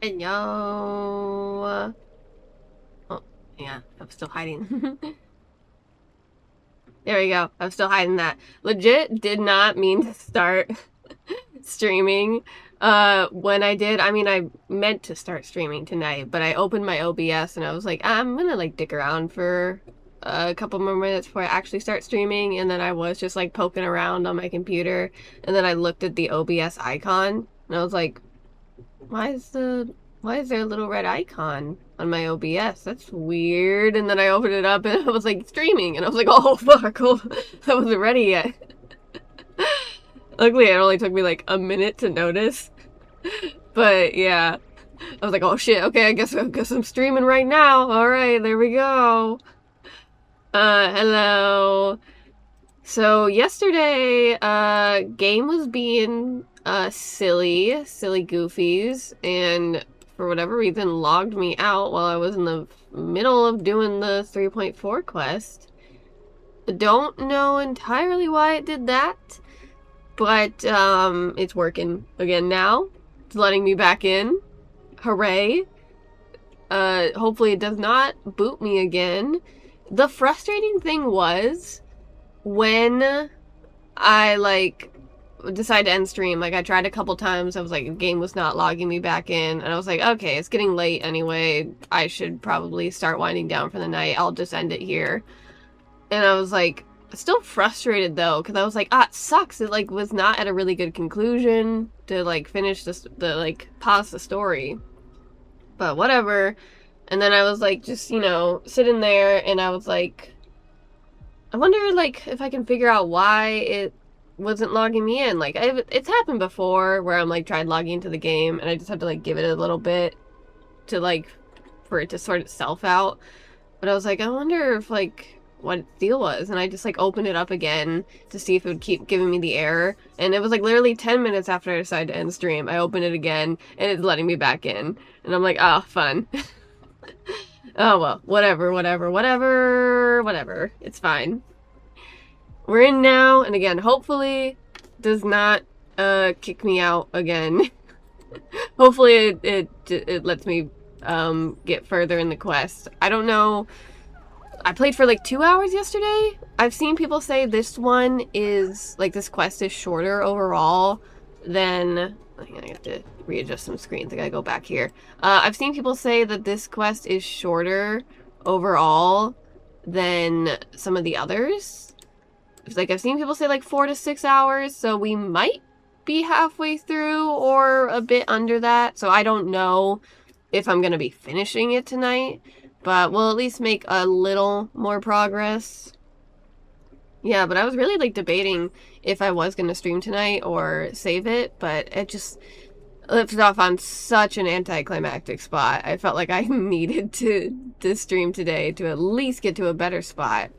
Hello. Oh, yeah, I'm still hiding. There we go. I'm still hiding that. Legit did not mean to start streaming. When I did, I mean, I meant to start streaming tonight, but I opened my OBS and I was like, I'm gonna like dick around for a couple more minutes before I actually start streaming. And then I was just like poking around on my computer, and then I looked at the OBS icon and I was like, why is there a little red icon on my OBS? That's weird. And then I opened it up and I was like streaming and I was like, oh fuck, oh, I wasn't ready yet. Luckily it only took me like a minute to notice. But yeah. I was like, oh shit, okay, I guess I'm streaming right now. Alright, there we go. Hello. So yesterday, game was being silly goofies, and for whatever reason logged me out while I was in the middle of doing the 3.4 quest. Don't know entirely why it did that, but it's working again now. It's letting me back in. Hooray. Hopefully it does not boot me again. The frustrating thing was, when I like decided to end stream, like I tried a couple times, I was like, the game was not logging me back in, and I was like, okay, it's getting late anyway, I should probably start winding down for the night, I'll just end it here. And I was like, still frustrated though, because I was like, it sucks, it like was not at a really good conclusion to like finish the pause the story, but whatever. And then I was like, just, you know, sitting there, and I was like, I wonder, like, if I can figure out why it wasn't logging me in. Like, it's happened before where I'm, like, tried logging into the game and I just had to, like, give it a little bit to, like, for it to sort itself out. But I was like, I wonder if, like, what its deal was. And I just, like, opened it up again to see if it would keep giving me the error. And it was, like, literally 10 minutes after I decided to end stream. I opened it again and it's letting me back in. And I'm like, oh, fun. Oh, well, whatever. It's fine. We're in now, and again, hopefully does not kick me out again. Hopefully it lets me get further in the quest. I don't know. I played for like 2 hours yesterday. I've seen people say this one is, like, this quest is shorter overall than... I have to readjust some screens. I gotta go back here. I've seen people say that this quest is shorter overall than some of the others. Like, I've seen people say like 4 to 6 hours, so we might be halfway through or a bit under that. So I don't know if I'm gonna be finishing it tonight, but we'll at least make a little more progress. Yeah, but I was really, like, debating if I was gonna stream tonight or save it, but it just lifted off on such an anticlimactic spot. I felt like I needed to stream today to at least get to a better spot.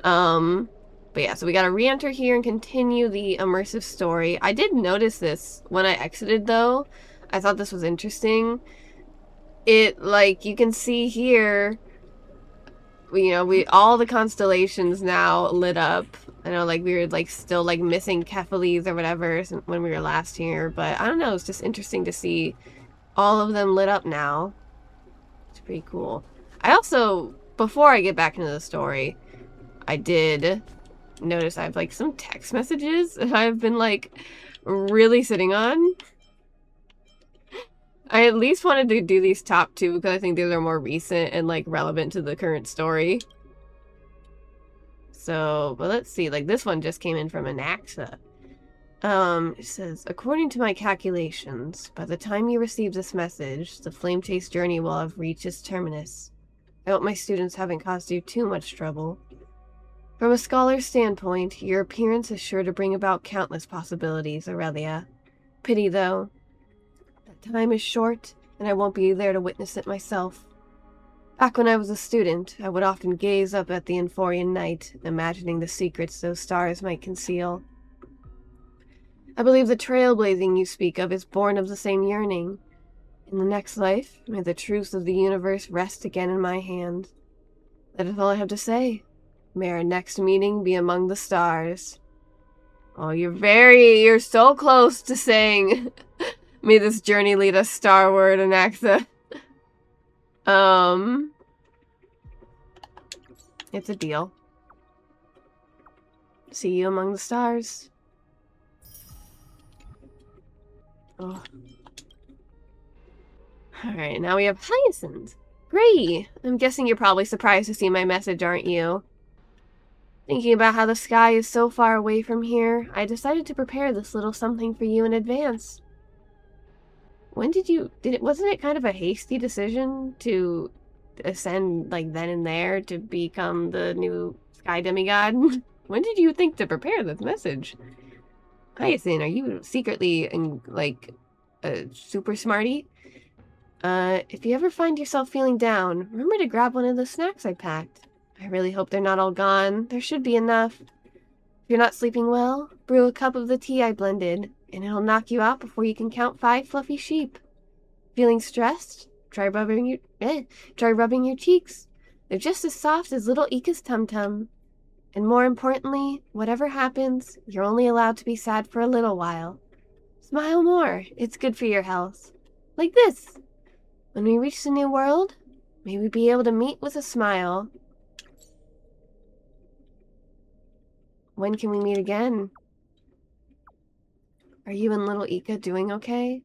But yeah, so we gotta re-enter here and continue the immersive story. I did notice this when I exited, though. I thought this was interesting. It, like, you can see here... You know, all the constellations now lit up. I know, like, we were, like, still, like, missing Kephales or whatever when we were last here, but I don't know, it's just interesting to see all of them lit up now. It's pretty cool. I also, before I get back into the story, I did notice I have, like, some text messages that I've been, like, really sitting on. I at least wanted to do these top two because I think these are more recent and, like, relevant to the current story. So, but let's see, like, this one just came in from Anaxa. It says, according to my calculations, by the time you receive this message, the Flame Chase journey will have reached its terminus. I hope my students haven't caused you too much trouble. From a scholar's standpoint, your appearance is sure to bring about countless possibilities, Aurelia. Pity, though. Time is short, and I won't be there to witness it myself. Back when I was a student, I would often gaze up at the Enforian night, imagining the secrets those stars might conceal. I believe the trailblazing you speak of is born of the same yearning. In the next life, may the truths of the universe rest again in my hand. That is all I have to say. May our next meeting be among the stars. Oh, you're so close to saying May this journey lead us starward, Anaxa. It's a deal. See you among the stars. Oh. Alright, now we have Hyacinth. Great! I'm guessing you're probably surprised to see my message, aren't you? Thinking about how the sky is so far away from here, I decided to prepare this little something for you in advance. When wasn't it kind of a hasty decision to ascend, like, then and there to become the new sky demigod? When did you think to prepare this message? Hyacinth, are you secretly, like, a super smarty? If you ever find yourself feeling down, remember to grab one of the snacks I packed. I really hope they're not all gone. There should be enough. If you're not sleeping well, brew a cup of the tea I blended, and it'll knock you out before you can count 5 fluffy sheep. Feeling stressed? Try rubbing your cheeks. They're just as soft as little Ika's tum-tum. And more importantly, whatever happens, you're only allowed to be sad for a little while. Smile more. It's good for your health. Like this. When we reach the new world, may we be able to meet with a smile. When can we meet again? Are you and little Ika doing okay?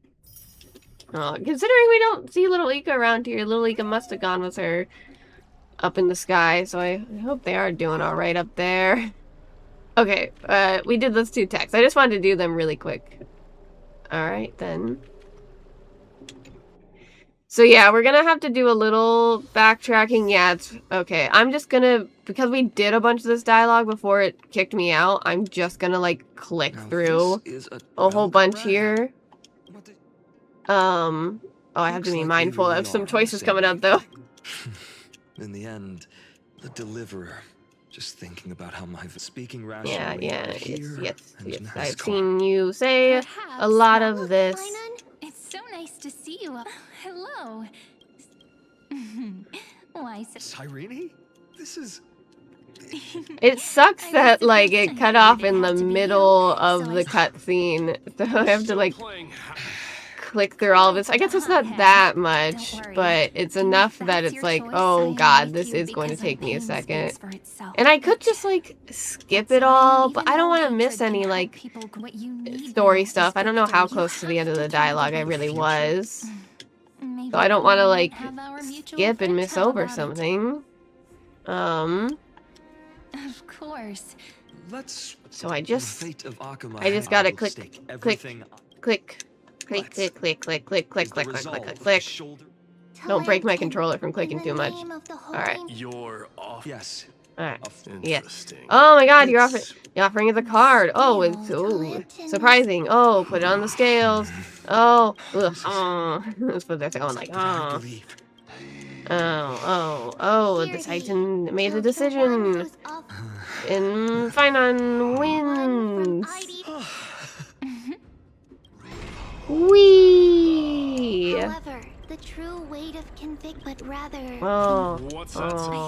Oh, considering we don't see little Ika around here, little Ika must have gone with her up in the sky, so I hope they are doing alright up there. Okay, we did those 2 texts. I just wanted to do them really quick. Alright, then. So yeah, we're gonna have to do a little backtracking. Yeah, it's okay. I'm just gonna, because we did a bunch of this dialogue before it kicked me out, I'm just gonna, like, click through a whole bunch here. Oh, I have to be mindful of some choices coming up, though. In the end, the deliverer, just thinking about how my speaking rationally. Yes. I've seen you say a lot of this. It's so nice to see you. Hello. Why, Cyrene? This is. It sucks that, like, it cut off in the middle of the cutscene, so I have to, like, click through all of this. I guess it's not that much, but it's enough that it's like, oh god, this is going to take me a second. And I could just, like, skip it all, but I don't want to miss any, like, story stuff. I don't know how close to the end of the dialogue I really was. So I don't want to, like, skip and miss over something. Of course. So I just gotta click. Don't break my controller from clicking too much. Alright. You're off. Yes. Alright. Yes. Oh my god, you're offering us a card. Oh, it's surprising. Oh, put it on the scales. Oh, ugh. Oh. That's what they're going like, oh. The Titan made a decision. And Finon wins. Whee! However, the true weight of convict, but rather. I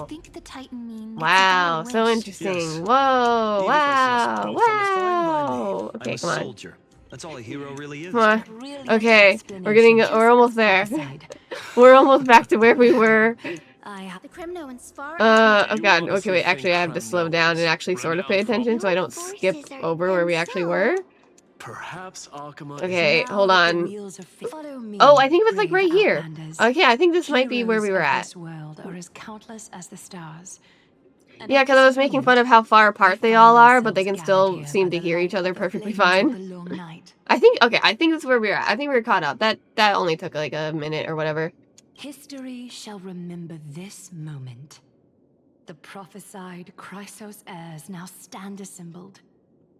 think the Titan means. Wow, so interesting. Yes. Whoa! Wow! Wow! Okay, come on. Soldier. That's all a hero really is. Come on. Okay, we're almost there. We're almost back to where we were. Oh god, okay, wait, actually I have to slow down and actually sort of pay attention so I don't skip over where we actually were. Perhaps okay, hold on. Oh, I think it was like right here. Okay, I think this might be where we were at. Yeah, because I was making fun of how far apart they all are, but they can still seem to hear each other perfectly fine. I think that's where we were at. I think we were caught up. That only took like a minute or whatever. History shall remember this moment. The prophesied Chrysos heirs now stand assembled,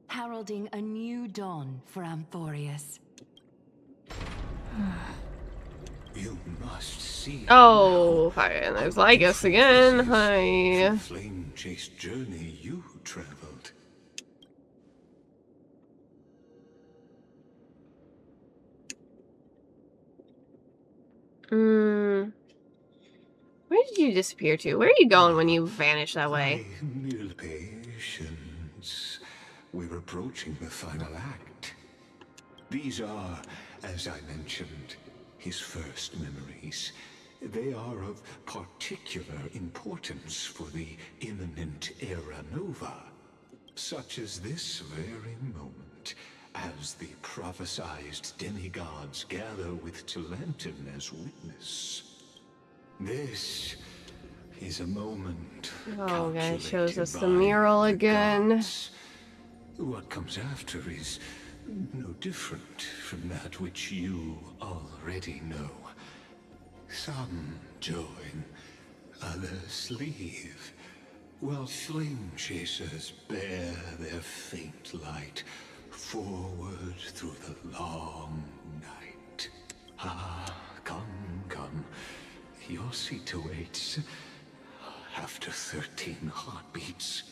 heralding a new dawn for Amphorius. You must see. Oh, hi, and there's Lygus again. Hi. Flame-chased journey you traveled. Where did you disappear to? Where are you going when you vanish that way? Patience. We're approaching the final act. These are As I mentioned, his first memories. They are of particular importance for the imminent Era Nova, such as this very moment, as the prophesized demigods gather with Talentum as witness. This is a moment. Oh, guy shows us the calculated by mural the again. gods. What comes after is no different from that which you already know. Some join, others leave, while flame chasers bear their faint light forward through the long night. Ah, come. Your seat awaits. After 13 heartbeats,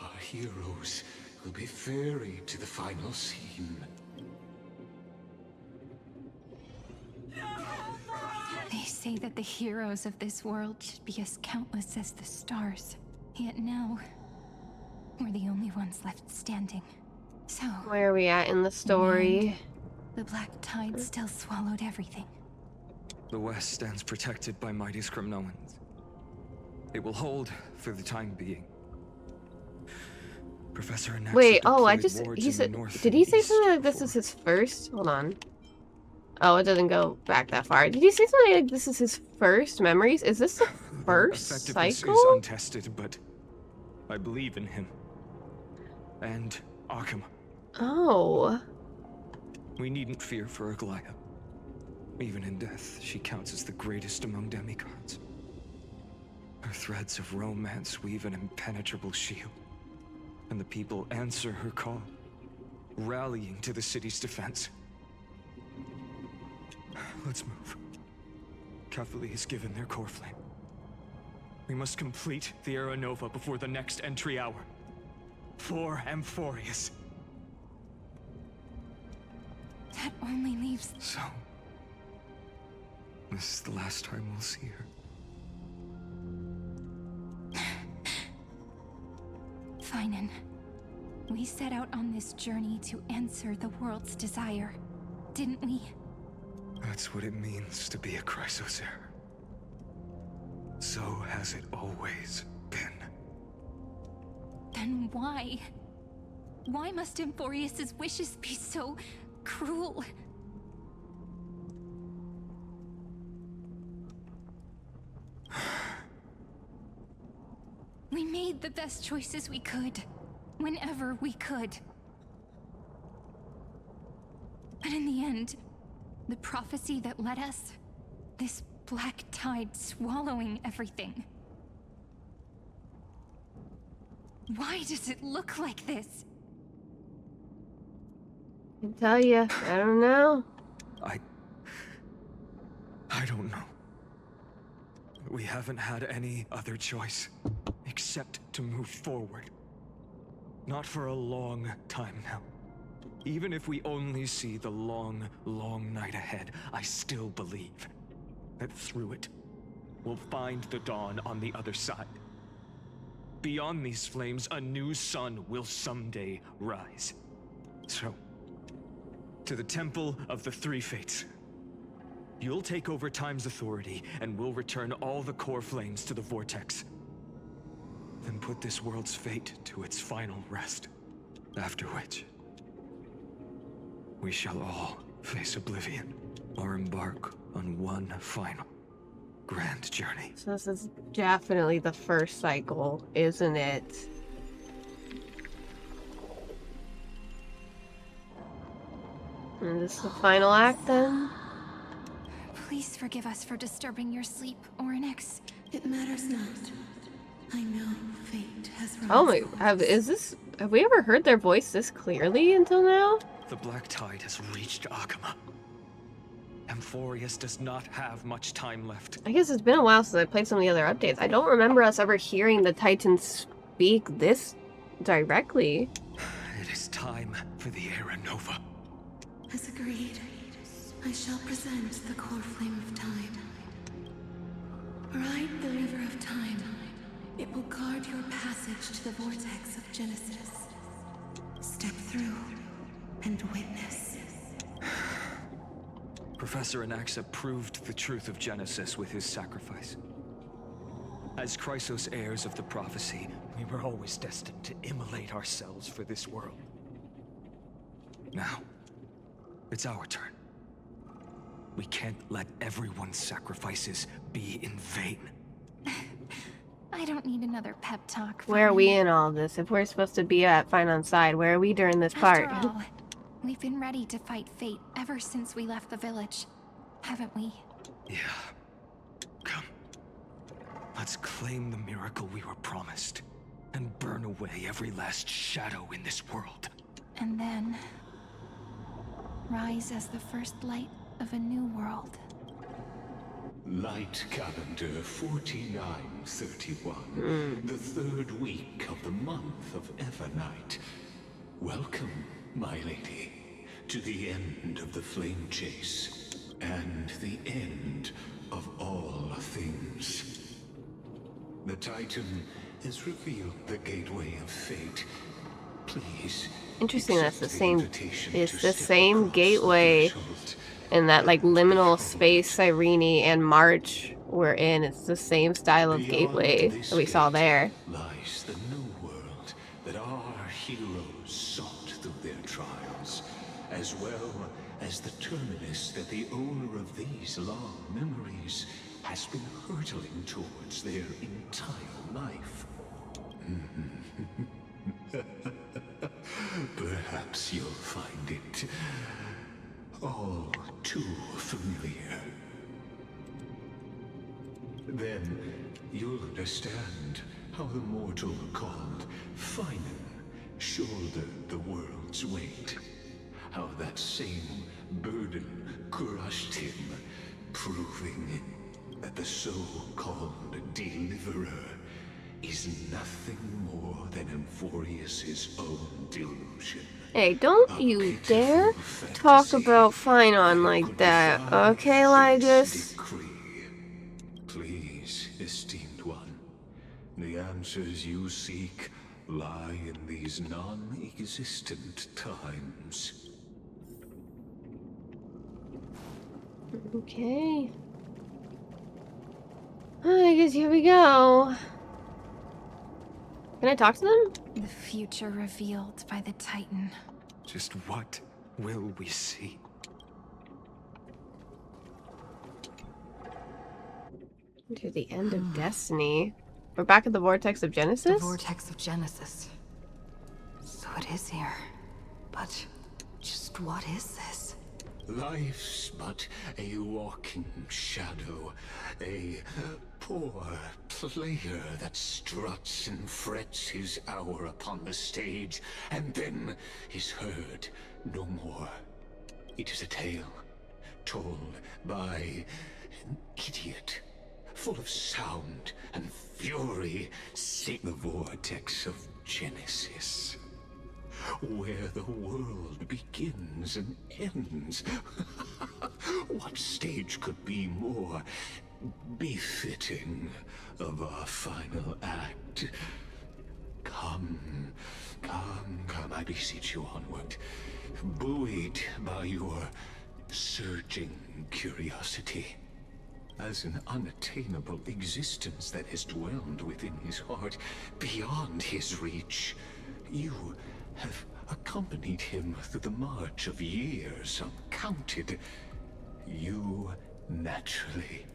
our heroes will be ferried to the final scene. They say that the heroes of this world should be as countless as the stars. Yet now, we're the only ones left standing. So, Where are we at in the story? the black tide still swallowed everything. The West stands protected by mighty Skrymnoans. It will hold for the time being. Professor Anaxa Wait, oh, I deployed just, wards he in the said, north did and he say east something like this for- is his first? Hold on. Oh, it doesn't go back that far. Did he say something like this is his first memories? Is this the Their first effectiveness cycle? is untested, but I believe in him. And Akama. Oh. We needn't fear for Aglaya. Even in death, she counts as the greatest among demigods. Her threads of romance weave an impenetrable shield, and the people answer her call, rallying to the city's defense. Let's move. Catholic has given their core flame. We must complete the Era Nova before the next entry hour. For Amphorius. That only leaves... So, this is the last time we'll see her. Finan. We set out on this journey to answer the world's desire, didn't we? That's what it means to be a Chrysos heir. So has it always been. Then why? Why must Amphorius's wishes be so cruel? We made the best choices we could, whenever we could. But in the end, the prophecy that led us, this black tide swallowing everything. Why does it look like this? I can tell you, I don't know. I don't know. We haven't had any other choice except to move forward. Not for a long time now. Even if we only see the long, long night ahead, I still believe that through it, we'll find the dawn on the other side. Beyond these flames, a new sun will someday rise. So, to the Temple of the Three Fates. You'll take over Time's authority, and we'll return all the core flames to the Vortex. Then put this world's fate to its final rest. After which, we shall all face oblivion, or embark on one final grand journey. So this is definitely the first cycle, isn't it? And this is the final act then? Please forgive us for disturbing your sleep, Oryx. It matters not. I know fate has run Oh my, its course. have we ever heard their voice this clearly until now? The Black Tide has reached Akama. Amphorius does not have much time left. I guess it's been a while since I played some of the other updates. I don't remember us ever hearing the Titans speak this directly. It is time for the Era Nova. As agreed, I shall present the core flame of time. Ride the river of time. It will guard your passage to the vortex of Genesis. Step through and witness. Professor Anaxa proved the truth of Genesis with his sacrifice. As Chrysos heirs of the prophecy, we were always destined to immolate ourselves for this world. Now, it's our turn. We can't let everyone's sacrifices be in vain. I don't need another pep talk. Where are we in all this? If we're supposed to be at Fine on side, where are we during this part? After all, we've been ready to fight fate ever since we left the village, haven't we? Yeah. Come. Let's claim the miracle we were promised, and burn away every last shadow in this world. And then rise as the first light of a new world. Light calendar 4931, the third week of the month of Evernight. Welcome, my lady, to the end of the flame chase, and the end of all things. The Titan has revealed the gateway of fate. Please. Interesting, that's the accept same. invitation It's to the step same across the gateway threshold. in that like liminal space Irene and March were in. It's the same style of Beyond gateway this that we saw gate there. lies the new world that our heroes sought through their trials, as well as the terminus that the owner of these long memories has been hurtling towards their entire life. Perhaps you'll find it all too familiar. Then you'll understand how the mortal called Finan shouldered the world's weight. How that same burden crushed him, proving that the so-called deliverer is nothing more than Amphorius's own delusion. Hey, don't you dare talk about Finon like that, okay, Lygus? Please, esteemed one, the answers you seek lie in these non-existent times. Okay. I guess here we go. Can I talk to them? The future revealed by the Titan. Just what will we see? To the end of Destiny. We're back at the Vortex of Genesis? The Vortex of Genesis. So it is here. But just what is this? Life's but a walking shadow, a poor player that struts and frets his hour upon the stage, and then is heard no more. It is a tale told by an idiot, full of sound and fury, sing the vortex of Genesis, where the world begins and ends. What stage could be more befitting of our final act? Come, I beseech you onward, buoyed by your surging curiosity. As an unattainable existence that has dwelled within his heart, beyond his reach, you have accompanied him through the march of years uncounted. You naturally.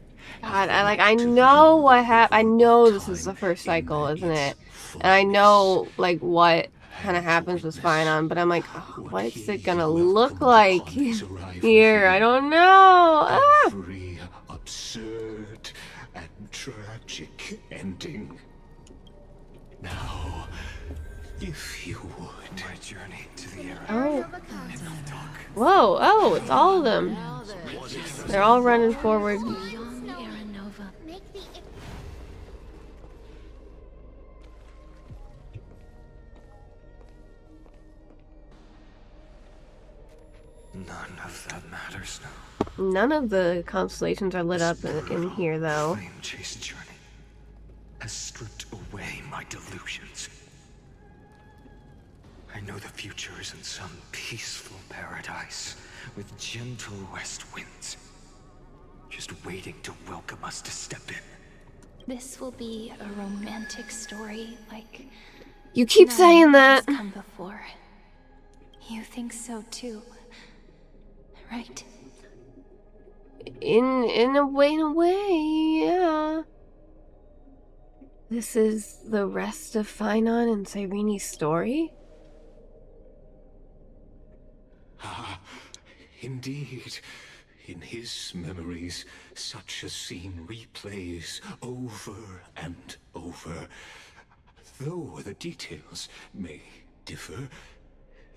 God, I know what I know this is the first cycle, isn't it? And I know, like, what kind of happens with Finon, but I'm like, oh, what's it gonna look like here? I don't know. Ah! Every absurd and tragic ending. Now, if you would. My journey to the era. Oh. Whoa, oh, it's all of them. They're all running forward. Young Aranova. Make the None of that matters now. None of the constellations are lit up in here, though. Flame chase journey has stripped away my delusions. I know the future is in some peaceful paradise with gentle west winds. waiting to welcome us to step in. This will be a romantic story, like You keep none saying that. has come before. You think so too, right? In a way, yeah. This is the rest of Finon and Cyrene's story? Ah, indeed. In his memories, such a scene replays over and over. Though the details may differ,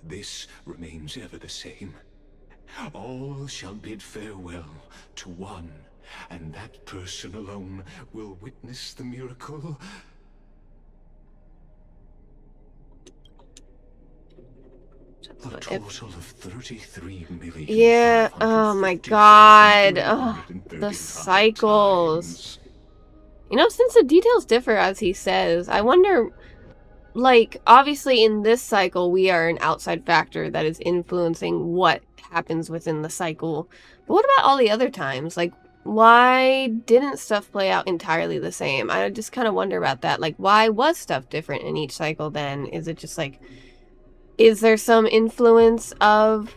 this remains ever the same. All shall bid farewell to one, and that person alone will witness the miracle. A total of 33 million. Yeah, oh my god. Oh, the cycles. You know, since the details differ as he says, I wonder, like, obviously in this cycle we are an outside factor that is influencing what happens within the cycle. But what about all the other times? Like, why didn't stuff play out entirely the same? I just kind of wonder about that. Like, why was stuff different in each cycle then? Is it just like, is there some influence of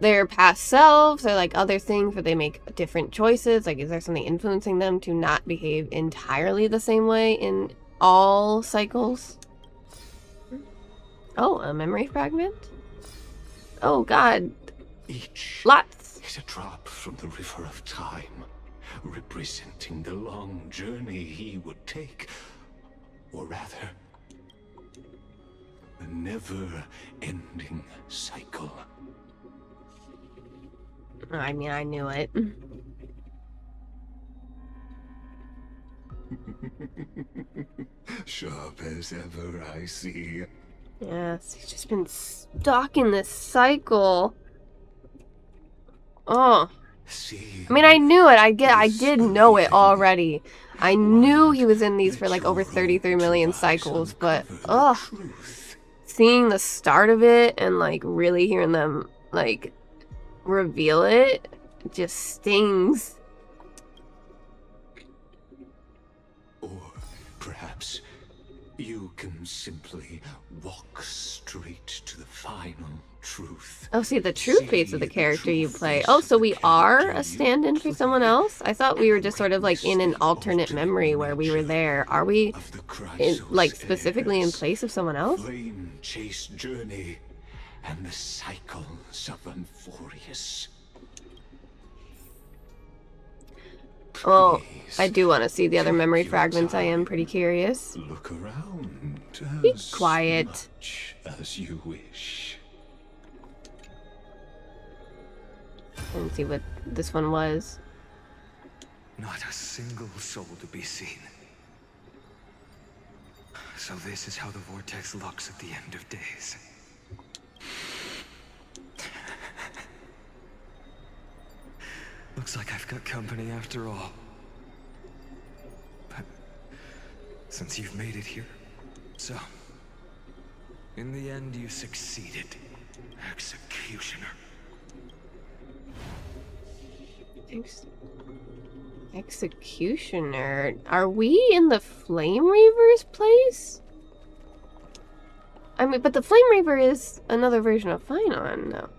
their past selves or like other things where they make different choices? Like, is there something influencing them to not behave entirely the same way in all cycles? Oh, a memory fragment? Oh god. Each Lots. is a drop from the river of time, representing the long journey he would take, or rather, a never-ending cycle. I mean, I knew it. Sharp as ever, I see. Yes, he's just been stuck in this cycle. Oh. I mean, I knew it. I did know it already. I knew he was in these for like over 33 million cycles, but ugh. Seeing the start of it and like really hearing them like reveal it just stings. Or perhaps you can simply walk straight to the final truth. Oh, see, the true face of the character you play. Oh, so we are a stand-in for someone else? I thought we were just sort of like in an alternate memory where we were there. Are we in, like specifically in place of someone else? Flame chase journey and the cycles of Amphorius. Well, I do want to see the other memory fragments. I am pretty curious. Look around. Be quiet. Much as you wish. Let's see what this one was. Not a single soul to be seen. So this is how the vortex looks at the end of days. Looks like I've got company after all. But since you've made it here, so in the end you succeeded, Executioner. Executioner? Are we in the Flame Reaver's place? I mean, but the Flame Reaver is another version of Finon, no.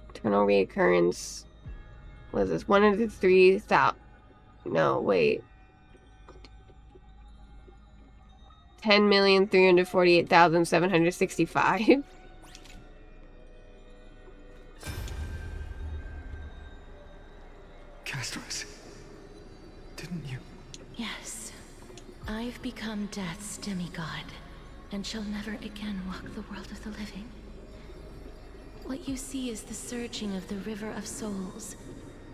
Eternal reoccurrence. What is this? 103,000. No, wait. 10,348,765. Castros, didn't you? Yes. I've become Death's demigod, and shall never again walk the world of the living. What you see is the surging of the River of Souls,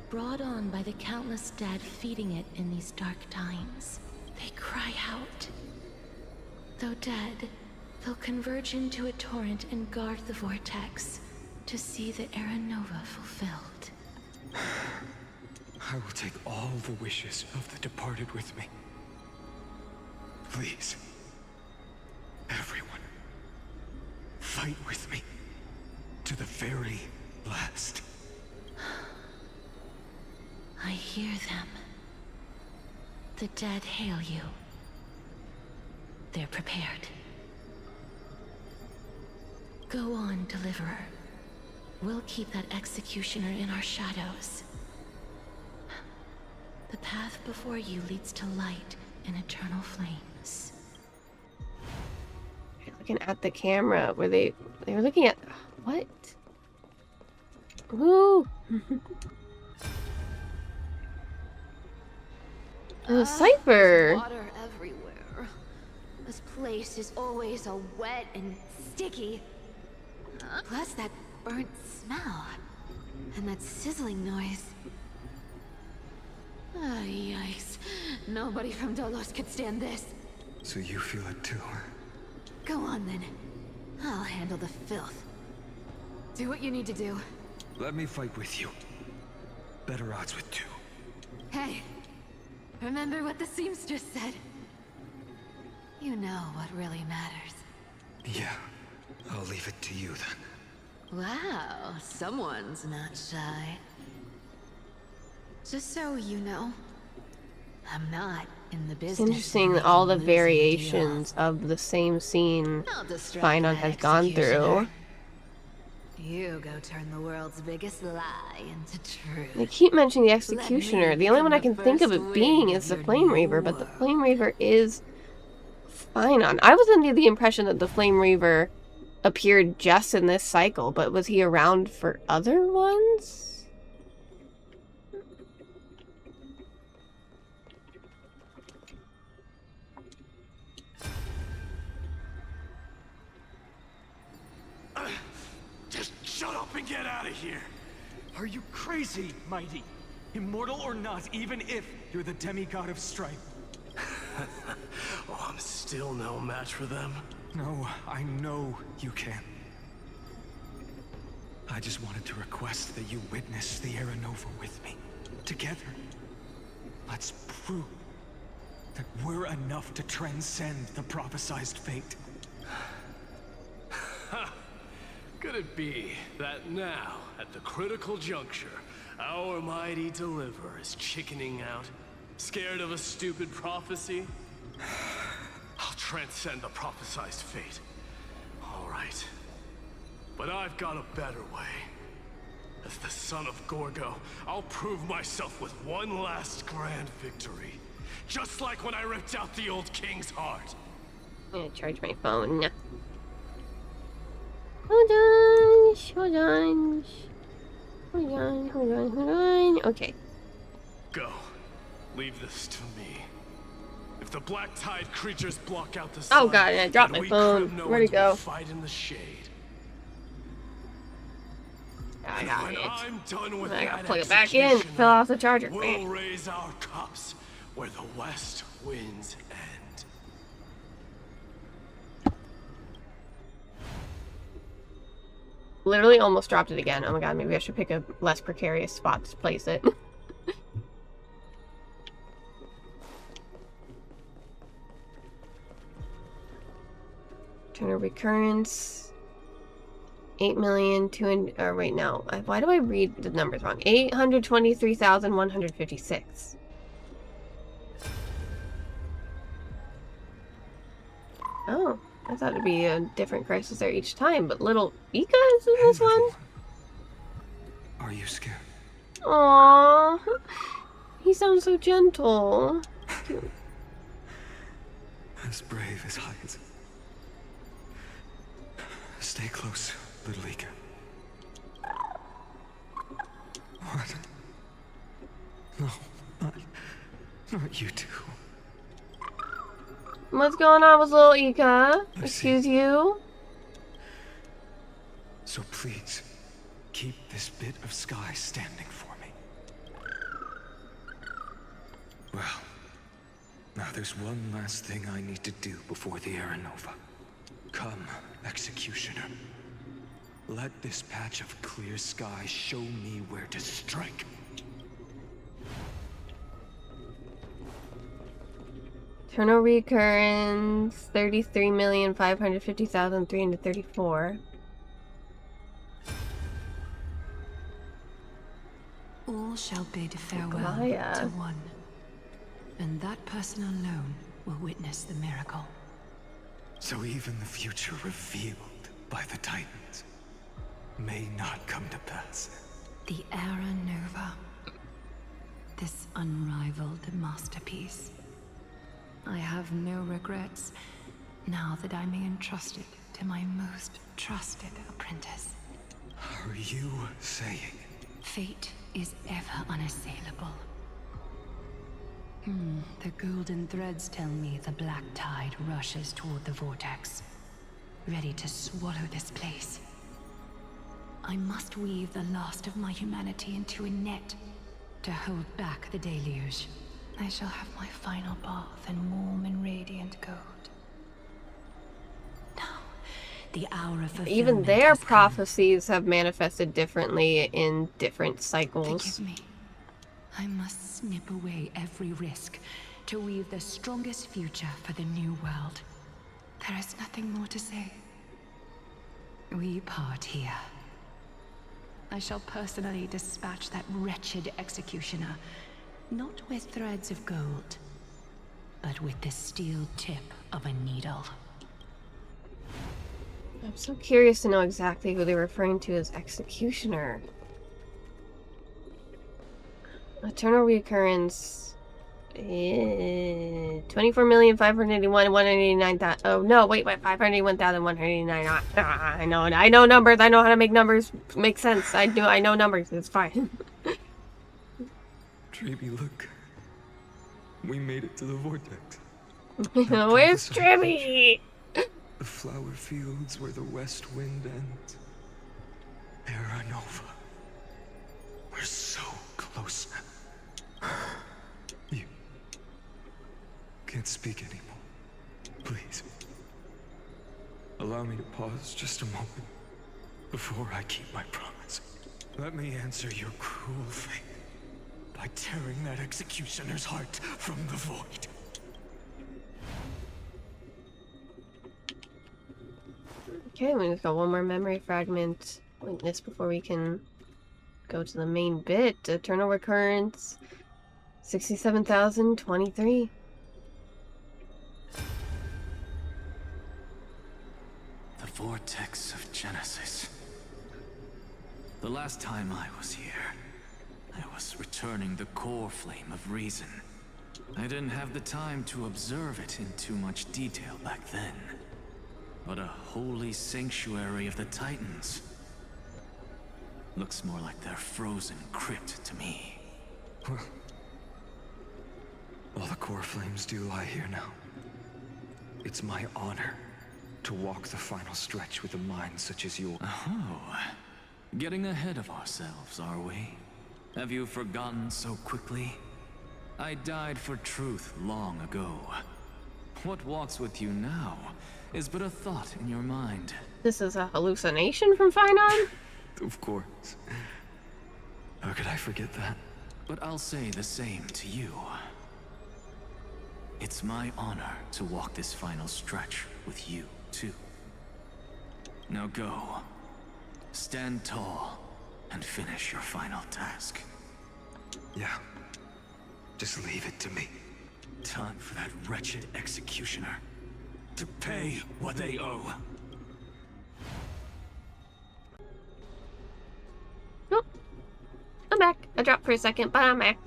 brought on by the countless dead feeding it in these dark times. They cry out. Though dead, they'll converge into a torrent and guard the vortex to see the Era Nova fulfilled. I will take all the wishes of the departed with me. Please, everyone, fight with me to the very last. I hear them. The dead hail you. They're prepared. Go on, Deliverer. We'll keep that executioner in our shadows. The path before you leads to light and eternal flames. Looking at the camera, were they were looking at what? Woo! A cipher. There's water everywhere. This place is always so wet and sticky. Plus that burnt smell. And that sizzling noise. Ah, yikes. Nobody from Dolos could stand this. So you feel it too? Go on then. I'll handle the filth. Do what you need to do. Let me fight with you. Better odds with two. Hey, remember what the seamstress said? You know what really matters. Yeah, I'll leave it to you then. Wow, someone's not shy. Just so you know, I'm not in the business. It's interesting of all the making losing variations of the same scene deals. I'll distract Finon that has gone through. executioner. You go turn the world's biggest lie into truth. They keep mentioning the Executioner. The only one I can think of it being is the Flame Reaver, but the Flame Reaver is Finon. I was under the impression that the Flame Reaver appeared just in this cycle, but was he around for other ones? Just shut up and get out of here! Are you crazy, Mighty? Immortal or not, even if you're the demigod of strife. Oh, I'm still no match for them. No, I know you can. I just wanted to request that you witness the Era Nova with me. Together. Let's prove that we're enough to transcend the prophesized fate. Could it be that now, at the critical juncture, our mighty deliverer is chickening out? Scared of a stupid prophecy? I'll transcend the prophesized fate. All right. But I've got a better way. As the son of Gorgo, I'll prove myself with one last grand victory. Just like when I ripped out the old king's heart. I'm gonna charge my phone. Hold on, hold on. Hold on, hold on, hold on. Okay. Go. Leave this to me. If the black tide creatures block out the sun, Oh god, I dropped my phone. Where'd it go? Fight in the shade. I got When it. I'm done with I gotta that plug it back in. executioner, Fell off the charger. We'll raise our cups where the west winds end. Literally almost dropped it again. Oh my god, maybe I should pick a less precarious spot to place it. Turn a recurrence. 8,000,000 wait, no. Why do I read the numbers wrong? 823,156. Oh, I thought it'd be a different crisis there each time, but little Ika is in this one? Are you scared? Aww. He sounds so gentle. As brave as Hyatt. Stay close, little Ika. What? No, not you two. What's going on with little Ika? Excuse you? So please, keep this bit of sky standing for me. Well, now there's one last thing I need to do before the Era Nova. Come, Executioner. Let this patch of clear sky show me where to strike. Eternal recurrence, 33,550,334. All shall bid farewell Gaia. to one, and that person alone will witness the miracle. So even the future revealed by the Titans may not come to pass. The Era Nova. This unrivaled masterpiece. I have no regrets now that I may entrust it to my most trusted apprentice. Are you saying? Fate is ever unassailable. The golden threads tell me the black tide rushes toward the vortex, ready to swallow this place. I must weave the last of my humanity into a net to hold back the deluge. I shall have my final bath in warm and radiant gold. Now, the hour of fulfillment Even their has come. prophecies have manifested differently in different cycles. Forgive me. I must snip away every risk to weave the strongest future for the new world. There is nothing more to say. We part here. I shall personally dispatch that wretched executioner, not with threads of gold, but with the steel tip of a needle. I'm so curious to know exactly who they're referring to as executioner. Eternal recurrence. 24,581,189,000. Oh no! Wait! 581,189. I know numbers. I know how to make numbers make sense. I know numbers. It's fine. Treeby, look. We made it to the vortex. Where's Treeby? The flower fields where the west wind ends. Era Nova. We're so close now. You can't speak anymore. Please. Allow me to pause just a moment before I keep my promise. Let me answer your cruel fate by tearing that executioner's heart from the void. Okay, we just got one more memory fragment witness before we can go to the main bit. Eternal recurrence. 67,023. The vortex of Genesis. The last time I was here, I was returning the core flame of reason. I didn't have the time to observe it in too much detail back then. But a holy sanctuary of the Titans. Looks more like their frozen crypt to me. Well, all the core flames do lie here now. It's my honor to walk the final stretch with a mind such as yours. Oh, getting ahead of ourselves, are we? Have you forgotten so quickly? I died for truth long ago. What walks with you now is but a thought in your mind. This is a hallucination from Finon? Of course. How could I forget that? But I'll say the same to you. It's my honor to walk this final stretch with you, too. Now go. Stand tall and finish your final task. Yeah. Just leave it to me. Time for that wretched executioner to pay what they owe. Oh, I'm back. I dropped for a second, but I'm back.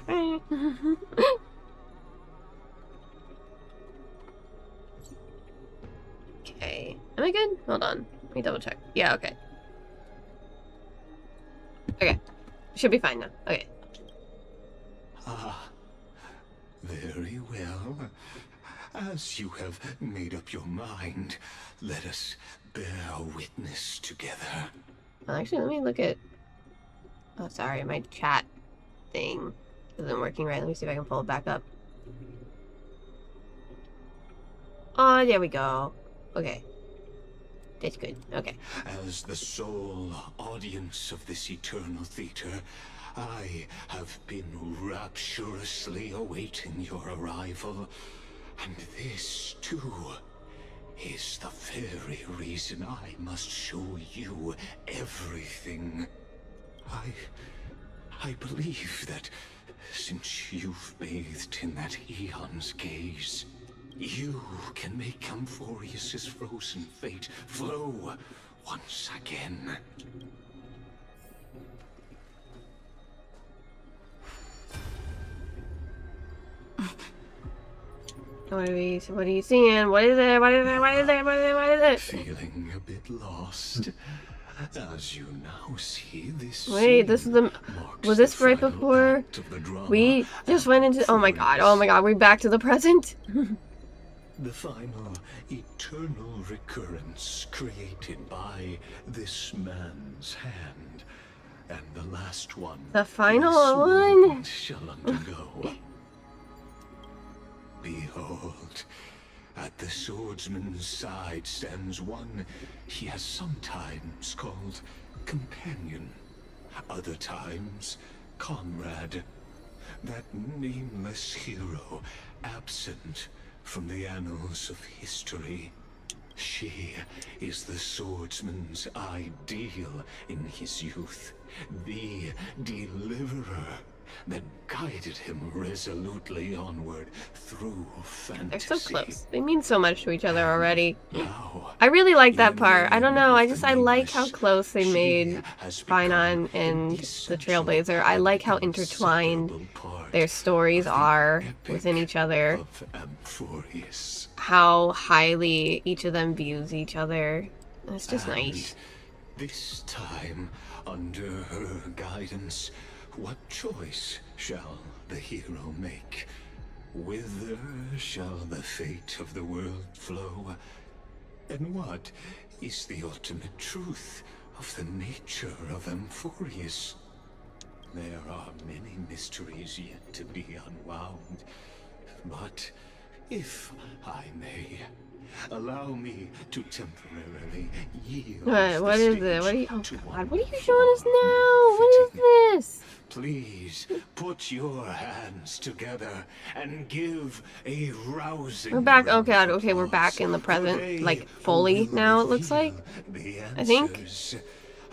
Okay. Am I good? Hold on. Let me double check. Yeah, okay. Okay. Should be fine now. Okay. Ah, very well. As you have made up your mind, let us bear witness together. Well, actually, let me look at... Oh, sorry. My chat thing isn't working right. Let me see if I can pull it back up. Oh, there we go. Okay. That's good. Okay. As the sole audience of this eternal theater, I have been rapturously awaiting your arrival. And this, too, is the very reason I must show you everything. I believe that since you've bathed in that Eon's gaze, you can make Amphorius' frozen fate flow once again. What are you seeing? What is it? What is it? What is it? What is it? What is it? Feeling a bit lost. As you now see this. Wait, this is the. Was this right before we just went into? Oh my god! Oh my god! We're back to the present. The final eternal recurrence created by this man's hand, and the last one. The final this one world shall undergo. Behold, at the swordsman's side stands one he has sometimes called companion, other times comrade, that nameless hero absent from the annals of history. She is the swordsman's ideal in his youth, the deliverer that guided him resolutely onward through fantasy. They're so close. They mean so much to each other already. Now, I really like that part. I don't know. I like how close they made Finon and the Trailblazer. I like how intertwined their stories are within each other. How highly each of them views each other. It's just nice. This time, under her guidance, what choice shall the hero make? Whither shall the fate of the world flow? And what is the ultimate truth of the nature of Amphorius? There are many mysteries yet to be unwound, but if I may, allow me to temporarily yield. What is it? What are you? Oh God! What are you showing us now? What is this? Please put your hands together and give a rousing. We're back. Oh God. Okay, we're back in the present, like fully now. It looks like. I think.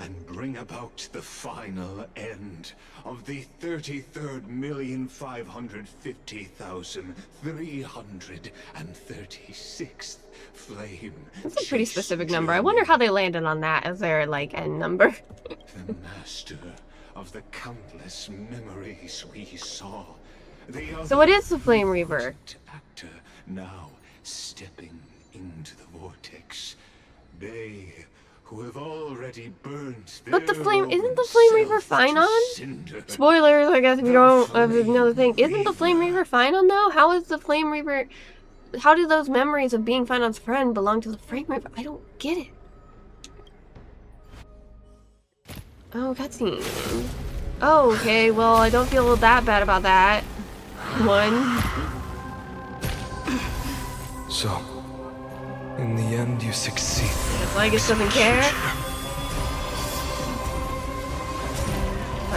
And bring about the final end of the 33,550,336th flame. That's a pretty specific number. I wonder how they landed on that as their like end number. The master of the countless memories we saw. So what is the Flame Reaver? Actor now stepping into the vortex. They who have already burnt. But the flame isn't the Flame Reaver Finon? Spoilers, I guess if you don't know the thing. Isn't the Flame Reaver Finon though? How is the Flame Reaver? How do those memories of being Finon's friend belong to the Flame Reaver? I don't get it. Oh, cutscene. Oh, okay. Well, I don't feel that bad about that. One. So, in the end, you succeed. Legus doesn't care.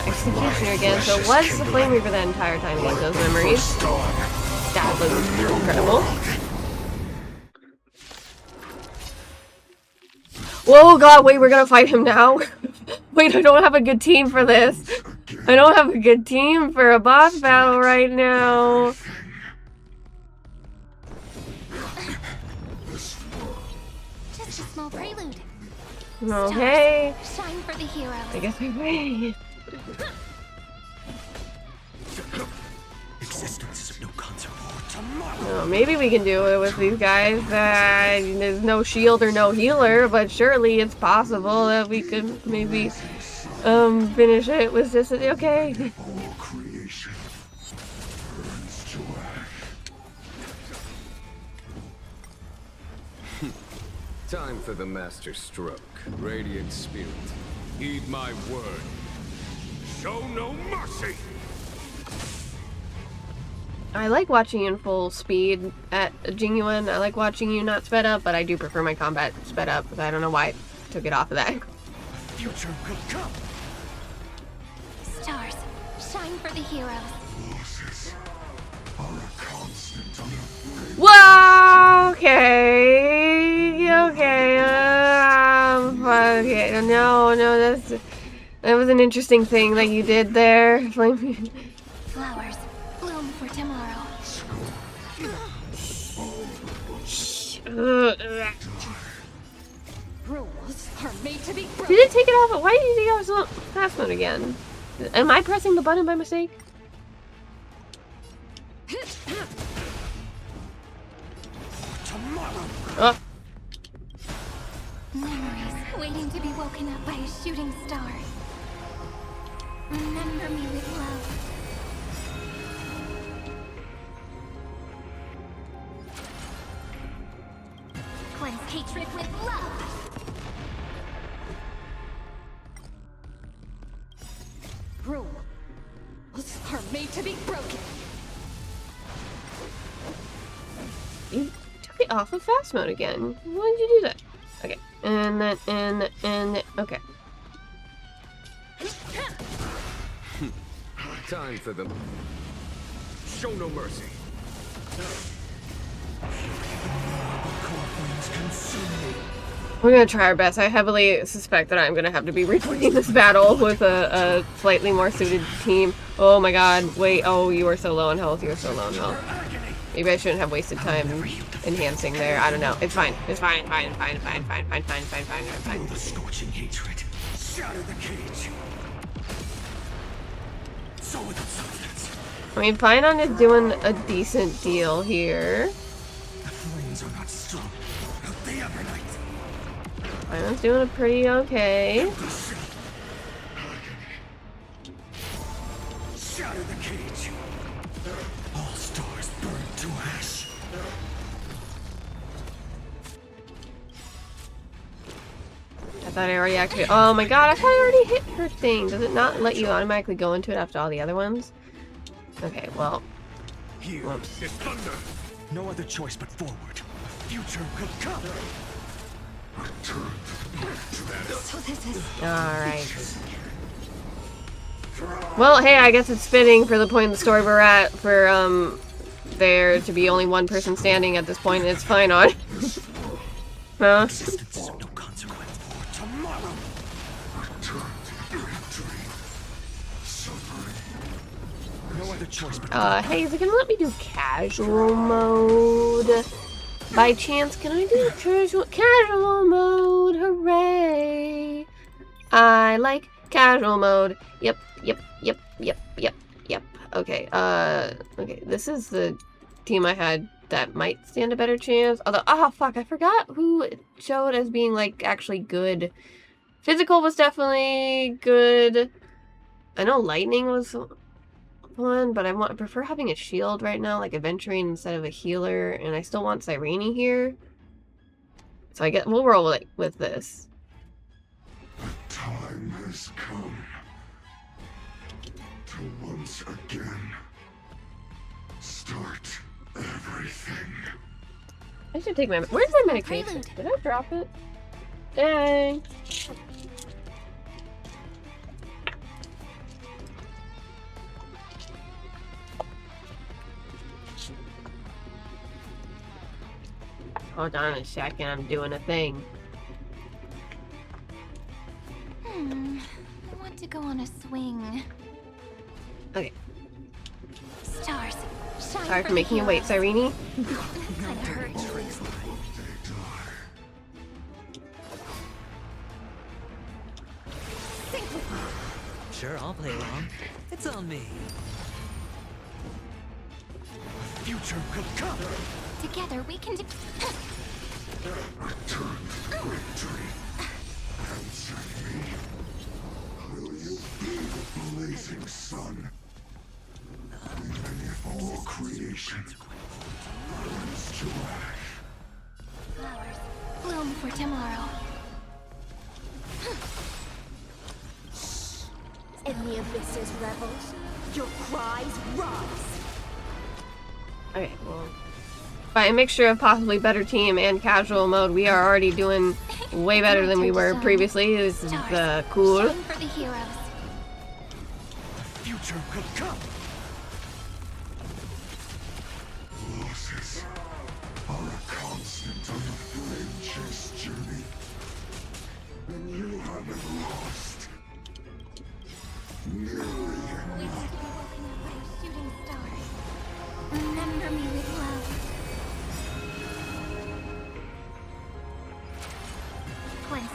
Executioner again. So was the Flame Reaver the entire time he had those memories? That was incredible. Whoa, God, wait, we're gonna fight him now? Wait, I don't have a good team for this. I don't have a good team for a boss battle right now. Just a small prelude. Okay. Shine for the hero. I guess we wait. Existence is of no consequence. Well, maybe we can do it with these guys. There's no shield or no healer, but surely it's possible that we could maybe finish it with just okay. All creation burns to ash. Time for the master stroke. Radiant spirit, heed my word. Show no mercy! I like watching you in full speed at Genuine. I like watching you not sped up, but I do prefer my combat sped up. I don't know why I took it off of that. Future will come. Stars, shine for the heroes. Losses are a constant on the Whoa! Okay. Okay. Okay. No, that's. That was an interesting thing that you did there. Flowers bloom for tomorrow. Rules are made to be Did it take it off? Why did you take it off fast mode again? Am I pressing the button by mistake? Oh. Memories waiting to be woken up by a shooting star. Remember me with love. Cleanse hatred with love. Rules are made to be broken. You took it off of fast mode again. Why did you do that? Okay. And then, okay. Time for them. Show no mercy. We're gonna try our best. I heavily suspect that I'm gonna have to be replaying this battle with a slightly more suited team. Oh my god, wait, oh, you are so low on health, you're so low on health. Maybe I shouldn't have wasted time enhancing there. I don't know. It's fine. It's fine. Fine. The scorching hatred. Shatter the cage. So without substance. I mean, Pinon is doing a decent deal here. The flames are not strong. They ignite. Pinon's doing a pretty okay. Shatter the cage. All stars burn to ash. I thought I already activated. Oh my god, I thought I already hit her thing. Does it not let you automatically go into it after all the other ones? Okay, well. Here is thunder. No other choice but forward. Future could come. So this is Alright. Well, hey, I guess it's fitting for the point in the story we're at for, there to be only one person standing at this point, and it's fine on. Huh? Existence is of no consequence for tomorrow. No other choice but Hey, is it gonna let me do casual mode? By chance, can I do casual mode? Hooray! I like casual mode. Yep. Okay, okay, this is the team I had that might stand a better chance. Although, oh fuck, I forgot who it showed as being, like, actually good. Physical was definitely good. I know lightning was one, but I prefer having a shield right now, like Aventurine instead of a healer, and I still want Cyrene here. So I get we'll roll with this. The time has come to once again start everything. I should take my where's my medication? Did I drop it? Dang. Hold on a second, I'm doing a thing. I want to go on a swing. Okay. Stars. Shine Sorry for the making you wait, heroes. Cyrene. Kinda hurt. Sure, I'll play along. It's on me. future could come. Together we can do. Return to victory. Answer me. Will you be the blazing sun? Even if all creation burns to ash. Flowers bloom for tomorrow. In the abyss's revels, your cries rise. Okay, well, by a mixture of possibly better team and casual mode, we are already doing way better than we were previously. This is cool. Shine for the heroes. The future could come. Losses are a constant on the flame chase journey. And you haven't lost.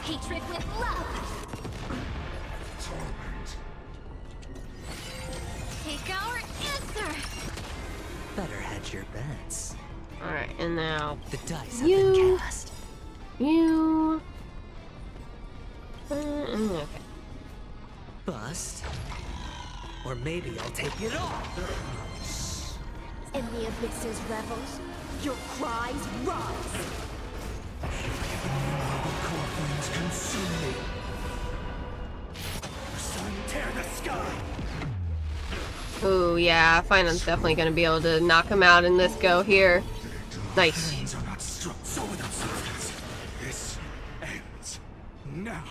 hatred with love. Take our answer. Better hedge your bets. Alright, and now The dice have been cast. you. Okay. Bust. Or maybe I'll take it all. In the abyss's revels, your cries rise. Corpulence consume me. Sun tear the sky. Ooh, yeah, Finon's definitely gonna be able to knock him out in this go here. Nice. Hands are not strong. So without substance. This ends now.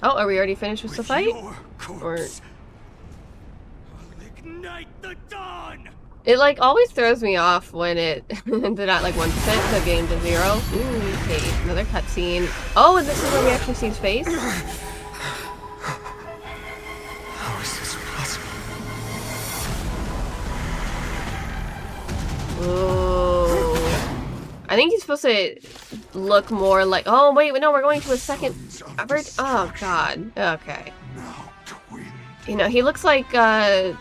Oh, are we already finished with the fight? Your Or corpse. I'll ignite the dawn. it like always throws me off when it did not like 1% the game to 0. Ooh, okay, another cutscene. Oh, and this is where we actually see his face. How is this possible? Ooh. I think he's supposed to look more like. Oh wait, no, we're going to a second. Oh god. Okay. You know, he looks like the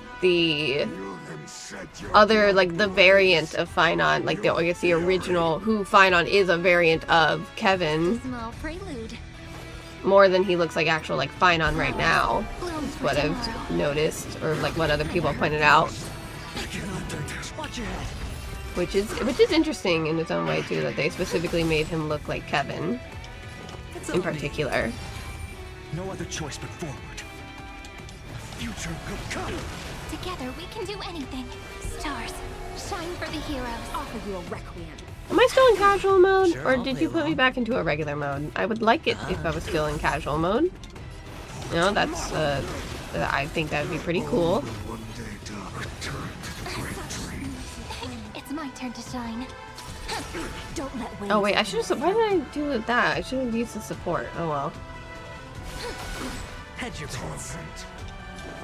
other, like the variant of Finon, like I guess the original. Who Finon is a variant of Kevin. Small prelude. More than he looks like actual like Finon right now. Is what I've noticed, or like what other people have pointed out. Watch your head. Which is interesting in its own way too, that they specifically made him look like Kevin in particular. No other choice but forward. The future will come. Together we can do anything. Stars, shine for the heroes. Offer you a requiem. Am I still in casual mode, Sure, or I'll did play you put me along. back into a regular mode? I would like it if I was still in casual mode. You know, that's I think that would be pretty cool. It's my turn to shine. Don't let wings. Oh wait, I should have. Why did I do that? I should have used the support. Oh well. Hedge your bets.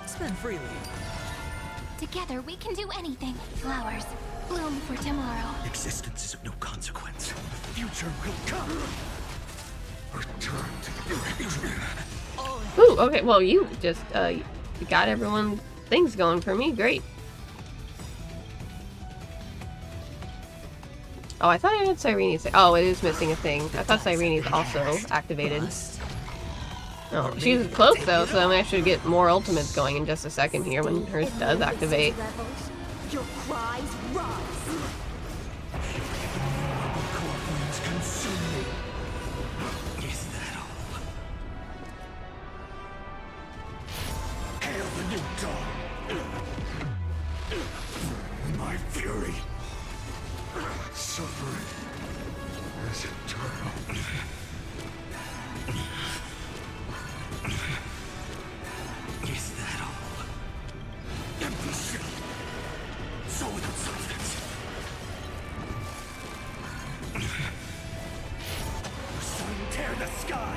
Spend freely. Together we can do anything. Flowers, bloom for tomorrow. Existence is of no consequence. The future will come. Return to the present. Ooh, okay. Well, you just you got everyone things going for me. Great. Oh, I thought I had Cyrene's. Oh, it is missing a thing. I thought Cyrene's also activated. Oh, she's close though, so I should get more ultimates going in just a second here when hers does activate. Your cries rise. Corpulence consume me. Is that all? Hail the new dawn. My fury. Suffering is eternal. Is that all? Empty shell. So without substance. Sun tear the sky.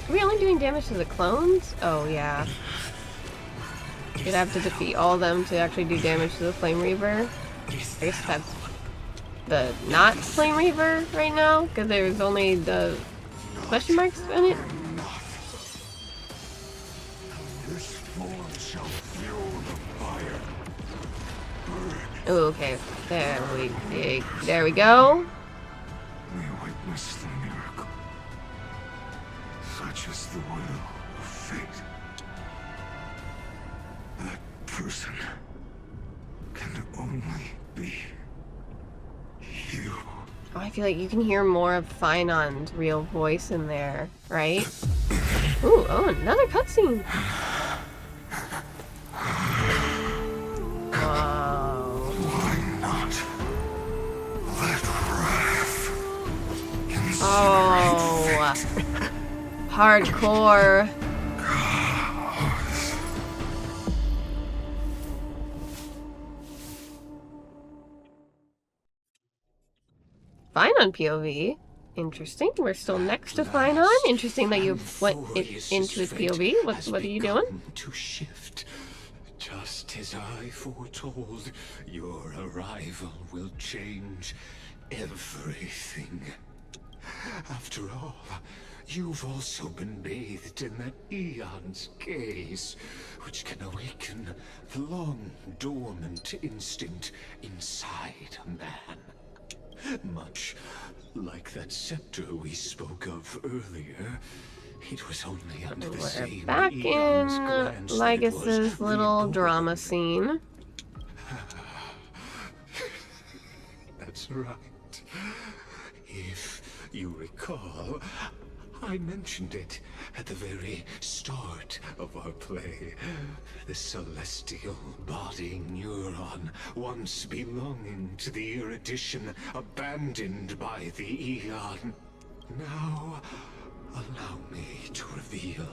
Are we only doing damage to the clones? Oh yeah. You'd have to defeat all of them to actually do damage to the Flame Reaver. I guess that's the not Flame Reaver right now, because there's only the question marks in it. This form shall fuel the fire. Oh, okay. There we go. We witness the miracle. Such is the will of fate. That person can only be you. Oh, I feel like you can hear more of Finon's real voice in there, right? Ooh, oh, another cutscene. Wow. Why not? Let wrath Oh, hardcore. Finon POV. Interesting. We're still next to Finon. Interesting that you went into his POV. What are you doing? To shift. Just as I foretold, your arrival will change everything. After all, you've also been bathed in that eon's gaze, which can awaken the long-dormant instinct inside a man. Much like that scepter we spoke of earlier, it was only under the We're same back in eon's glance that it was Lygus's little drama reborn. scene. That's right. If you recall, I mentioned it at the very start of our play. The celestial body neuron, once belonging to the Erudition, abandoned by the Eon. Now, allow me to reveal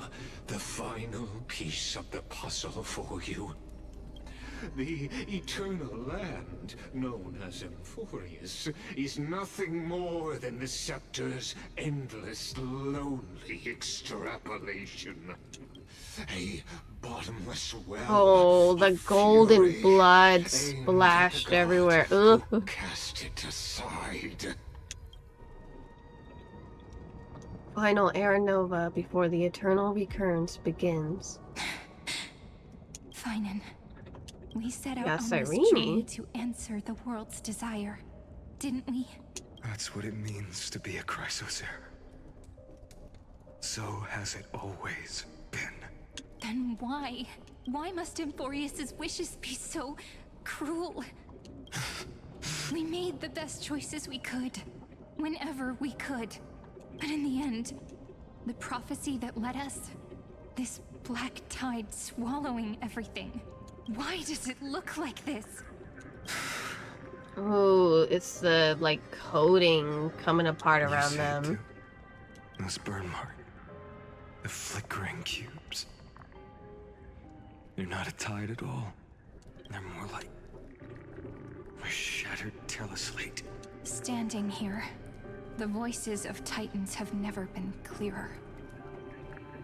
the final piece of the puzzle for you. The eternal land, known as Emphorius, is nothing more than the scepter's endless, lonely extrapolation. A bottomless well. Oh, the of golden fury blood aimed at the splashed god everywhere. who Ugh. cast it aside. Final Era Nova before the eternal recurrence begins. Finan, we set out Yeah, on this Cyrene. journey to answer the world's desire, didn't we? That's what it means to be a Chrysos heir. So has it always been. Then why? Why must Emphorius's wishes be so cruel? We made the best choices we could, whenever we could. But in the end, the prophecy that led us, this black tide swallowing everything. Why does it look like this? Ooh, it's the, like, coating coming apart around them. Those burn marks. The flickering cubes. They're not a tide at all. They're more like a shattered teleslate. Standing here, the voices of Titans have never been clearer.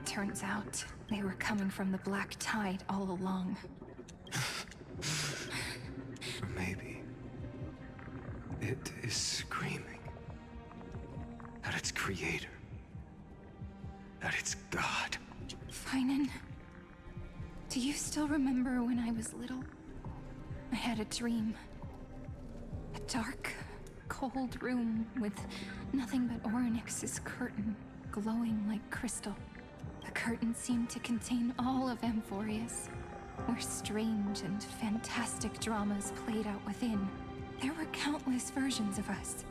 Turns out, they were coming from the black tide all along. Or maybe it is screaming at its creator. That it's God. Finan, do you still remember when I was little? I had a dream. A dark, cold room with nothing but Orynyx's curtain glowing like crystal. The curtain seemed to contain all of Emphorius, where strange and fantastic dramas played out within. There were countless versions of us,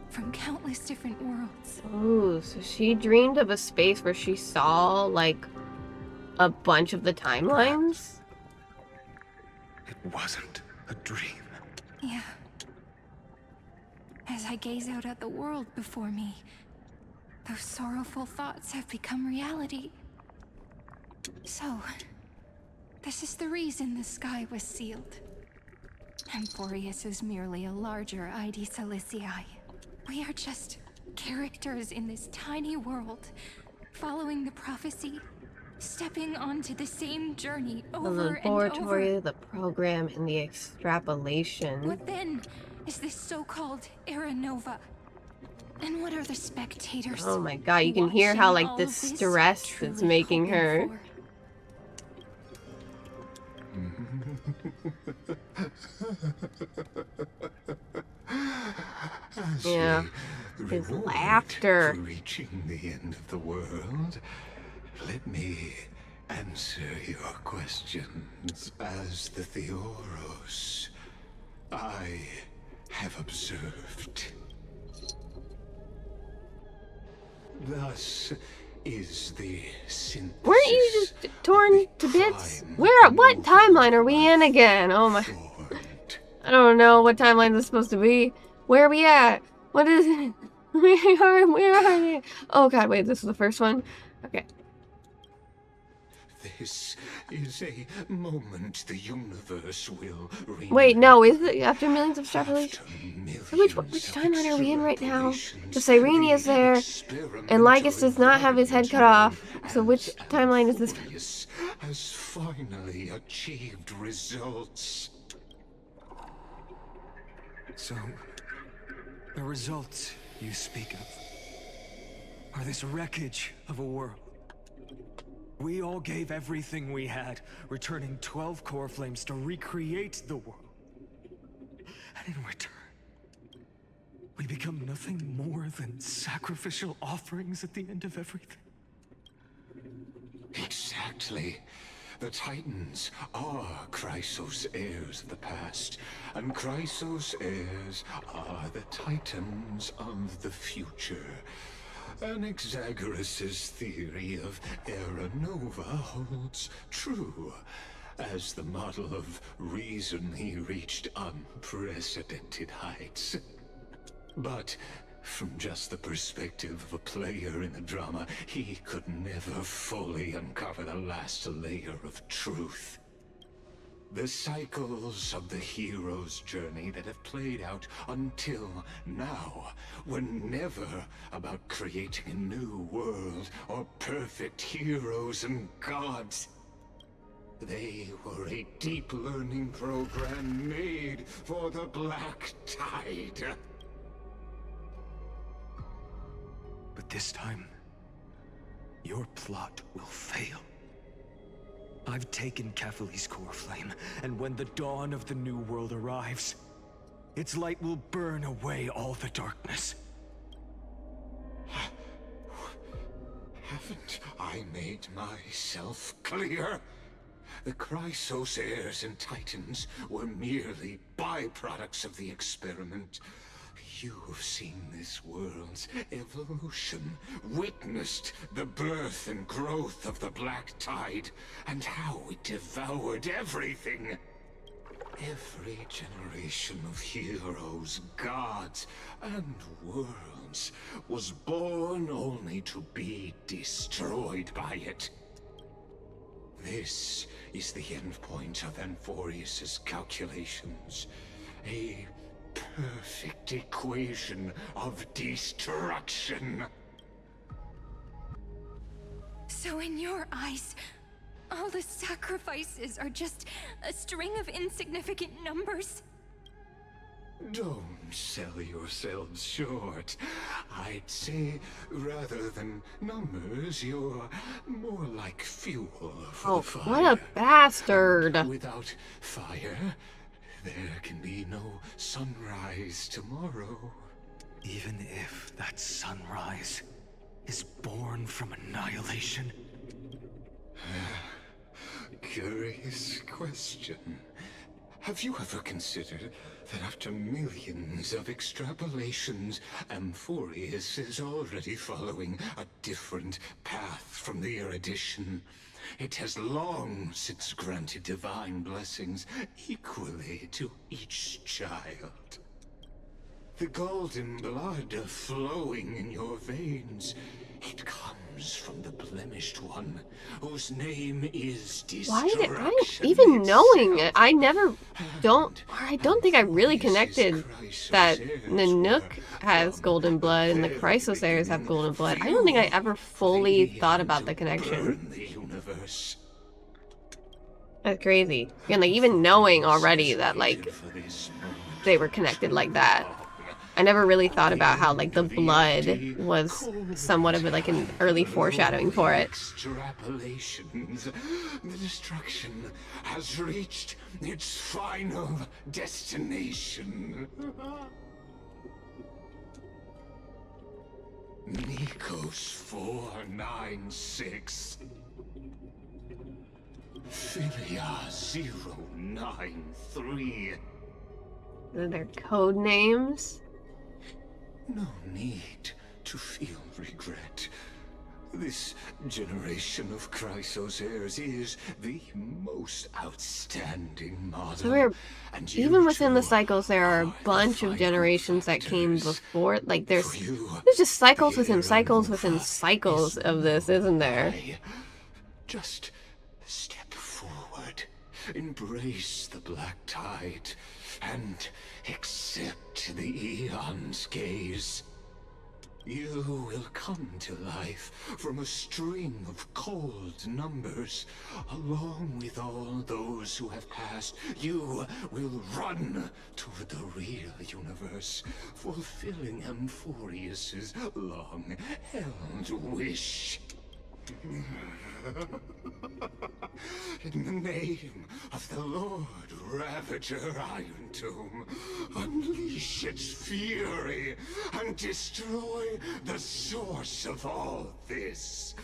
from countless different worlds. Ooh, so she dreamed of a space where she saw, like, a bunch of the timelines? It wasn't a dream. Yeah. As I gaze out at the world before me, those sorrowful thoughts have become reality. So, this is the reason the sky was sealed. Emphorius is merely a larger ID Silicii. We are just characters in this tiny world, following the prophecy, stepping onto the same journey The over and laboratory, over. the program, and the extrapolation. What then is this so-called Era Nova? And what are the spectators? Oh my god, you can hear how, like, the stress is making her. Yeah, his laughter. For reaching the end of the world, let me answer your questions. As the Theoros, I have observed. Thus is the synthesis. Weren't you just torn to bits? Where? What timeline are we in again? Oh my. I don't know what timeline this is supposed to be. Where are we at? What is it? Where are we? Oh god, wait, this is the first one? Okay. This is a moment the universe will Wait, no, is it after millions of extrapolations? So which timeline are we in right now? So Cyrene is there, and Lygus does not have his head cut off. So which timeline is this? Has finally achieved results. So, the results you speak of, are this wreckage of a world. We all gave everything we had, returning 12 core flames to recreate the world. And in return, we become nothing more than sacrificial offerings at the end of everything. Exactly. The Titans are Chrysos heirs of the past, and Chrysos heirs are the Titans of the future. Anaxagoras' theory of Era Nova holds true, as the model of reason he reached unprecedented heights. But from just the perspective of a player in the drama, he could never fully uncover the last layer of truth. The cycles of the hero's journey that have played out until now were never about creating a new world or perfect heroes and gods. They were a deep learning program made for the Black Tide. But this time, your plot will fail. I've taken Catholi's core flame, and when the dawn of the new world arrives, its light will burn away all the darkness. Haven't I made myself clear? The Chrysos heirs and Titans were merely byproducts of the experiment. You've seen this world's evolution, witnessed the birth and growth of the Black Tide, and how it devoured everything. Every generation of heroes, gods, and worlds was born only to be destroyed by it. This is the endpoint of Amphorius' calculations. A perfect equation of destruction. So in your eyes, all the sacrifices are just a string of insignificant numbers? Don't sell yourselves short. I'd say, rather than numbers, you're more like fuel for the fire. What a bastard! Without fire, there can be no sunrise tomorrow. Even if that sunrise is born from annihilation? Curious question. Have you ever considered that after millions of extrapolations, Amphorius is already following a different path from the erudition? It has long since granted divine blessings equally to each child. The golden blood flowing in your veins, it comes from the blemished one, whose name is destruction. Why even knowing it? I don't think I really connected that Nanook has golden blood and the Chrysos heirs have golden blood. I don't think I ever fully thought about the connection. That's crazy. And like even knowing already that like they were connected like that. I never really thought about how like the blood was somewhat of like an early foreshadowing for it. Extrapolations. The destruction has reached its final destination. Nikos 496. Philia 093. Are there code names? No need to feel regret. This generation of Chrysos heirs is the most outstanding model. So even within the cycles, there are a bunch of generations that came before. Like there's just cycles within cycles within cycles of this, isn't there? Just step forward, embrace the Black Tide, and accept the Eon's gaze. You will come to life from a string of cold numbers. Along with all those who have passed, you will run toward the real universe, fulfilling Amphorius's long-held wish. In the name of the Lord Ravager Iron Tomb, unleash its fury and destroy the source of all this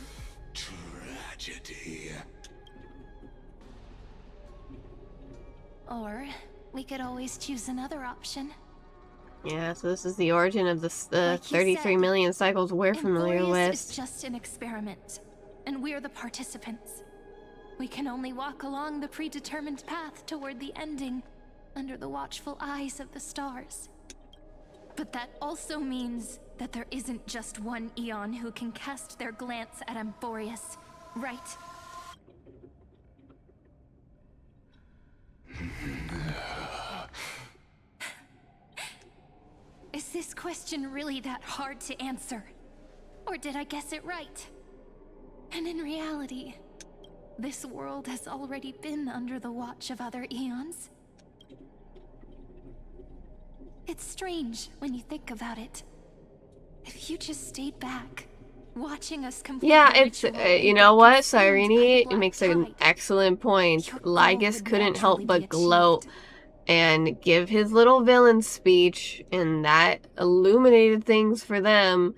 tragedy. Or we could always choose another option. Yeah, so this is the origin of the Like you 33 said, million cycles we're familiar Amphorius with. is just an experiment, and we're the participants. We can only walk along the predetermined path toward the ending, under the watchful eyes of the stars. But that also means that there isn't just one Eon who can cast their glance at Amphorius, right? Is this question really that hard to answer? Or did I guess it right? And in reality, this world has already been under the watch of other Eons. It's strange when you think about it. If you just stayed back, watching us complete Yeah, the it's, ritual and you get know what, consumed by the Cyrene black makes an tide, excellent point. your goal Lygus would couldn't help naturally be but gloat achieved. and give his little villain speech, and that illuminated things for them,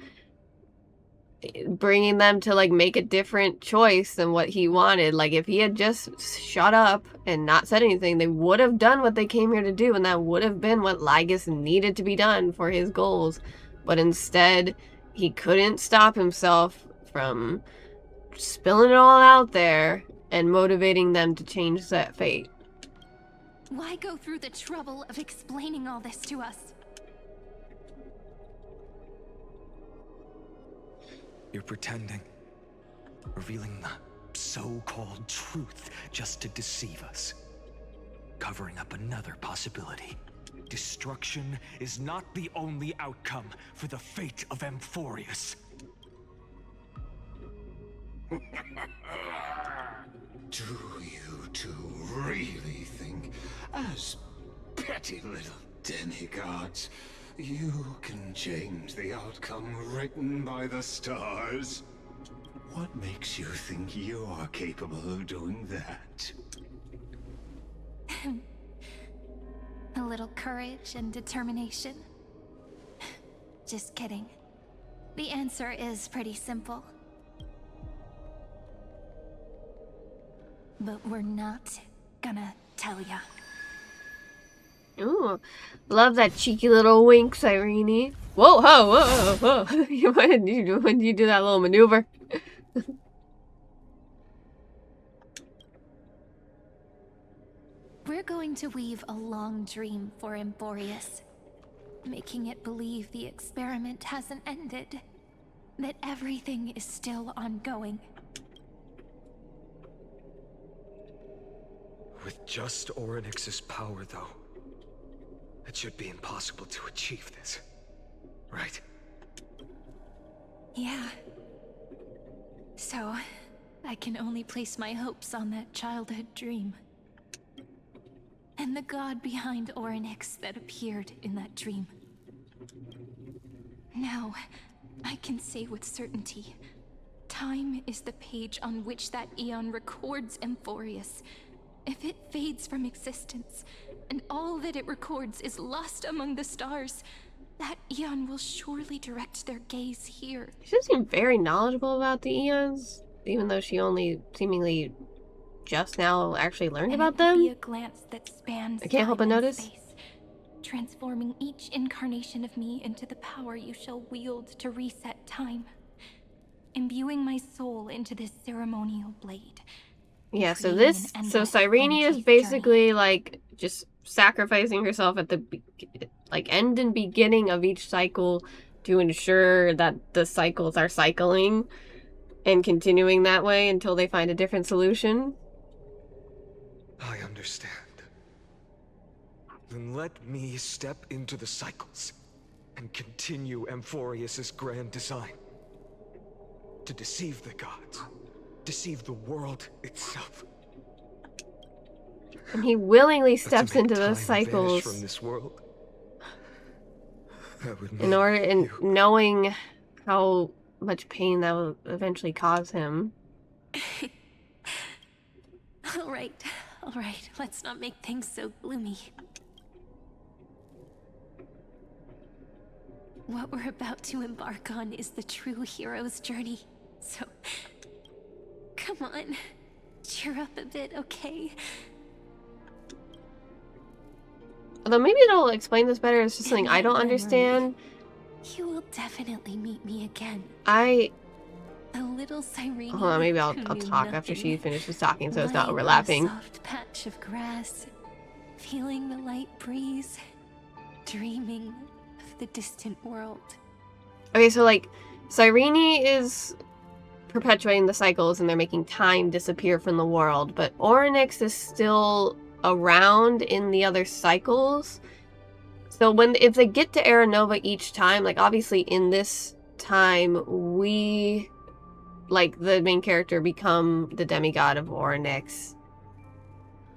bringing them to like make a different choice than what he wanted. Like if he had just shut up and not said anything, they would have done what they came here to do, and that would have been what Lygus needed to be done for his goals. But instead, he couldn't stop himself from spilling it all out there and motivating them to change that fate. Why go through the trouble of explaining all this to us? You're pretending. Revealing the so-called truth just to deceive us. Covering up another possibility. Destruction is not the only outcome for the fate of Amphorius. Do you two really think, as petty little demigods, you can change the outcome written by the stars? What makes you think you're capable of doing that? A little courage and determination. Just kidding. The answer is pretty simple. But we're not gonna tell ya. Ooh, love that cheeky little wink, Cyrene. Whoa, whoa, whoa, whoa. When did you do that little maneuver? We're going to weave a long dream for Amphorius, making it believe the experiment hasn't ended, that everything is still ongoing. With just Orynyx's power, though, it should be impossible to achieve this, right? Yeah. So, I can only place my hopes on that childhood dream. And the god behind Orynyx that appeared in that dream. Now, I can say with certainty, time is the page on which that Eon records Amphorius. If it fades from existence, and all that it records is lost among the stars, that Eon will surely direct their gaze here. She does seem very knowledgeable about the Eons, even though she only seemingly just now actually learned about It will them. be a glance that spans I can't help but time and notice. space, transforming each incarnation of me into the power you shall wield to reset time, imbuing my soul into this ceremonial blade. Yeah, so creating this, an so endless Cyrene is Honkai basically like just sacrificing herself at the like end and beginning of each cycle to ensure that the cycles are cycling and continuing that way until they find a different solution. I understand. Then let me step into the cycles. and continue Amphorius's grand design. To deceive the gods, deceive the world itself. And he willingly But steps to make into time those vanish cycles from this world, that would in mean order, and you. knowing how much pain that will eventually cause him. All right. Let's not make things so gloomy. What we're about to embark on is the true hero's journey. So, come on. Cheer up a bit, okay? Although maybe it'll explain this better. It's just something I don't understand. You will definitely meet me again. A little Cyrene. Hold on, maybe I'll who knew talk after nothing. she finishes talking, so it's not Lying on a overlapping. soft patch of grass, feeling the light breeze, dreaming of the distant world. Okay, so like, Cyrene is perpetuating the cycles and they're making time disappear from the world, but Orynyx is still around in the other cycles. So if they get to Era Nova each time, like obviously in this time we, like the main character, become the demigod of Orynyx.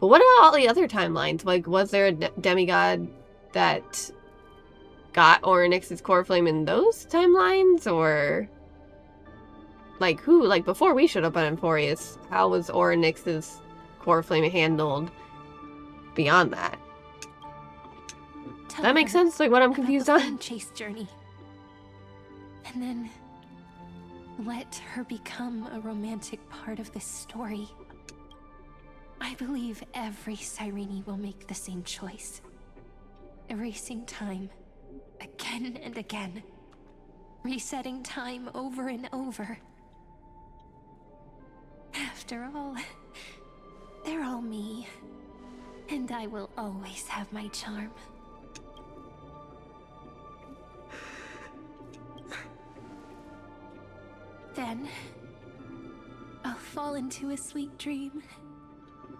But what about all the other timelines? Like, was there a demigod that got Orynyx's core flame in those timelines, or like who? Like before we showed up on Amphorius, how was Orynyx's core flame handled beyond that? Tell That makes her sense. Like what I'm about confused the on. flame chase journey, and then let her become a romantic part of this story. I believe every Cyrene will make the same choice, erasing time again and again, resetting time over and over. After all, they're all me, and I will always have my charm. Then, I'll fall into a sweet dream,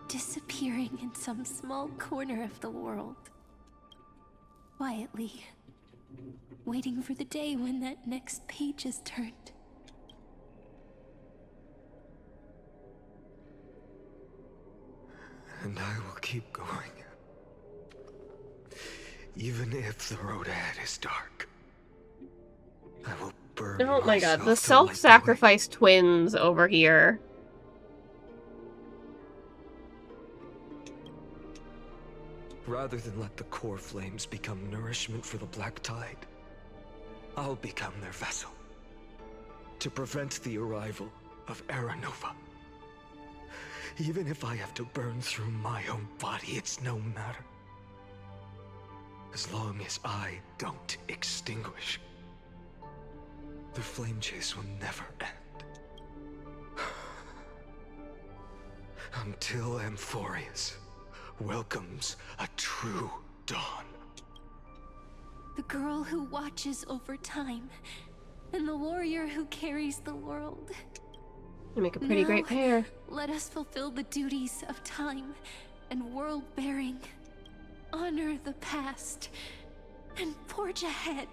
disappearing in some small corner of the world. Quietly, waiting for the day when that next page is turned. And I will keep going. Even if the road ahead is dark. I will burn Oh my god, myself the to light the way. self-sacrifice twins over here. Rather than let the core flames become nourishment for the Black Tide, I'll become their vessel. To prevent the arrival of Era Nova. Even if I have to burn through my own body, it's no matter. As long as I don't extinguish, the flame chase will never end. Until Amphorius welcomes a true dawn. The girl who watches over time, and the warrior who carries the world. You make a pretty great pair. Let us fulfill the duties of time and world-bearing. Honor the past and forge ahead.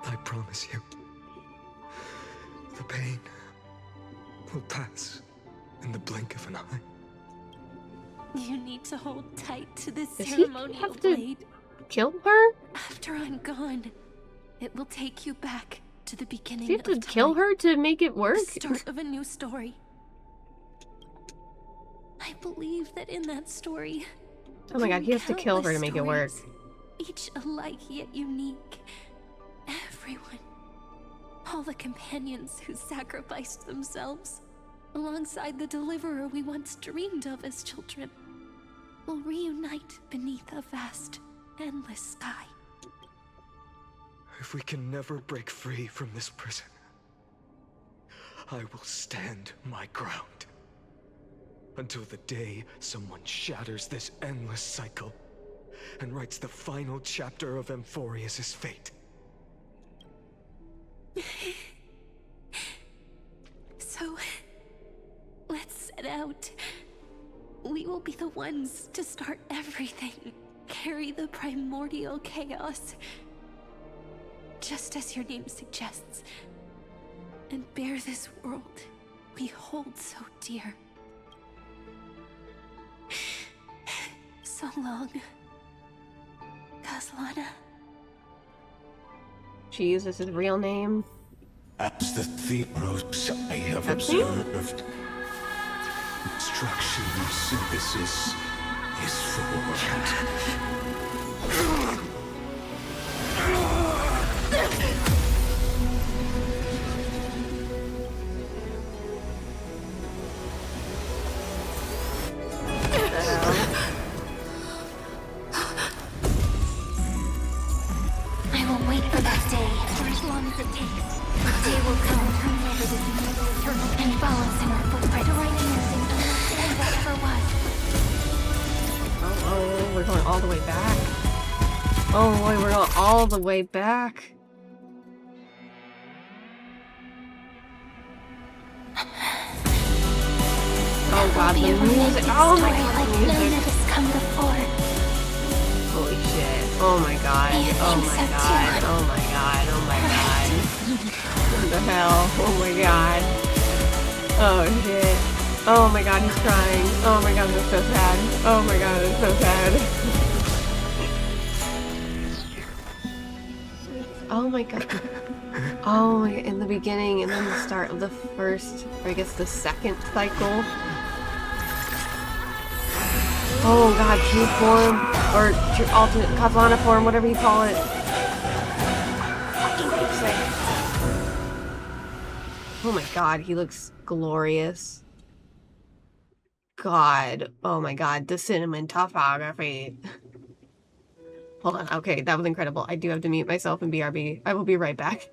I promise you, the pain will pass in the blink of an eye. You need to hold tight to this Does he ceremonial have to blade. kill her? After I'm gone, it will take you back to the beginning Does he have to of kill time. her to make it work? The start of a new story. I believe that in that story, Oh my god, he has to kill her to make it work. each alike yet unique. Everyone, all the companions who sacrificed themselves, alongside the deliverer we once dreamed of as children, will reunite beneath a vast, endless sky. If we can never break free from this prison, I will stand my ground. Until the day someone shatters this endless cycle and writes the final chapter of Amphorius' fate. So, let's set out. we will be the ones to start everything. Carry the primordial chaos, just as your name suggests, and bear this world we hold so dear. So long, Kaslana. Jeez, this is his real name. As the Theros I have observed, destruction synthesis is formed. I will wait for that day for as long as it takes. The day will come turning over this immortal eternal and follows in our footprint to right anything unless that ever was. Oh, we're going all the way back. Oh boy, we're going all the way back. Oh god, the music. Oh my god, the music. Come before. Holy shit. Oh my god. Oh my god. Oh my god. Oh my god. What the hell? Oh my god. Oh shit. Oh my god, he's crying. Oh my god, that's so sad. Oh my god, that's so sad. Oh my god. Oh my god, in the beginning and then the start of the first, or I guess the second cycle. Oh god, true form, or alternate Kaslana form, whatever you call it. Oh my god, he looks glorious. God, oh my god, the cinematography. Hold on, okay, that was incredible. I do have to mute myself and BRB. I will be right back.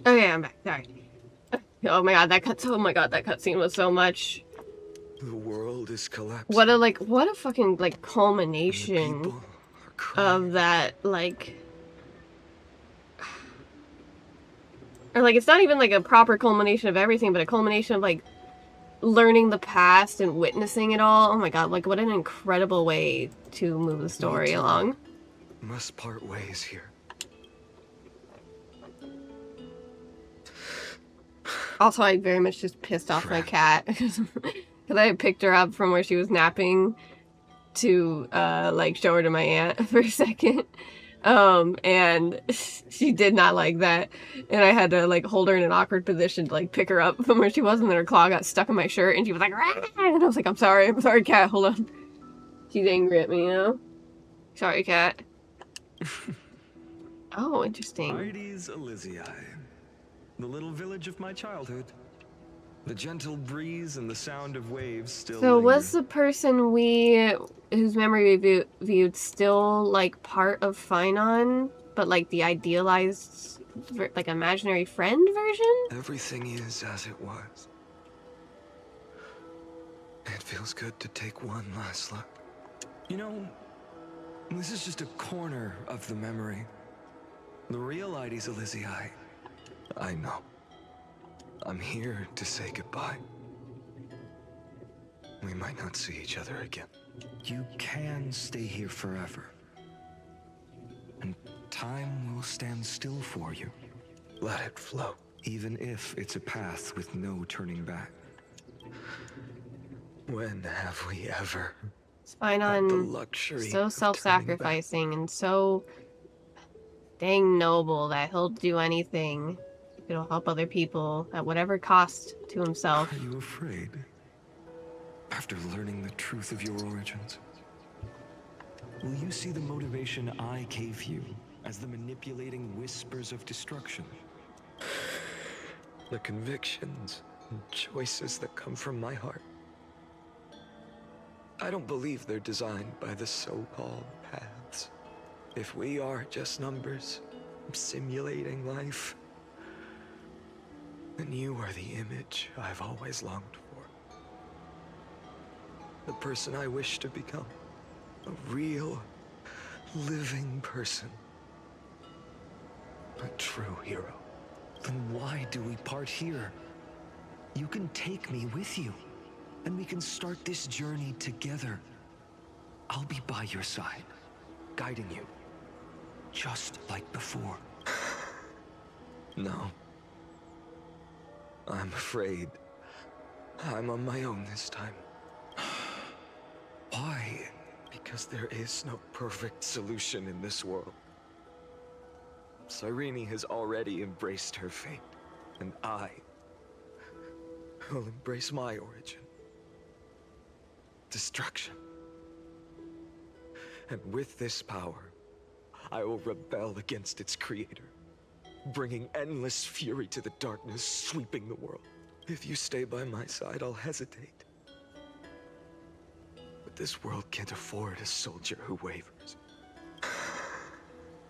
Okay, I'm back. Sorry. Oh my god, that cutscene was so much. The world is collapsing. What a fucking culmination of that, or it's not even a proper culmination of everything, but a culmination of learning the past and witnessing it all. Oh my god, what an incredible way to move the story along. Must part ways here. Also, I very much just pissed off my cat because I had picked her up from where she was napping to show her to my aunt for a second, and she did not like that, and I had to hold her in an awkward position to pick her up from where she was, and then her claw got stuck in my shirt, and she was like, "Rah!" And I was like, I'm sorry, cat, hold on." She's angry at me, you know. Sorry, cat. Oh, interesting. Ides Elysiae, the little village of my childhood. The gentle breeze and the sound of waves still So linger. was the person whose memory we viewed still like part of Finon, but like the idealized, like imaginary friend version? Everything is as it was. It feels good to take one last look. You know, this is just a corner of the memory. The real Ides Elysiae. I know. I'm here to say goodbye. We might not see each other again. You can stay here forever. And time will stand still for you. Let it flow. Even if it's a path with no turning back. When have we ever had the Finon, luxury so of self-sacrificing and so dang noble that he'll do anything if it'll help other people at whatever cost to himself. Are you afraid? After learning the truth of your origins? Will you see the motivation I gave you as the manipulating whispers of destruction? The convictions and choices that come from my heart. I don't believe they're designed by the so-called paths. If we are just numbers, simulating life, then you are the image I've always longed for. The person I wish to become. A real, living person. A true hero. Then why do we part here? You can take me with you, and we can start this journey together. I'll be by your side, guiding you, just like before. No. I'm afraid I'm on my own this time. Why? Because there is no perfect solution in this world. Cyrene has already embraced her fate, and I will embrace my origin. Destruction. And with this power, I will rebel against its creator, bringing endless fury to the darkness, sweeping the world. If you stay by my side, I'll hesitate. But this world can't afford a soldier who wavers.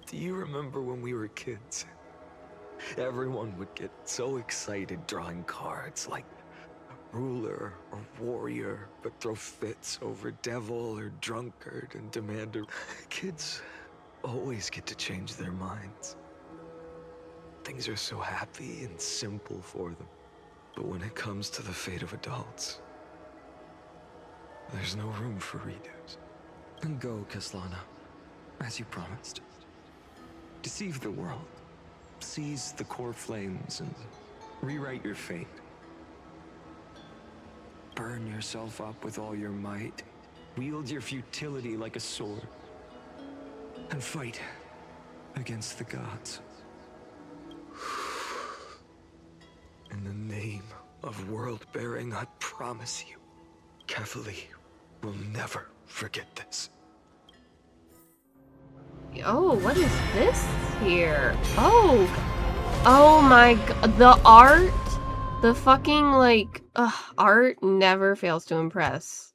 Do you remember when we were kids? Everyone would get so excited drawing cards like ruler or warrior, but throw fits over devil or drunkard and demander. Kids always get to change their minds. Things are so happy and simple for them. But when it comes to the fate of adults, there's no room for redos. Then go, Kaslana, as you promised. Deceive the world. Seize the core flames and rewrite your fate. Burn yourself up with all your might. Wield your futility like a sword. And fight against the gods. In the name of world-bearing, I promise you, Kefali will never forget this. Oh, what is this here? Oh! Oh my god, the art? The fucking, like, art never fails to impress.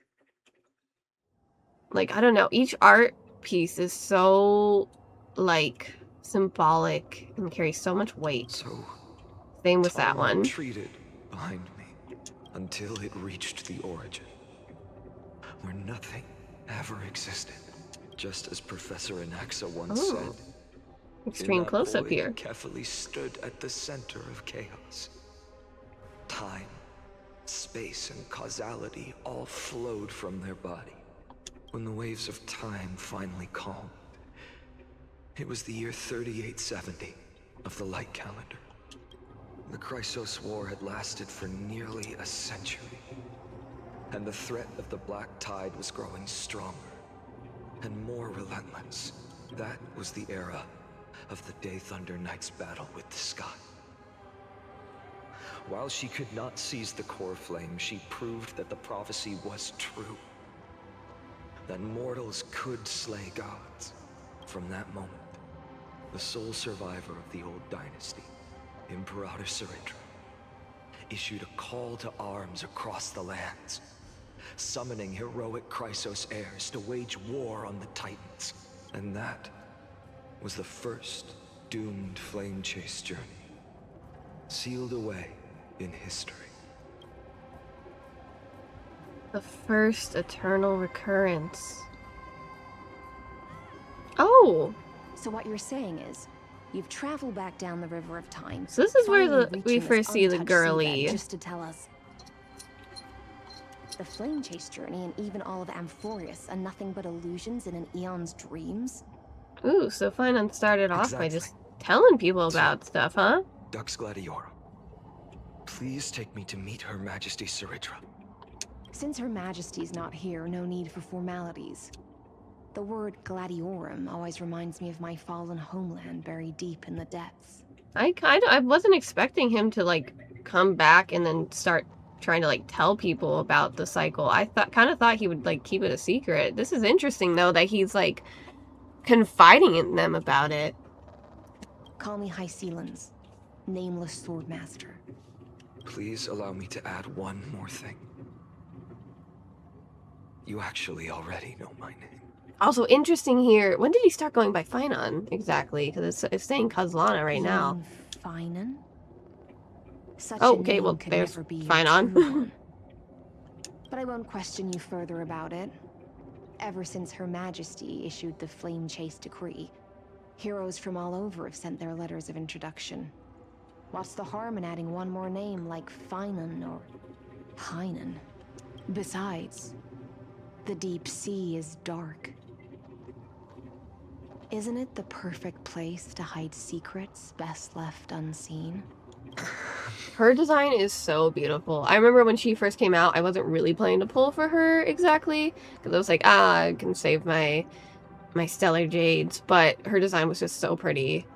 Like, I don't know, each art piece is so, like, symbolic and carries so much weight. So, same with that time one. retreated behind me until it reached the origin, where nothing ever existed. Just as Professor Anaxa once said, Extreme close-up here. Kefali stood at the center of chaos. Time, space, and causality all flowed from their body. When the waves of time finally calmed, it was the year 3870 of the light calendar. The Chrysos War had lasted for nearly a century, and the threat of the Black Tide was growing stronger and more relentless. That was the era of the Day Thunder Knight's battle with the sky. While she could not seize the core flame, she proved that the prophecy was true. That mortals could slay gods. From that moment, the sole survivor of the old dynasty, Imperator Surindra, issued a call to arms across the lands, summoning heroic Chrysos heirs to wage war on the Titans. And that was the first doomed flame chase journey, sealed away in history. The first eternal recurrence. Oh! So what you're saying is, you've traveled back down the River of Time. So this is where finally we reaching this first see the untouched girly. seabed just to tell us the flame chase journey and even all of Amphorius are nothing but illusions in an eon's dreams? Ooh, so Finon started off by just telling people about stuff, huh? Dux Gladiorum, please take me to meet Her Majesty Surindra. Since Her Majesty's not here, no need for formalities. The word Gladiorum always reminds me of my fallen homeland buried deep in the depths. I wasn't expecting him to, like, come back and then start trying to, like, tell people about the cycle. I kind of thought he would, like, keep it a secret. This is interesting, though, that he's, like, confiding in them about it. Call me High Sealans, Nameless Swordmaster. Please allow me to add one more thing. You actually already know my name. Also interesting here, when did he start going by Finon exactly? Because it's saying Kazlana right now. Finon? Such Oh, a okay, name well, could there's never be your Finon. true one. But I won't question you further about it. Ever since Her Majesty issued the Flame Chase Decree, heroes from all over have sent their letters of introduction. What's the harm in adding one more name like Finon or Hynon? Besides, the deep sea is dark. Isn't it the perfect place to hide secrets best left unseen? Her design is so beautiful. I remember when she first came out, I wasn't really planning to pull for her exactly, because I was like, I can save my stellar jades, but her design was just so pretty.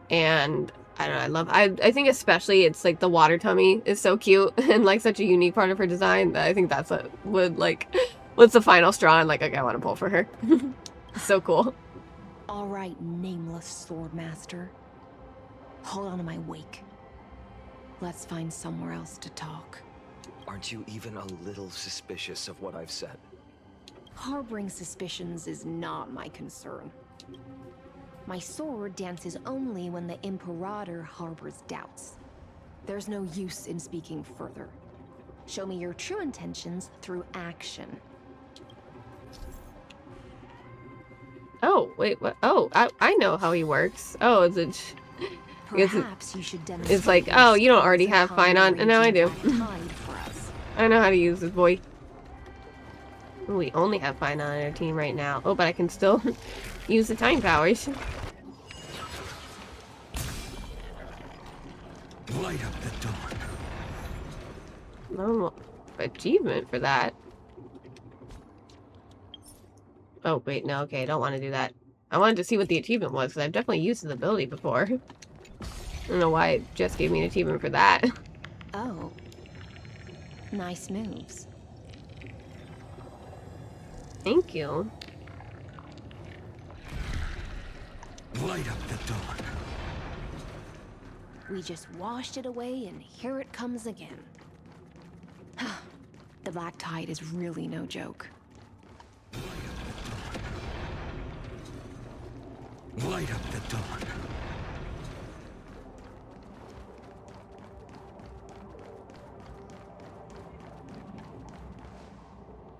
And I don't know, I think especially it's like the water tummy is so cute and like such a unique part of her design that I think that's what would like, what's the final straw and like, okay, I want to pull for her. So cool. All right, Nameless Swordmaster. Hold on to my wake. Let's find somewhere else to talk. Aren't you even a little suspicious of what I've said? Harboring suspicions is not my concern. My sword dances only when the Imperator harbors doubts. There's no use in speaking further. Show me your true intentions through action. Oh, wait, what? Oh, I know how he works. Oh, is it... Perhaps you should demonstrate. It's like, oh, you don't already have Finon, and now I do. I know how to use this boy. Ooh, we only have Finon on our team right now. Oh, but I can still use the time powers. Light up the dawn. No achievement for that. Oh, wait, no, okay, I don't want to do that. I wanted to see what the achievement was, because I've definitely used his ability before. I don't know why it just gave me an achievement for that. Oh. Nice moves. Thank you. Light up the dawn. We just washed it away, and here it comes again. The Black Tide is really no joke. Light up the dawn.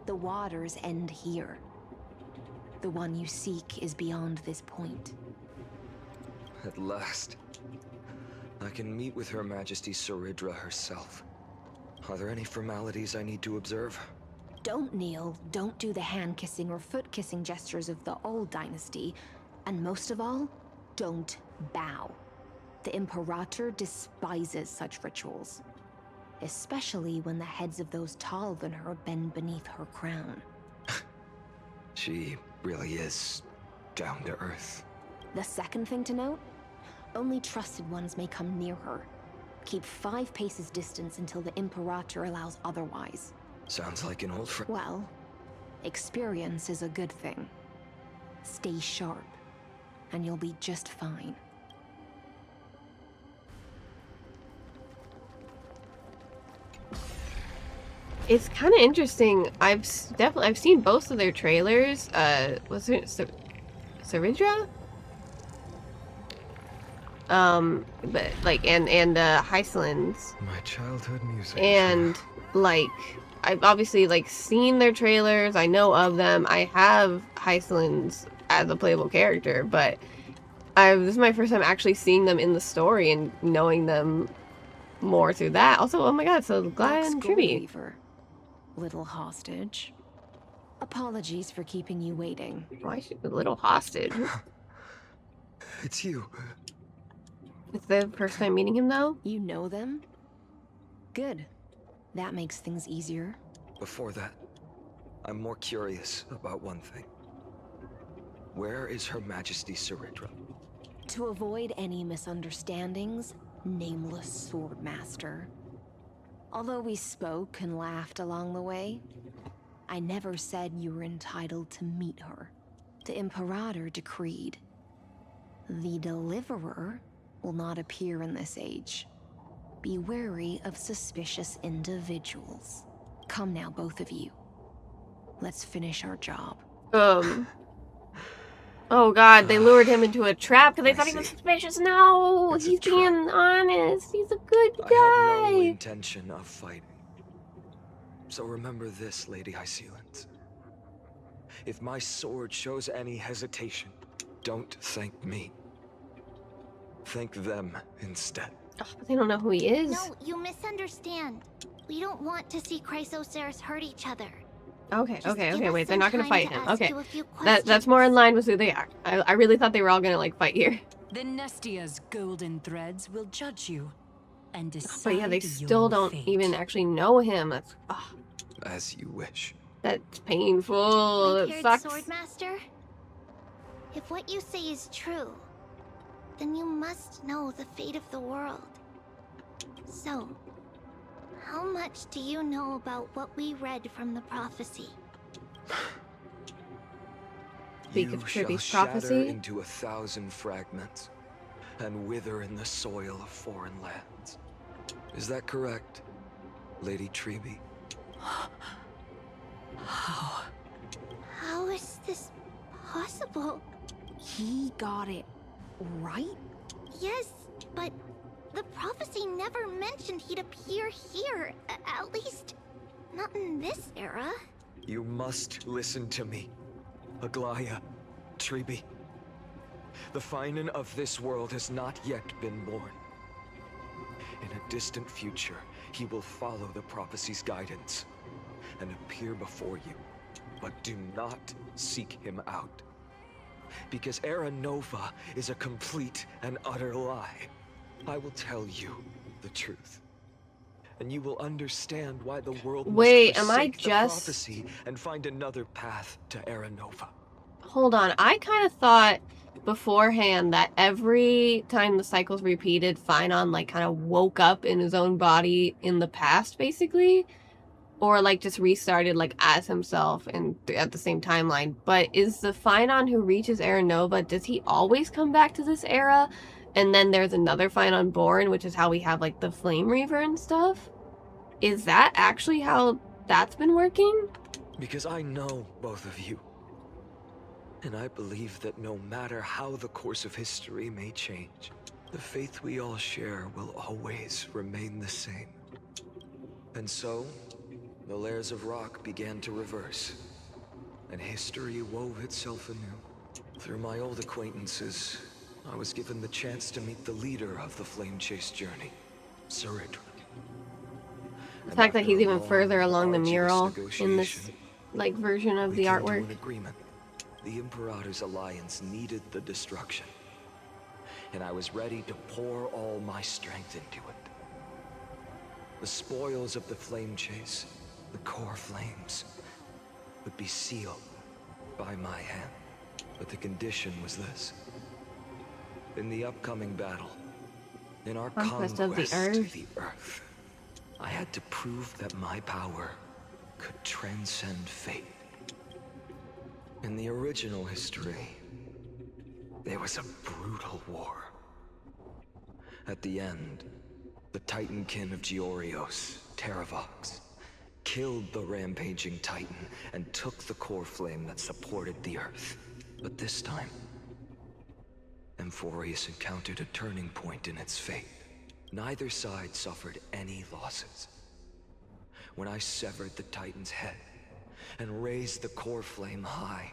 The waters end here. The one you seek is beyond this point. At last, I can meet with Her Majesty Surindra herself. Are there any formalities I need to observe? Don't kneel, don't do the hand-kissing or foot-kissing gestures of the old dynasty, and most of all, don't bow. The Imperator despises such rituals, especially when the heads of those taller than her bend beneath her crown. She really is down to earth. The second thing to note, only trusted ones may come near her. Keep 5 paces distance until the Imperator allows otherwise. Sounds like an old friend. Well, experience is a good thing. Stay sharp, and you'll be just fine. It's kind of interesting. I've seen both of their trailers. Was it Saridra? But like and Heislands. My childhood music. And like I've obviously like seen their trailers. I know of them. I have Heislands as a playable character, but this is my first time actually seeing them in the story and knowing them more through that. Also, oh my god, so Glad and Tribby. Little hostage. Apologies for keeping you waiting. Why should a little hostage? It's you. It's the first time meeting him, though? You know them? Good. That makes things easier. Before that, I'm more curious about one thing. Where is Her Majesty Saridra? To avoid any misunderstandings, nameless Swordmaster. Although we spoke and laughed along the way, I never said you were entitled to meet her. The Imperator decreed. The Deliverer will not appear in this age. Be wary of suspicious individuals. Come now, both of you. Let's finish our job. Oh god, they lured him into a trap because they thought he was suspicious. No, he's being honest. He's a good guy. I had no intention of fighting. So remember this, Lady Hysealand. If my sword shows any hesitation, don't thank me. Thank them instead. Oh, but they don't know who he is. No, you misunderstand. We don't want to see Chrysoceres hurt each other. Okay, wait, they're not gonna fight him. Okay, that's that's more in line with who they are. I really thought they were all gonna, like, fight here. The Nestia's golden threads will judge you and decide. But yeah, they still don't even actually know him. That's, as you wish. That's painful. It sucks. Swordmaster, if what you say is true, then you must know the fate of the world. So, how much do you know about what we read from the prophecy? Speak of Tribby's shatter prophecy into 1,000 fragments and wither in the soil of foreign lands. Is that correct, Lady Tribby? How is this possible? He got it right? Yes, but the prophecy never mentioned he'd appear here. At least, not in this era. You must listen to me, Aglaya, Tribby. The Finan of this world has not yet been born. In a distant future, he will follow the prophecy's guidance and appear before you. But do not seek him out. Because Era Nova is a complete and utter lie. I will tell you the truth. And you will understand why the world must forsake the prophecy and find another path to Era Nova. Hold on, I kind of thought beforehand that every time the cycles repeated, Finan like kind of woke up in his own body in the past, basically, or like just restarted like as himself and at the same timeline. But is the Finan who reaches Era Nova, does he always come back to this era? And then there's another Finan born, which is how we have like the Flame Reaver and stuff. Is that actually how that's been working? Because I know both of you. And I believe that no matter how the course of history may change, the faith we all share will always remain the same. And so, the layers of rock began to reverse, and history wove itself anew. Through my old acquaintances, I was given the chance to meet the leader of the Flame Chase journey, Saridra. The fact that he's even further along the mural in this like version of the artwork. An agreement. The Imperator's alliance needed the destruction, and I was ready to pour all my strength into it. The spoils of the Flame Chase, the core flames, would be sealed by my hand. But the condition was this. In the upcoming battle, in our conquest of the Earth, I had to prove that my power could transcend fate. In the original history, It was a brutal war. At the end, the Titankin of Georios, Terravox, killed the rampaging Titan and took the core flame that supported the Earth. But this time, Amphorius encountered a turning point in its fate. Neither side suffered any losses. When I severed the Titan's head and raised the core flame high,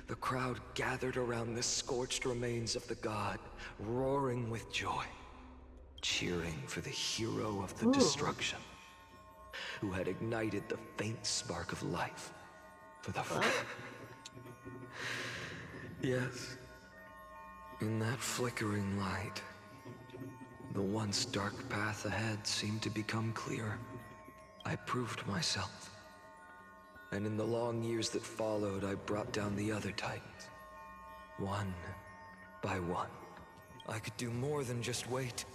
the crowd gathered around the scorched remains of the god, roaring with joy, cheering for the hero of the destruction, who had ignited the faint spark of life for the Yes, in that flickering light, the once dark path ahead seemed to become clear. I proved myself. And in the long years that followed, I brought down the other Titans. One by one. I could do more than just wait.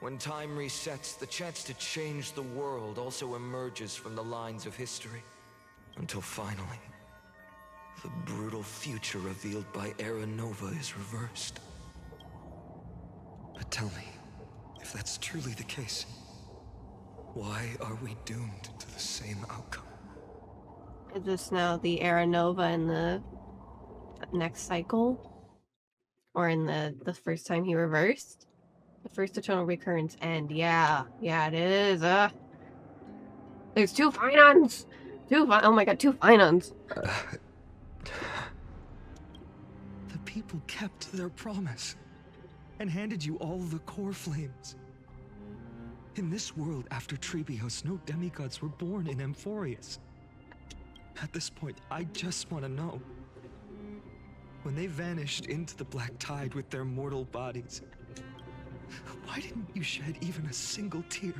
When time resets, the chance to change the world also emerges from the lines of history. Until finally, the brutal future revealed by Era Nova is reversed. But tell me, if that's truly the case, why are we doomed to the same outcome? Is this now the Era Nova in the next cycle? Or in the first time he reversed? The first eternal recurrence end. Yeah, it is. There's two Finons! Oh my god, two Finons! The people kept their promise and handed you all the core flames. In this world after Trebios, no demigods were born in Amphorius. At this point, I just want to know. When they vanished into the black tide with their mortal bodies, why didn't you shed even a single tear?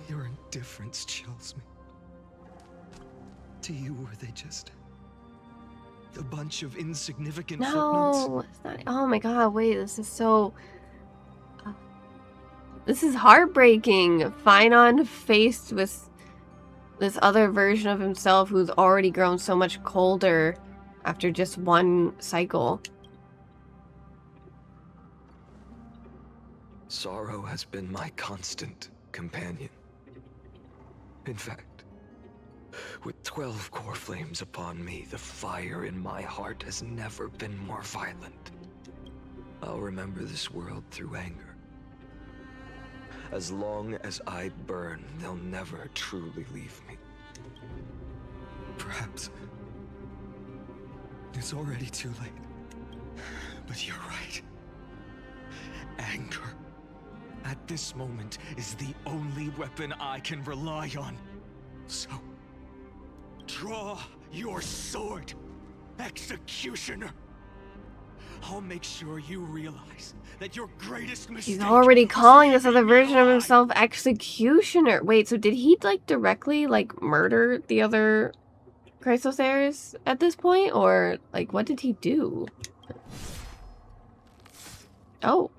Your indifference chills me. To you, were they just a bunch of insignificant footnotes? No, it's not. Oh my god, wait, this is so... This is heartbreaking. Finon faced with this other version of himself who's already grown so much colder after just one cycle. Sorrow has been my constant companion. In fact, with 12 core flames upon me, the fire in my heart has never been more violent. I'll remember this world through anger. As long as I burn, they'll never truly leave me. Perhaps it's already too late. But you're right. Anger, at this moment, is the only weapon I can rely on. So, draw your sword, Executioner. I'll make sure you realize that your greatest mistake... He's already calling this other version of himself Executioner. Wait, so did he, like, directly, like, murder the other Chrysos heirs at this point? Or, like, what did he do? Oh,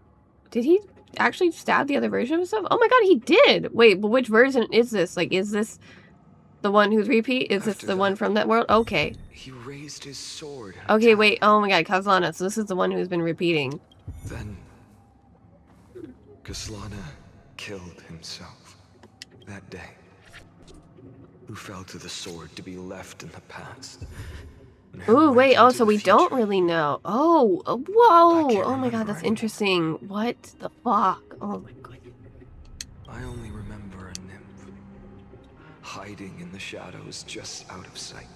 did he actually stab the other version of himself? Oh my god, he did! Wait, but which version is this? Like, is this the one who's repeat? Is this the one from that world? Okay. He raised his sword. Okay, wait. Oh my god, Kazlana. So this is the one who's been repeating. Then Kazlana killed himself that day. Who fell to the sword to be left in the past. Ooh, wait. Oh, so we don't really know. Oh, whoa. Oh my god, that's interesting. What the fuck? Oh my god. I only remember a nymph hiding in the shadows just out of sight.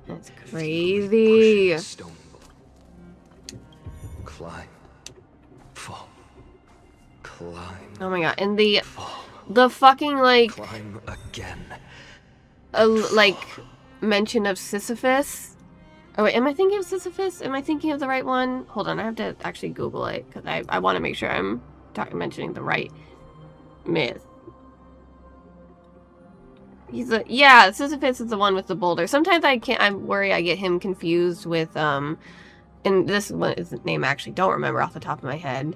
That's crazy. Stone wall. Climb. Fall. Climb. Oh my god. And the fucking, like... Climb again. Like, mention of Sisyphus. Oh wait, am I thinking of Sisyphus? Am I thinking of the right one? Hold on, I have to actually Google it, because I want to make sure I'm mentioning the right myth. Yeah, Sisyphus is the one with the boulder. Sometimes I worry I get him confused with, and this one is the name I actually don't remember off the top of my head.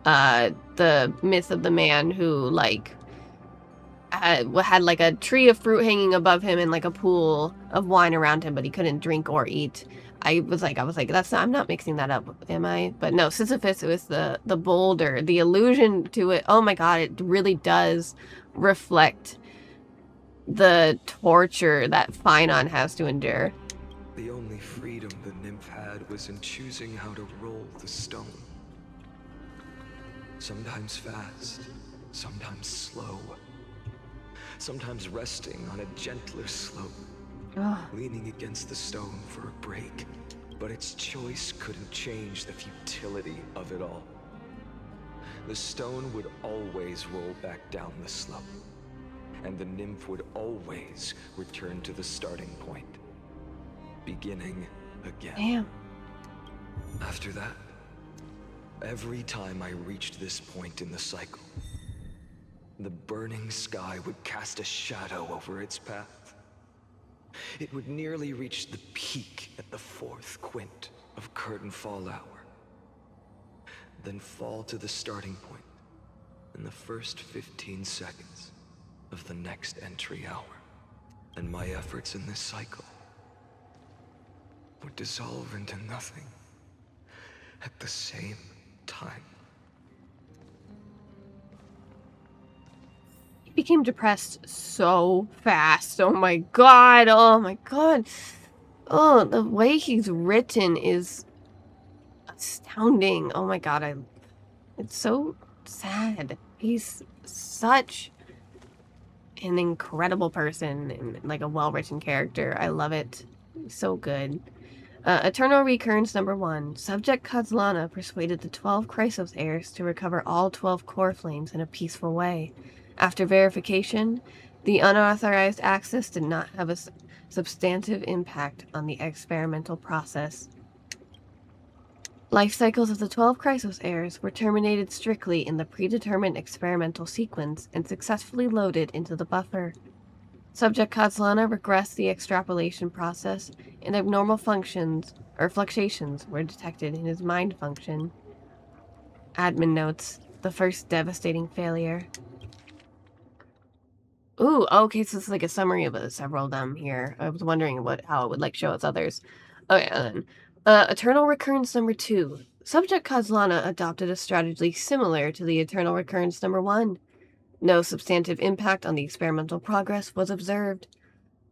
The myth of the man who, like, had like a tree of fruit hanging above him and like a pool of wine around him, but he couldn't drink or eat. I was like, that's not, I'm not mixing that up, am I? But no, Sisyphus, it was the boulder, the allusion to it. Oh my god, it really does reflect the torture that Phynon has to endure. The only freedom the nymph had was in choosing how to roll the stone. Sometimes fast, sometimes slow. Sometimes resting on a gentler slope, leaning against the stone for a break. But its choice couldn't change the futility of it all. The stone would always roll back down the slope, and the nymph would always return to the starting point, beginning again. Damn. After that, every time I reached this point in the cycle, the burning sky would cast a shadow over its path. It would nearly reach the peak at the 4th quint of curtain fall hour, then fall to the starting point in the first 15 seconds of the next entry hour. And my efforts in this cycle would dissolve into nothing at the same time. He became depressed so fast. Oh my god. Oh my god. Oh, the way he's written is astounding. Oh my god, it's so sad. He's such an incredible person and like a well-written character. I love it. So good. Eternal Recurrence number 1. Subject Kozlana persuaded the 12 Chrysos heirs to recover all 12 core flames in a peaceful way. After verification, the unauthorized access did not have a substantive impact on the experimental process. Life cycles of the 12 Chrysos heirs were terminated strictly in the predetermined experimental sequence and successfully loaded into the buffer. Subject Kozlana regressed the extrapolation process, and abnormal functions or fluctuations were detected in his mind function. Admin notes, the first devastating failure. Ooh, okay, so it's like a summary of several of them here. I was wondering how it would like show its others. Okay, then. Eternal Recurrence number 2. Subject Kozlana adopted a strategy similar to the Eternal Recurrence number 1. No substantive impact on the experimental progress was observed.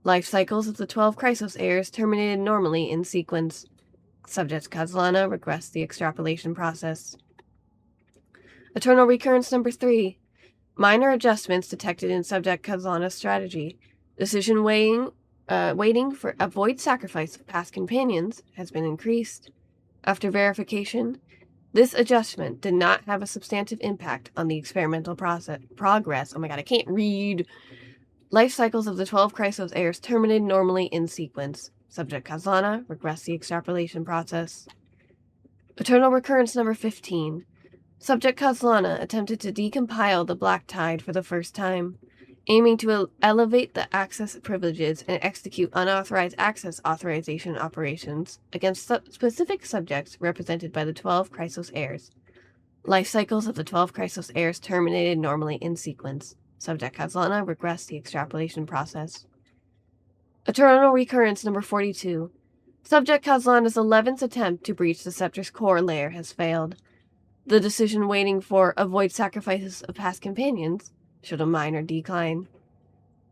Life cycles of the 12 Chrysos heirs terminated normally in sequence. Subject Kozlana regressed the extrapolation process. Eternal Recurrence number 3. Minor adjustments detected in Subject Kozlana's strategy. Decision waiting for avoid sacrifice of past companions has been increased. After verification, this adjustment did not have a substantive impact on the experimental progress. Oh my god, I can't read. Life cycles of the 12 Chrysos heirs terminated normally in sequence. Subject Kozlana regressed the extrapolation process. Eternal Recurrence number 15. Subject Kozlana attempted to decompile the Black Tide for the first time, aiming to elevate the access privileges and execute unauthorized access authorization operations against specific subjects represented by the 12 Chrysos heirs. Life cycles of the 12 Chrysos heirs terminated normally in sequence. Subject Kozlana regressed the extrapolation process. Eternal Recurrence number 42. Subject Kozlana's 11th attempt to breach the Scepter's core layer has failed. The decision waiting for avoid sacrifices of past companions showed a minor decline.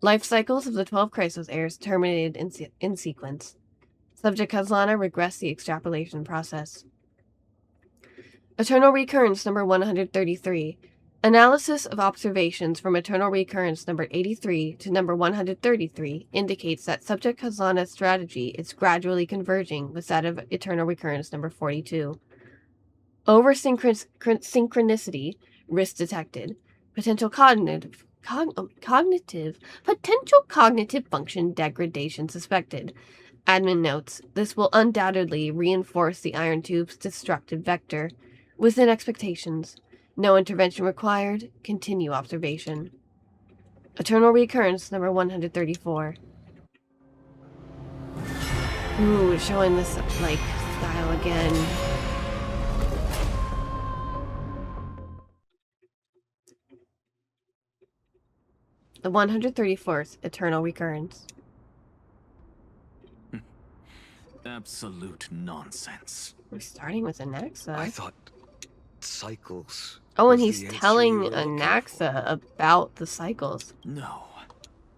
Life cycles of the 12 Chrysos heirs terminated in sequence. Subject Kozlana regressed the extrapolation process. Eternal Recurrence number 133. Analysis of observations from Eternal Recurrence number 83 to number 133 indicates that Subject Kozlana's strategy is gradually converging with that of Eternal Recurrence number 42. Over-synchronicity, risk detected. Potential cognitive function degradation suspected. Admin notes, this will undoubtedly reinforce the iron tube's destructive vector. Within expectations. No intervention required. Continue observation. Eternal Recurrence number 134. Ooh, showing this, like, style again. The 134th Eternal Recurrence. Absolute nonsense. We're starting with Anaxa. I thought cycles. Oh, and was he's the answer telling you were looking Anaxa about the cycles. No.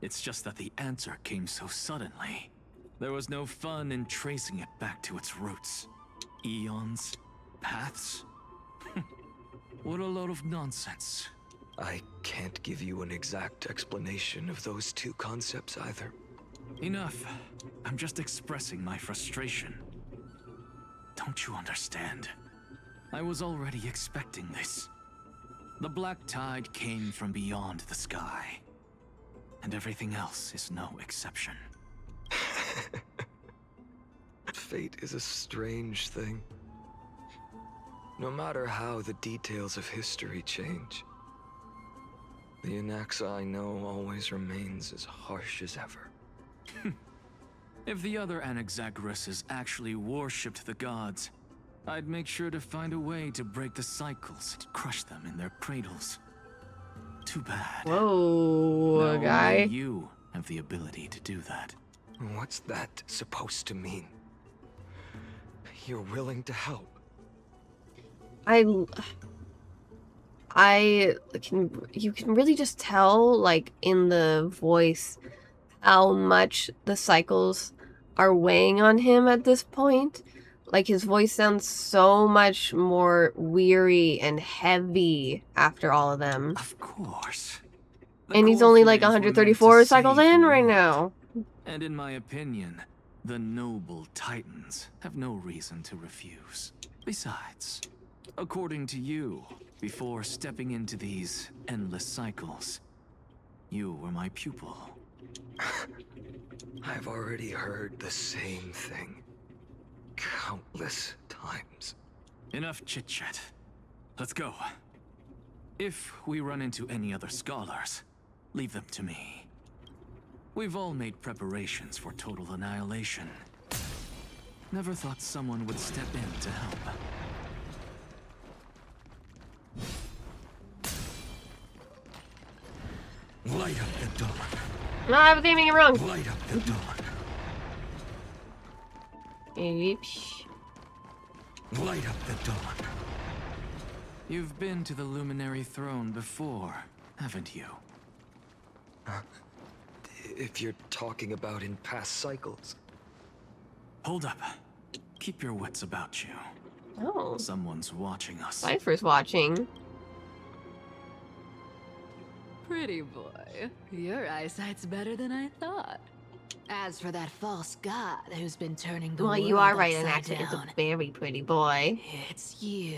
It's just that the answer came so suddenly. There was no fun in tracing it back to its roots. Eons? Paths? What a load of nonsense. I can't give you an exact explanation of those two concepts either. Enough. I'm just expressing my frustration. Don't you understand? I was already expecting this. The black tide came from beyond the sky. And everything else is no exception. Fate is a strange thing. No matter how the details of history change, the Anaxa I know always remains as harsh as ever. If the other Anaxagoras actually worshipped the gods, I'd make sure to find a way to break the cycles and crush them in their cradles. Too bad. Whoa, now guy. only you have the ability to do that. What's that supposed to mean? You're willing to help? You can really just tell, like, in the voice how much the cycles are weighing on him at this point. Like, his voice sounds so much more weary and heavy after all of them. Of course. And he's only like 134 cycles in right now. And in my opinion, the noble titans have no reason to refuse. Besides, according to you, before stepping into these endless cycles, you were my pupil. I've already heard the same thing countless times. Enough chit-chat. Let's go. If we run into any other scholars, leave them to me. We've all made preparations for total annihilation. Never thought someone would step in to help. Light up the dawn. No, I was aiming it wrong. Light up the dawn. Oops. Light up the dawn. You've been to the Luminary Throne before, haven't you? If you're talking about in past cycles. Hold up. Keep your wits about you. Oh. Someone's watching us. Cypher's watching. Pretty boy, your eyesight's better than I thought. As for that false god who's been turning the Well, world you are right, upside Anaxa is a down, very pretty boy. it's you.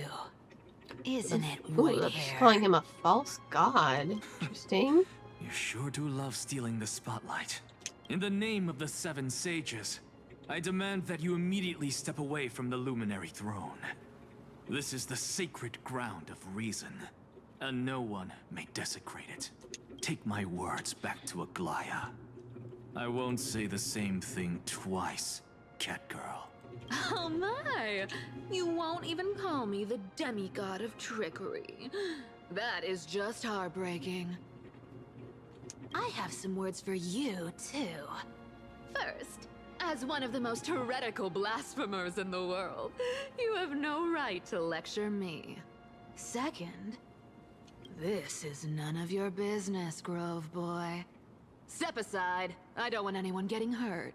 Isn't it, Ooh, Whitehair? she's calling him a false god. Interesting. You sure do love stealing the spotlight. In the name of the Seven Sages, I demand that you immediately step away from the Luminary Throne. This is the sacred ground of reason, and no one may desecrate it. Take my words back to Aglaya. I won't say the same thing twice, Catgirl. Oh my! You won't even call me the demigod of trickery. That is just heartbreaking. I have some words for you, too. First, as one of the most heretical blasphemers in the world, you have no right to lecture me. Second, this is none of your business, Grove Boy. Step aside. I don't want anyone getting hurt.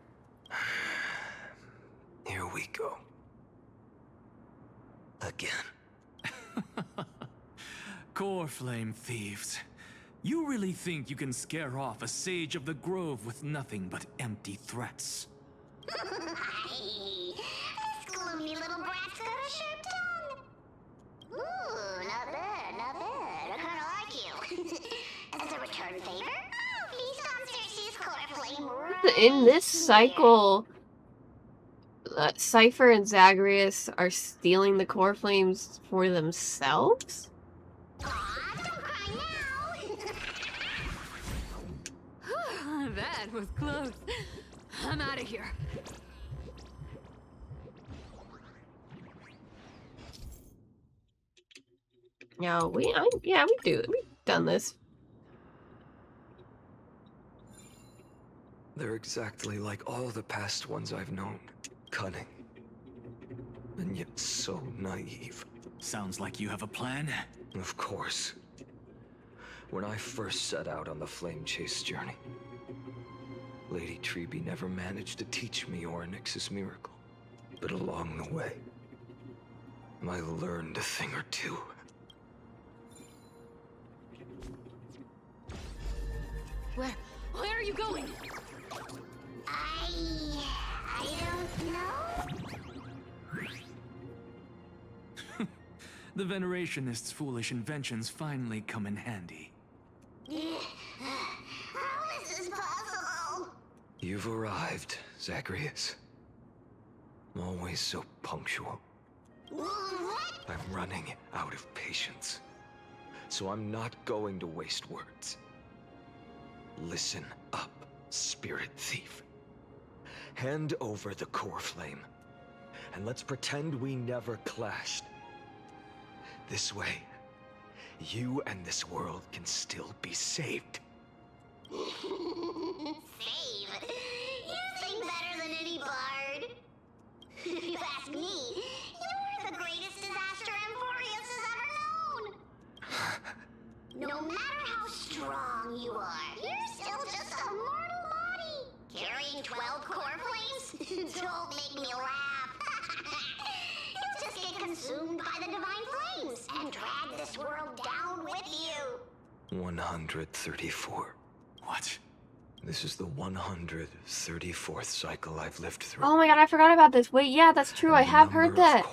Here we go. Again. Core Flame thieves. You really think you can scare off a sage of the grove with nothing but empty threats? This gloomy little brat's got a sharp tongue. Ooh, not bad, not bad. I kinda like you. As a return favor, please don't search this core flame right In this cycle, Cypher and Zagreus are stealing the core flames for themselves? Aw, don't cry now. That was close. I'm out of here. No, we've done this. They're exactly like all the past ones I've known. Cunning. And yet so naive. Sounds like you have a plan. Of course. When I first set out on the flame chase journey, Lady Treby never managed to teach me Orynyx's miracle. But along the way, I learned a thing or two. Where are you going? I don't know. The Venerationists' foolish inventions finally come in handy. How is this possible? You've arrived, Zagreus. Always so punctual. What? I'm running out of patience. So I'm not going to waste words. Listen up, Spirit Thief. Hand over the core flame, and let's pretend we never clashed. This way, you and this world can still be saved. Save? You sing better than any bard. If you ask me, you're the greatest disaster Amphorius has ever known. No matter how strong you are, you're still just a mortal body. Carrying 12 core flames? Don't make me laugh. You'll just get consumed by the divine flames and drag this world down with you. 134. What? This is the 134th cycle I've lived through. Oh my god, I forgot about this. Wait, yeah, that's true. I have heard that. The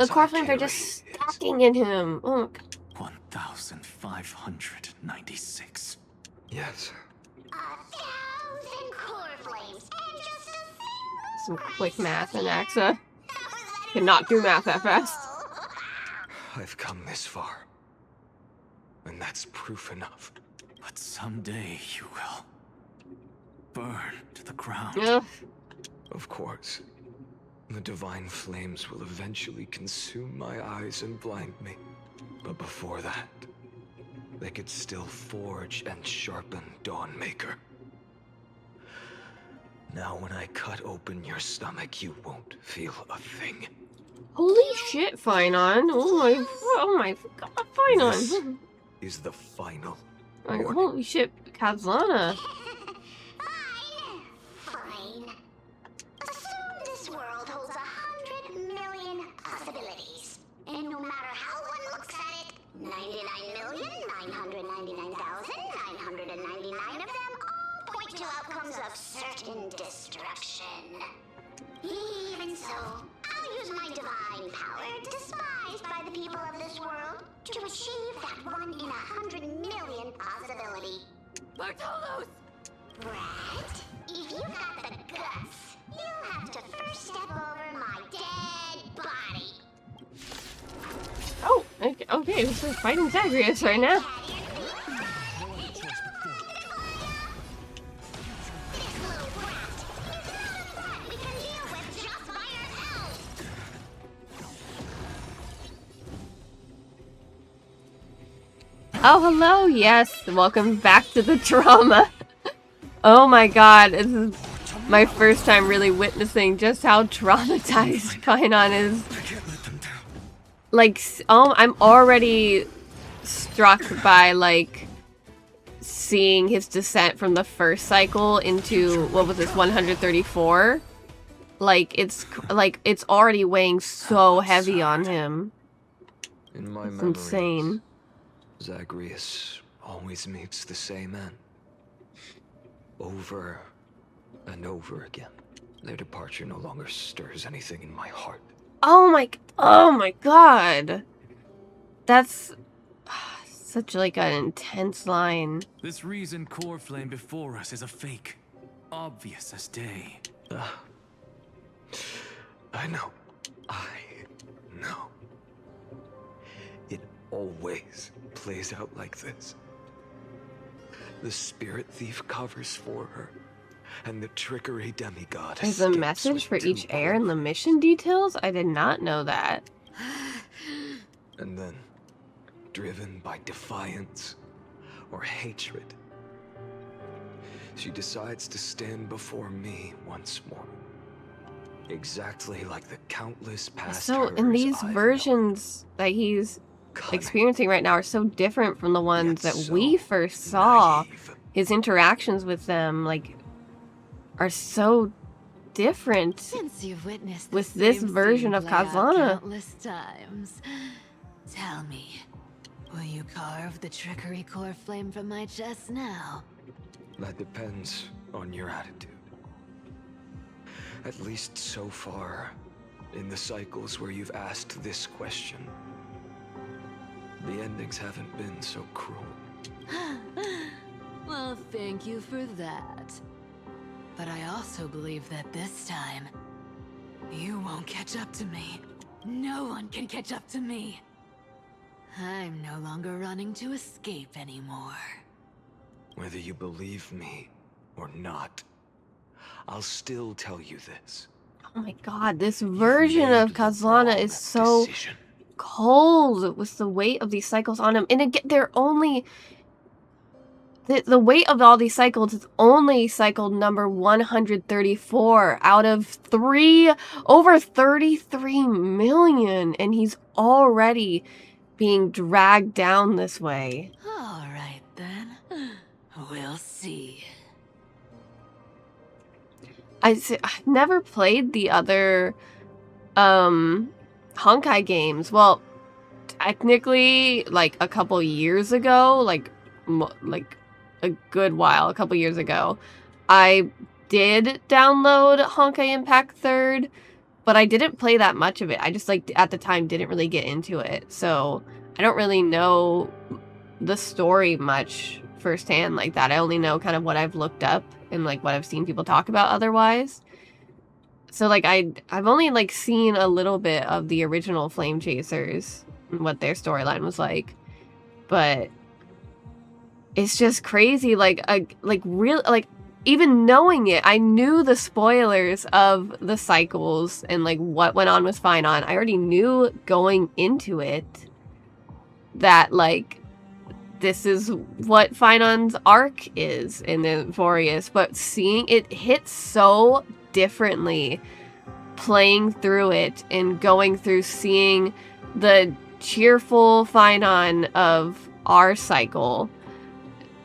core flames are just stacking in him. Oh my god. 1,596. Yes. 1,000 core flames and just a single Some quick math and Axa cannot do math that fast. I've come this far. And that's proof enough. But someday you will burn to the ground. Ugh. Of course. The divine flames will eventually consume my eyes and blind me. But before that, they could still forge and sharpen Dawnmaker. Now when I cut open your stomach, you won't feel a thing. Holy shit, Finon. Oh my god, This Finon. is the final Like, warning. holy shit, Kazlana. Fine. Assume this world holds 100 million possibilities. And no matter how one looks at it, 99,999,999 of them all point to outcomes of certain destruction. Even so, I'll use my divine power, despised by the people of this world, to achieve that 1 in 100 million possibility. Bartolos! Brett, if you got the guts, you'll have to first step over my dead body. Oh, okay, so we're fighting Zagreus right now. Oh, hello, yes, welcome back to the trauma. Oh my god, this is my first time really witnessing just how traumatized Finon is. Like, oh, I'm already struck by, like, seeing his descent from the first cycle into, what was this, 134? Like, it's already weighing so heavy on him. In my It's memories, insane. Zagreus always meets the same end. Over and over again. Their departure no longer stirs anything in my heart. Oh my god. That's such like an intense line. This reason core flame before us is a fake. Obvious as day. I know. It always plays out like this. The Spirit Thief covers for her, and the Trickery Demigod There's a message for each heir in the mission details? I did not know that. And then, driven by defiance or hatred, she decides to stand before me once more. Exactly like the countless past So, hers and these I've versions that he's experiencing right now are so different from the ones that so we first saw. His interactions with them, like, are so different Since you've witnessed with the this same version scene of play out Kazana. countless times, tell me, will you carve the trickery core flame from my chest now? That depends on your attitude. At least so far, in the cycles where you've asked this question, the endings haven't been so cruel. Well, thank you for that. But I also believe that this time, you won't catch up to me. No one can catch up to me. I'm no longer running to escape anymore. Whether you believe me or not, I'll still tell you this. Oh my god, this version of Kazana is so cold with the weight of these cycles on him. And again, they're only... The weight of all these cycles is only cycle number 134 out of over 33 million. And he's already being dragged down this way. All right, then. We'll see. I've never played the other Honkai games. Well, technically, like a couple years ago, like a good while, a couple years ago, I did download Honkai Impact 3rd, but I didn't play that much of it. I just, like, at the time didn't really get into it. So I don't really know the story much firsthand like that. I only know kind of what I've looked up and, like, what I've seen people talk about otherwise. So, like, I've only, like, seen a little bit of the original Flame Chasers and what their storyline was like. But it's just crazy, like, even knowing it, I knew the spoilers of the cycles and, like, what went on with Finon. I already knew going into it that, like, this is what Finon's arc is in the Furious, but seeing it hit so differently playing through it and going through seeing the cheerful Finon of our cycle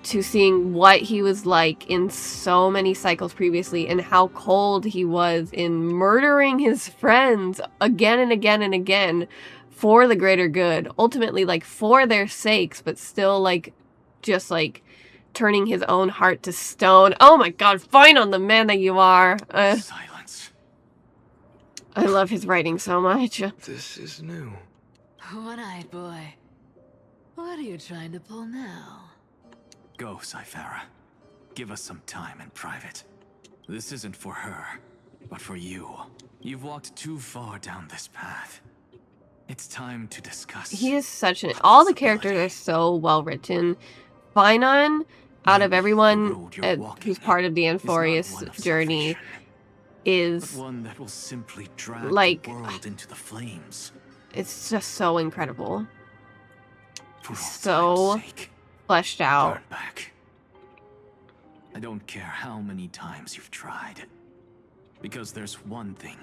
to seeing what he was like in so many cycles previously and how cold he was in murdering his friends again and again and again for the greater good, ultimately, like, for their sakes, but still, like, just, like, turning his own heart to stone. Oh my god, fine on the man that you are. Silence. I love his writing so much. This is new. One-eyed boy. What are you trying to pull now? Go, Cyphera. Give us some time in private. This isn't for her, but for you. You've walked too far down this path. It's time to discuss. He is such an... All the characters are so well written. Finon, out of everyone who's part of the Amphorius journey, is one that will simply drag like the world into the flames. It's just so incredible. So fleshed out. Turn back. I don't care how many times you've tried. Because there's one thing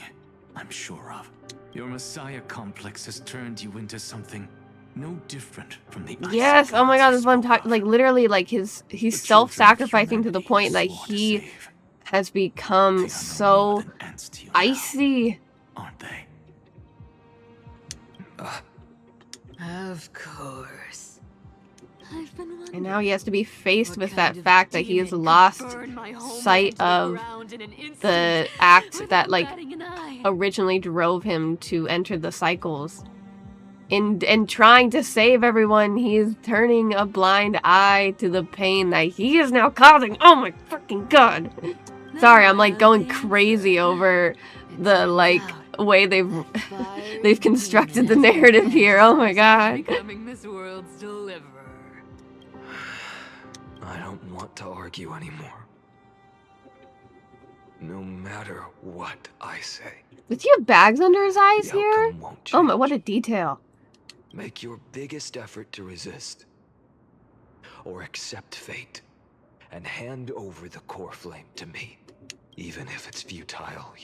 I'm sure of. Your Messiah complex has turned you into something no different from the Yes, oh my god, this is what I'm talking, like, literally, like, he's self-sacrificing to the point that he has become so icy. Aren't they? Of course. I've been wondering. And now he has to be faced with that fact that he has lost sight of the act that, like, originally drove him to enter the cycles. And trying to save everyone, he is turning a blind eye to the pain that he is now causing. Oh my freaking god. Sorry, I'm, like, going crazy over the, like, way they've constructed the narrative here. Oh my god. Becoming this world's deliverer. I don't want to argue anymore. No matter what I say. Does he have bags under his eyes here? Oh my, what a detail. Make your biggest effort to resist. Or accept fate. and hand over the core flame to me, even if it's futile,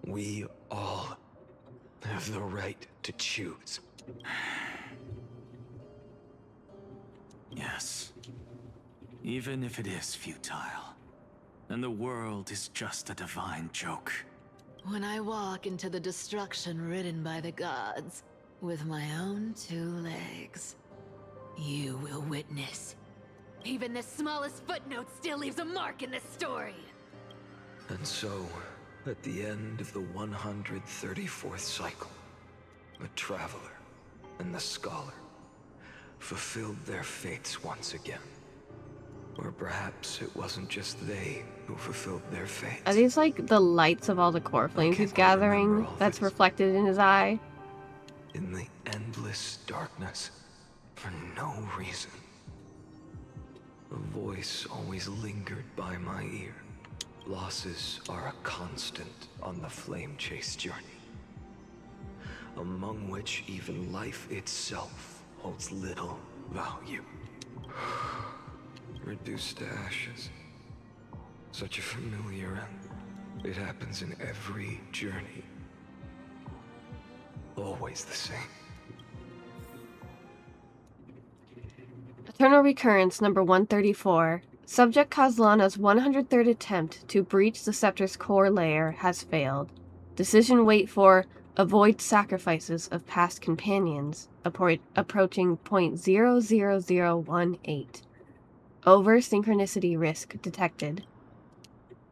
We all have the right to choose. Yes. Even if it is futile, and the world is just a divine joke. When I walk into the destruction written by the gods, with my own 2 legs, you will witness. Even the smallest footnote still leaves a mark in this story. And so, at the end of the 134th cycle, the Traveler and the Scholar fulfilled their fates once again. Or perhaps it wasn't just they who fulfilled their fates. Are these like the lights of all the core flames he's gathering that's reflected in his eye? In the endless darkness, for no reason, a voice always lingered by my ear. Losses are a constant on the flame chase journey, among which even life itself holds little value. Reduced to ashes. Such a familiar end. It happens in every journey. Always the same. Eternal Recurrence, number 134. Subject Kozlana's 103rd attempt to breach the Scepter's core layer has failed. Decision wait for avoid sacrifices of past companions, approaching .00018. Over synchronicity risk detected.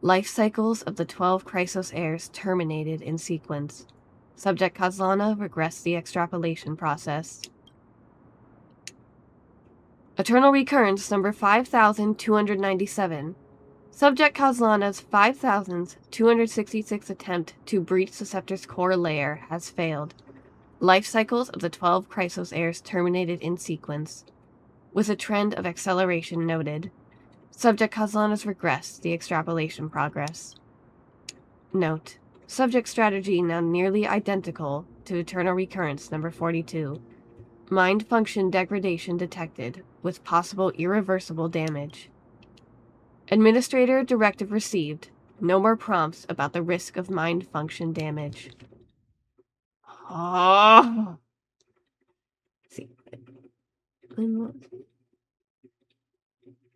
Life cycles of the 12 Chrysos heirs terminated in sequence. Subject Kozlana regressed the extrapolation process. Eternal Recurrence, number 5297. Subject Kozlana's 5266 attempt to breach the Scepter's core layer has failed. Life cycles of the 12 Chrysos heirs terminated in sequence, with a trend of acceleration noted. Subject Kozlana's regressed the extrapolation progress. Note: subject strategy now nearly identical to Eternal Recurrence number 42. Mind function degradation detected, with possible irreversible damage. Administrator directive received. No more prompts about the risk of mind function damage. Oh. Let's see.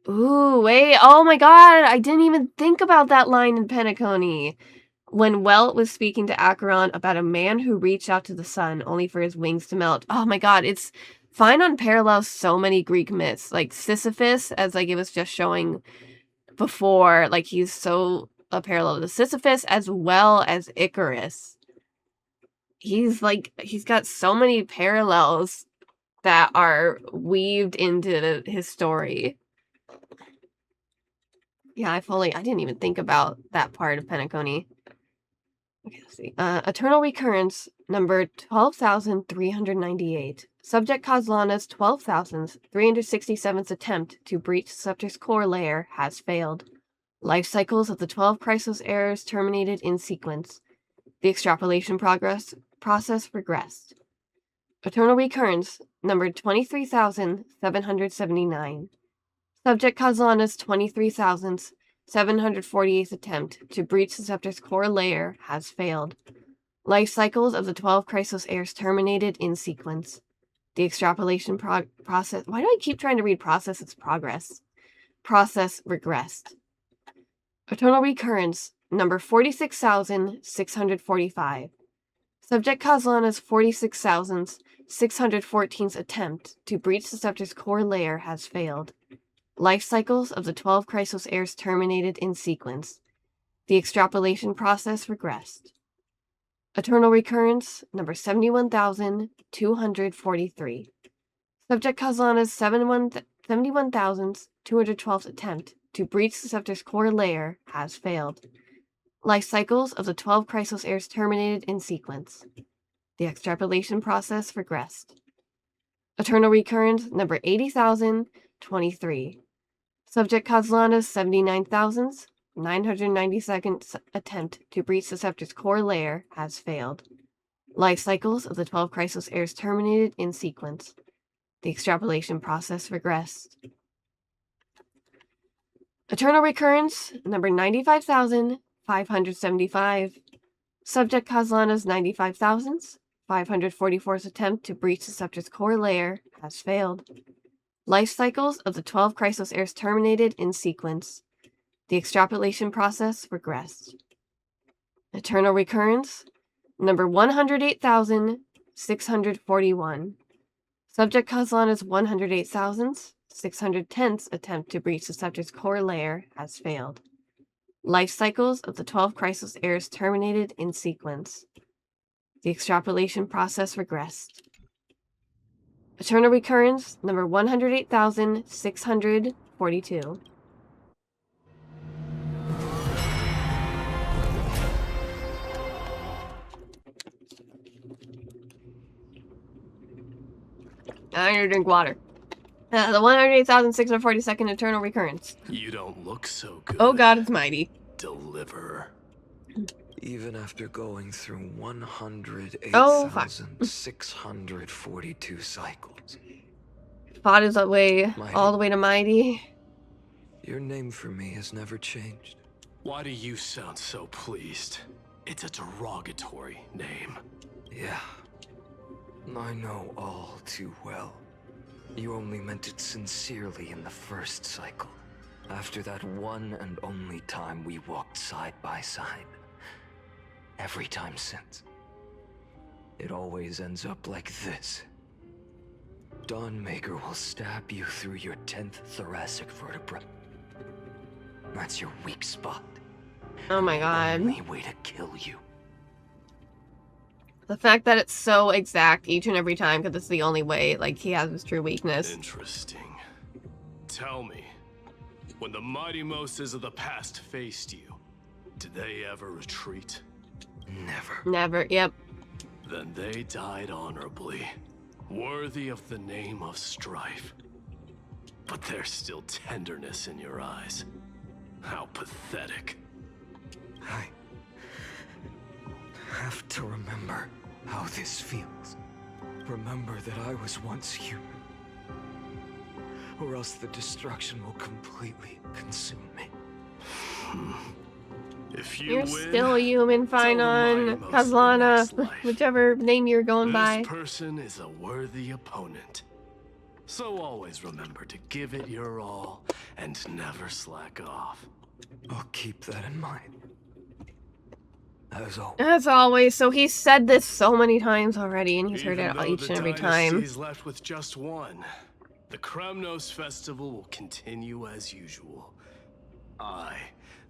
Ooh, wait. Oh my god. I didn't even think about that line in Penacony. When Welt was speaking to Acheron about a man who reached out to the sun only for his wings to melt. Oh my god. It's fine on parallels so many Greek myths. Like Sisyphus, as like it was just showing before. Like he's so a parallel to Sisyphus as well as Icarus. He's got so many parallels that are weaved into his story. Yeah, I didn't even think about that part of Penacony. Okay, let's see. Eternal Recurrence, number 12,398. Subject Kozlana's 12,367th attempt to breach Scepter's core layer has failed. Life cycles of the 12 Chrysos heirs terminated in sequence. The extrapolation process regressed. Eternal Recurrence, number 23,779. Subject Kozlana's 23,748th attempt to breach the Scepter's core layer has failed. Life cycles of the 12 Chrysos heirs terminated in sequence. The extrapolation process... Why do I keep trying to read process? It's progress. Process regressed. Eternal Recurrence, number 46,645. Subject Kozlana's 46,614th attempt to breach the Scepter's core layer has failed. Life cycles of the 12 Chrysos heirs terminated in sequence. The extrapolation process regressed. Eternal Recurrence, number 71,243. Subject Kozlana's 71,212th attempt to breach the Scepter's core layer has failed. Life cycles of the 12 Chrysos heirs terminated in sequence. The extrapolation process regressed. Eternal Recurrence, number 80,023. Subject Kozlana's 79,992nd attempt to breach the Scepter's core layer has failed. Life cycles of the 12 Chrysos heirs terminated in sequence. The extrapolation process regressed. Eternal Recurrence, number 95,575. Subject Kozlana's 95,544th attempt to breach the subject's core layer has failed. Life cycles of the 12 Chrysos heirs terminated in sequence. The extrapolation process regressed. Eternal Recurrence, number 108,641. Subject Kozlana's 108,610th attempt to breach the subject's core layer has failed. Life cycles of the 12 Chrysos heirs terminated in sequence. The extrapolation process regressed. Eternal Recurrence, number 108,642. I need to drink water. The 108,642nd Eternal Recurrence. You don't look so good. Oh God, it's mighty. Deliverer. Even after going through 108,642 cycles. Fought his way all the way to mighty. Your name for me has never changed. Why do you sound so pleased? It's a derogatory name. Yeah. I know all too well. You only meant it sincerely in the first cycle. After that one and only time we walked side by side. Every time since. It always ends up like this. Dawnmaker will stab you through your 10th thoracic vertebra. That's your weak spot. Oh my God. Only way to kill you. The fact that it's so exact each and every time, because it's the only way, like, he has his true weakness. Interesting. Tell me, when the mighty Moses of the past faced you, did they ever retreat? Never. Never, yep. Then they died honorably, worthy of the name of strife. But there's still tenderness in your eyes. How pathetic. I have to remember how this feels. Remember that I was once human. Or else the destruction will completely consume me. If you You're win, still a human, fine on Kozlana, whichever name you're going by. This person is a worthy opponent. So always remember to give it your all and never slack off. I'll keep that in mind. As always, so he's said this so many times already, and he's heard it each and every time. He's left with just one. The Kremnos festival will continue as usual. I,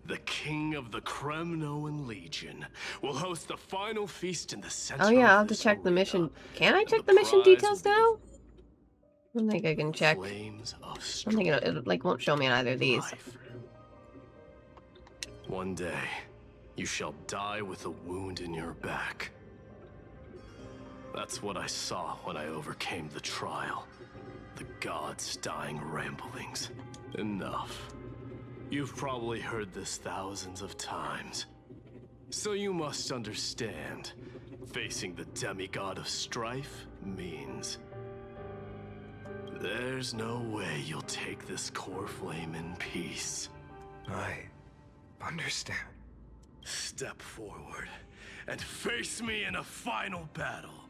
the king of the Kremnoan Legion, will host the final feast in the center. Oh yeah, I'll have to check the mission. Can I check the mission details now? I don't think I can check. I don't think it like won't show me on either of these. One day, you shall die with a wound in your back. That's what I saw when I overcame the trial. The gods' dying ramblings. Enough. You've probably heard this thousands of times. So you must understand, facing the demigod of strife means there's no way you'll take this core flame in peace. I understand. Step forward and face me in a final battle.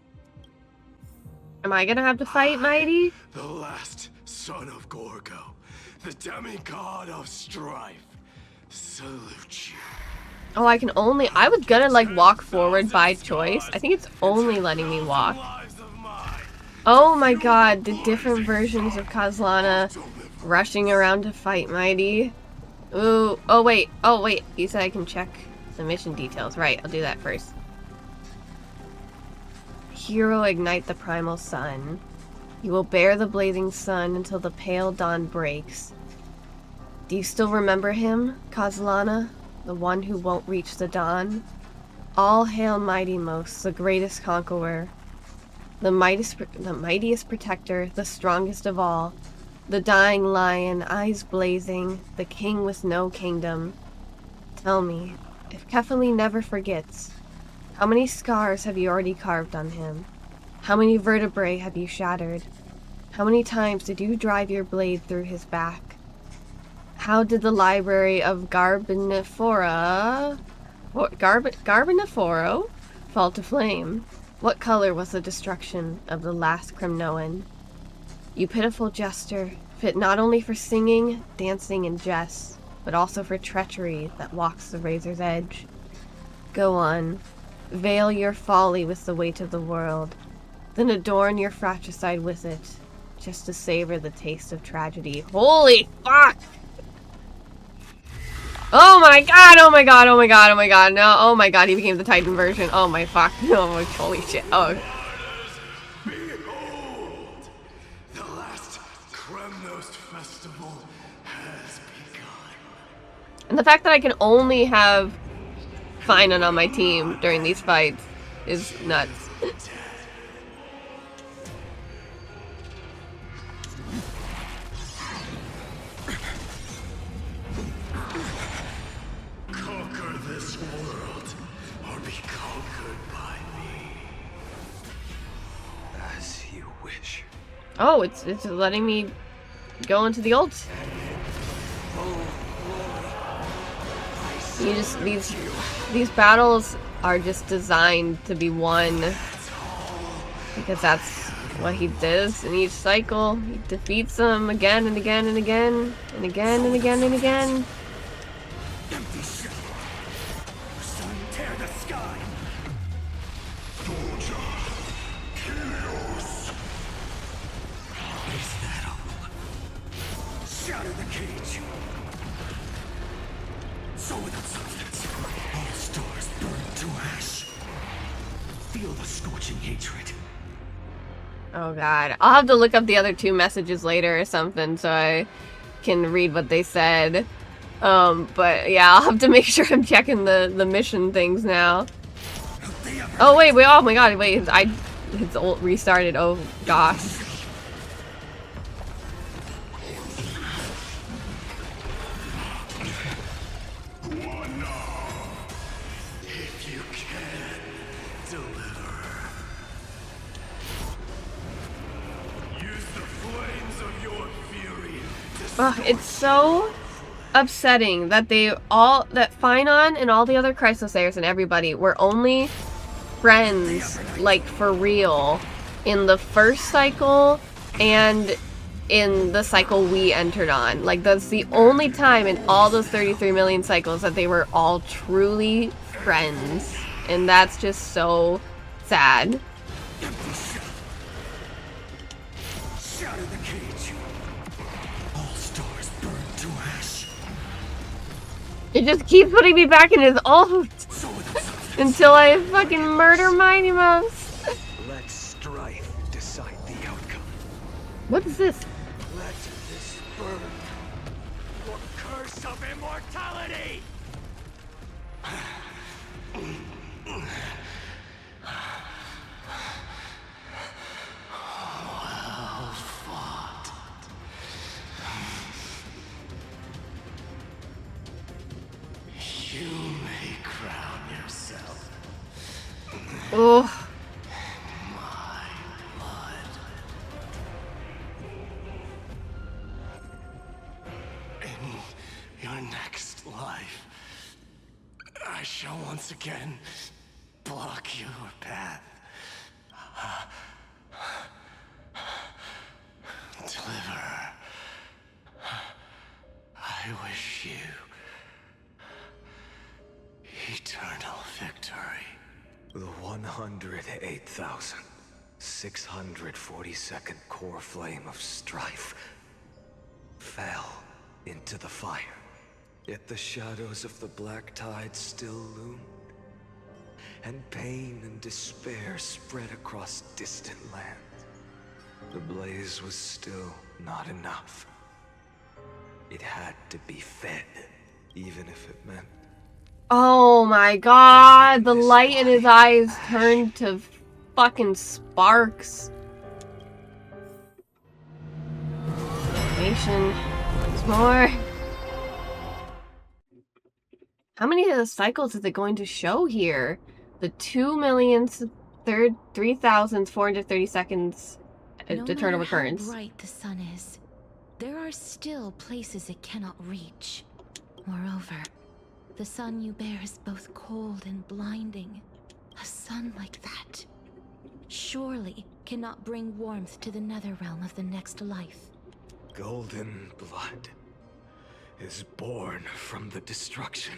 Am I gonna have to fight Mighty? The last son of Gorgo, the demigod of strife, salute you. Oh, I can only... I was gonna, like, walk forward by choice. I think it's only letting me walk. Oh my god, the different versions of Kozlana rushing around to fight Mighty. Ooh, oh wait, you said I can check the mission details. Right, I'll do that first. Hero, ignite the primal sun. You will bear the blazing sun until the pale dawn breaks. Do you still remember him, Kozlana? The one who won't reach the dawn? All hail Mighty Most, the greatest conqueror. The mightiest protector, the strongest of all. The dying lion, eyes blazing, the king with no kingdom. Tell me, if Kefali never forgets, how many scars have you already carved on him? How many vertebrae have you shattered? How many times did you drive your blade through his back? How did the library of Garbiniforo fall to flame? What color was the destruction of the last Cremnoan? You pitiful jester, fit not only for singing, dancing, and jest, but also for treachery that walks the razor's edge. Go on, veil your folly with the weight of the world, then adorn your fratricide with it, just to savor the taste of tragedy. Holy fuck! Oh my god, oh my god, oh my god, oh my god, no, oh my god, he became the Titan version. Oh my fuck, oh, holy shit, oh. Behold! The last Kremnos festival has begun. And the fact that I can only have Finon on my team during these fights is nuts. Conquer this world, or be conquered by me. As you wish. Oh, it's letting me go into the ult. You just these battles are just designed to be won because that's what he does in each cycle. He defeats them again and again and again and again and again and again. Empty shell. Sun tear the sky. Chaos. Is that all? Shatter the cage. So without substance, all stars burn to ash. Feel the scorching hatred. Oh god. I'll have to look up the other two messages later or something so I can read what they said. But yeah, I'll have to make sure I'm checking the mission things now. Oh wait, oh my god, wait, it's ult restarted. Oh gosh. If you can deliver. Use the flames of your fury. Ugh, it's so upsetting that that Finon and all the other Chrysosayers and everybody were only friends, like, for real, in the first cycle and in the cycle we entered on. Like, that's the only time in all those 33 million cycles that they were all truly friends. And that's just so sad. Shatter the cage. All stars burn to ash. It just keeps putting me back in his ult until I fucking murder Mighty Mouse. Let strife decide the outcome. What is this? Let this burn. Your curse of immortality. Well fought. You may crown yourself. Oh. My blood. In your next life, I shall once again block your path. Deliver. I wish you eternal victory. The 108,642nd core flame of strife fell into the fire. Yet the shadows of the black tide still loomed, and pain and despair spread across distant lands. The blaze was still not enough. It had to be fed, even if it meant... Oh my god, the light in his eyes turned to fucking sparks. Nation, once more. How many of the cycles is it going to show here? The 2,003,430 seconds eternal recurrence. No matter how bright the sun is, There are still places it cannot reach. Moreover, the sun you bear is both cold and blinding. A sun like that surely cannot bring warmth to the nether realm of the next life. Golden blood is born from the destruction.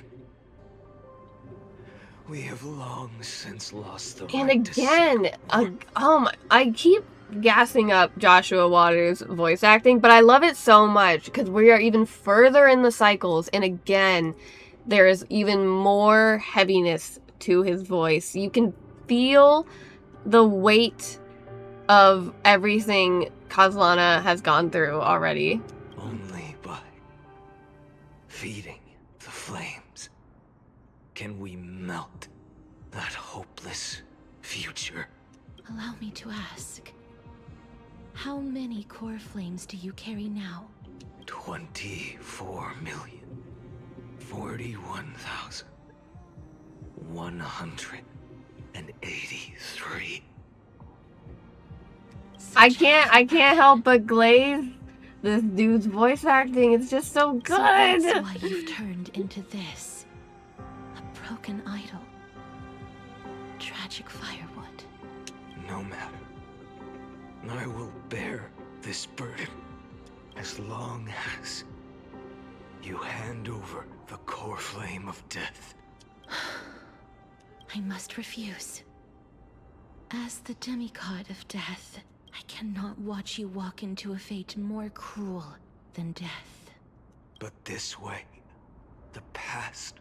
We have long since lost the And right to again, I keep gassing up Joshua Waters' voice acting, but I love it so much because we are even further in the cycles, and again, there is even more heaviness to his voice. You can feel the weight of everything Kazlana has gone through already. Only by feeding the flames can we melt that hopeless future. Allow me to ask, how many core flames do you carry now? 24,041,183. I can't help but glaze this dude's voice acting. It's just so good. So that's why you've turned into this. A broken idol. Tragic firewood. No matter. I will bear this burden as long as you hand over the core flame of death. I must refuse. As the demigod of death, I cannot watch you walk into a fate more cruel than death. But this way, the past,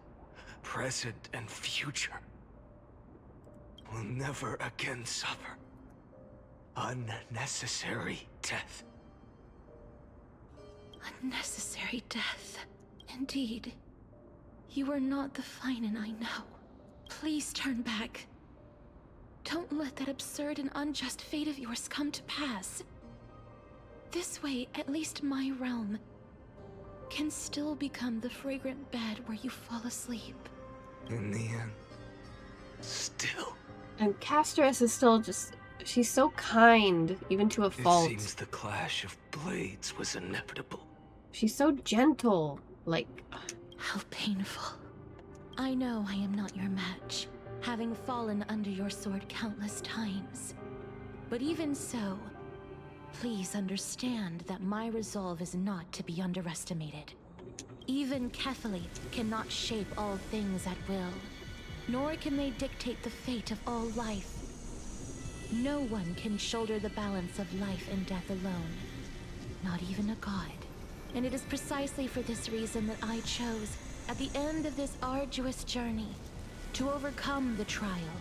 present, and future will never again suffer unnecessary death. Unnecessary death. Indeed. You are not the Finan I know. Please turn back. Don't let that absurd and unjust fate of yours come to pass. This way, at least my realm can still become the fragrant bed where you fall asleep. In the end, still. And Castress is still just... She's so kind, even to a fault. It seems the clash of blades was inevitable. She's so gentle. Like... How painful. I know I am not your match, having fallen under your sword countless times. But even so, please understand that my resolve is not to be underestimated. Even Kefali cannot shape all things at will, nor can they dictate the fate of all life. No one can shoulder the balance of life and death alone, not even a god. And it is precisely for this reason that I chose, at the end of this arduous journey, to overcome the trial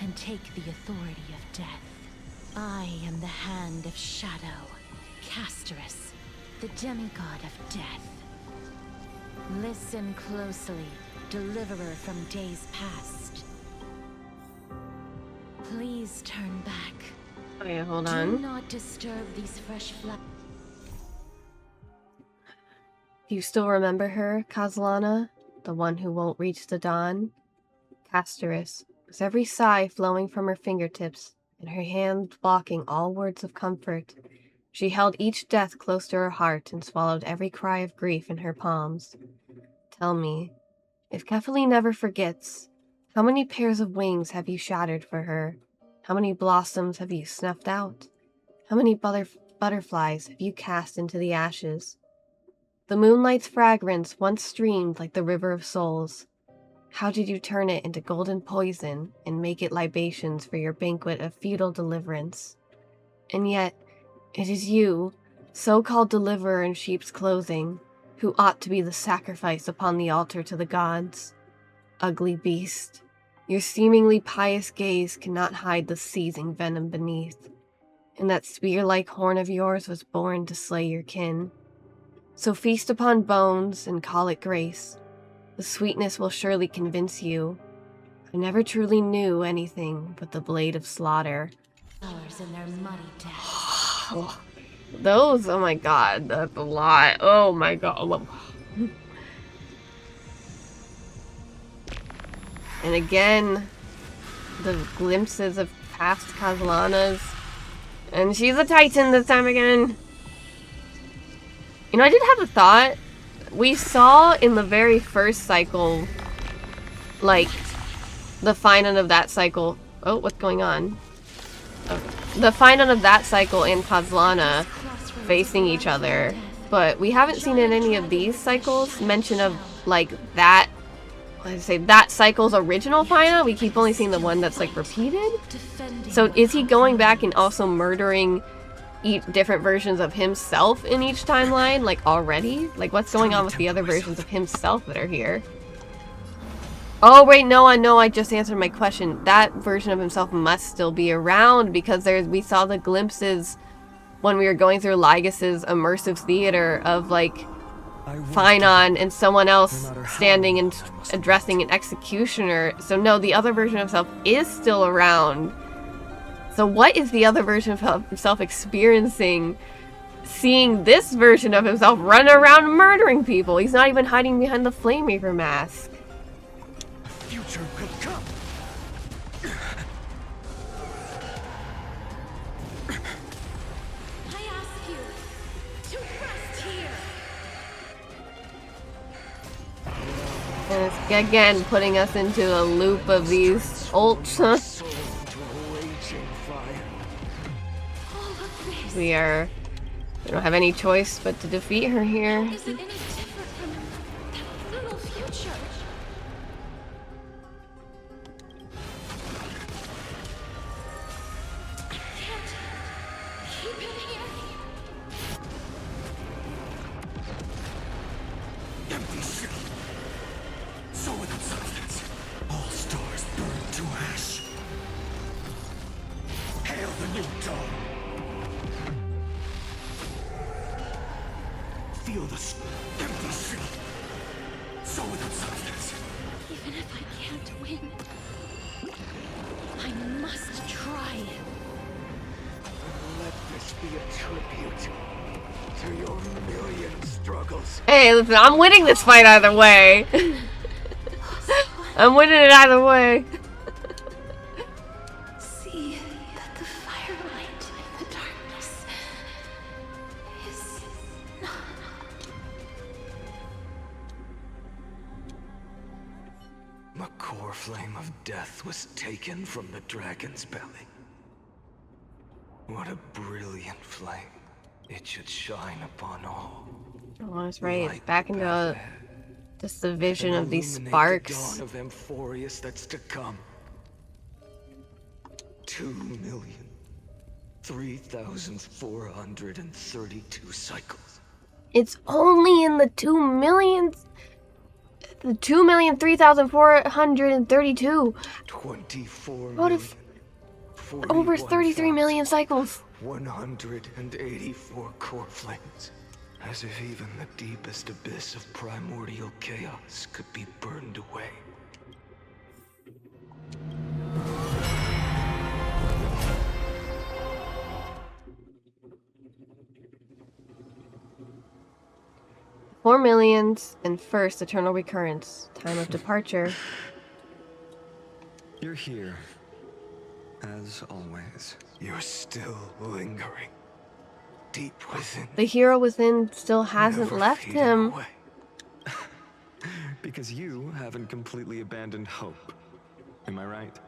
and take the authority of death. I am the Hand of Shadow, Castress, the demigod of death. Listen closely, deliverer from days past. Please turn back. Okay, hold on. Do not disturb these fresh flowers. Do you still remember her, Kazlana? The one who won't reach the dawn? Casterus, with every sigh flowing from her fingertips, and her hand blocking all words of comfort. She held each death close to her heart and swallowed every cry of grief in her palms. Tell me, if Kefali never forgets, how many pairs of wings have you shattered for her? How many blossoms have you snuffed out? How many butterflies have you cast into the ashes? The moonlight's fragrance once streamed like the river of souls. How did you turn it into golden poison and make it libations for your banquet of feudal deliverance? And yet, it is you, so-called deliverer in sheep's clothing, who ought to be the sacrifice upon the altar to the gods. Ugly beast, your seemingly pious gaze cannot hide the seething venom beneath, and that spear-like horn of yours was born to slay your kin. So feast upon bones and call it grace. The sweetness will surely convince you. I never truly knew anything but the blade of slaughter. Flowers in their muddy deaths. Those, oh my god, that's a lot. Oh my god. And again, the glimpses of past Kazlanas. And she's a titan this time again. You know, I did have a thought. We saw in the very first cycle, like, the final of that cycle. Oh, what's going on? Oh. The final of that cycle in Kozlana facing each other. But we haven't seen in any of these cycles mention of, like, that. Let's say that cycle's original final. We keep only seeing the one that's, like, repeated. So is he going back and also murdering different versions of himself in each timeline, like, already? Like, what's going on with the other versions of himself that are here? Oh, wait, no, I just answered my question. That version of himself must still be around because we saw the glimpses when we were going through Lygas's immersive theater of, like, Finon and someone else standing and addressing an executioner. So no, the other version of himself is still around. So what is the other version of himself experiencing, seeing this version of himself run around murdering people? He's not even hiding behind the Flame Reaper mask. The future will come. I ask you to rest here. And it's again putting us into a loop of these ults. We don't have any choice but to defeat her here. Is it any different from that little future? I can't keep him here. Empty shell. So without substance, all stars burn to ash. Hail the new dawn. Feel the empty shell. So without substance. Even if I can't win, I must try. Let this be a tribute to your million struggles. Hey, listen, I'm winning this fight either way. I'm winning it either way. See that the firelight in the darkness is not. The core flame of death was taken from the dragon's belly. What a brilliant flame. It should shine upon all. Oh, that's right. It's back into just the vision of these sparks. The dawn of Amphorius that's to come. 2,003,432 cycles. It's only in the 2,003,432. 24 What if over 33 million cycles? 184 core flames. As if even the deepest abyss of primordial chaos could be burned away. $4 million and first eternal recurrence. Time of departure. You're here. As always. You're still lingering. Deep within. The hero within still hasn't left him. Because you haven't completely abandoned hope. Am I right?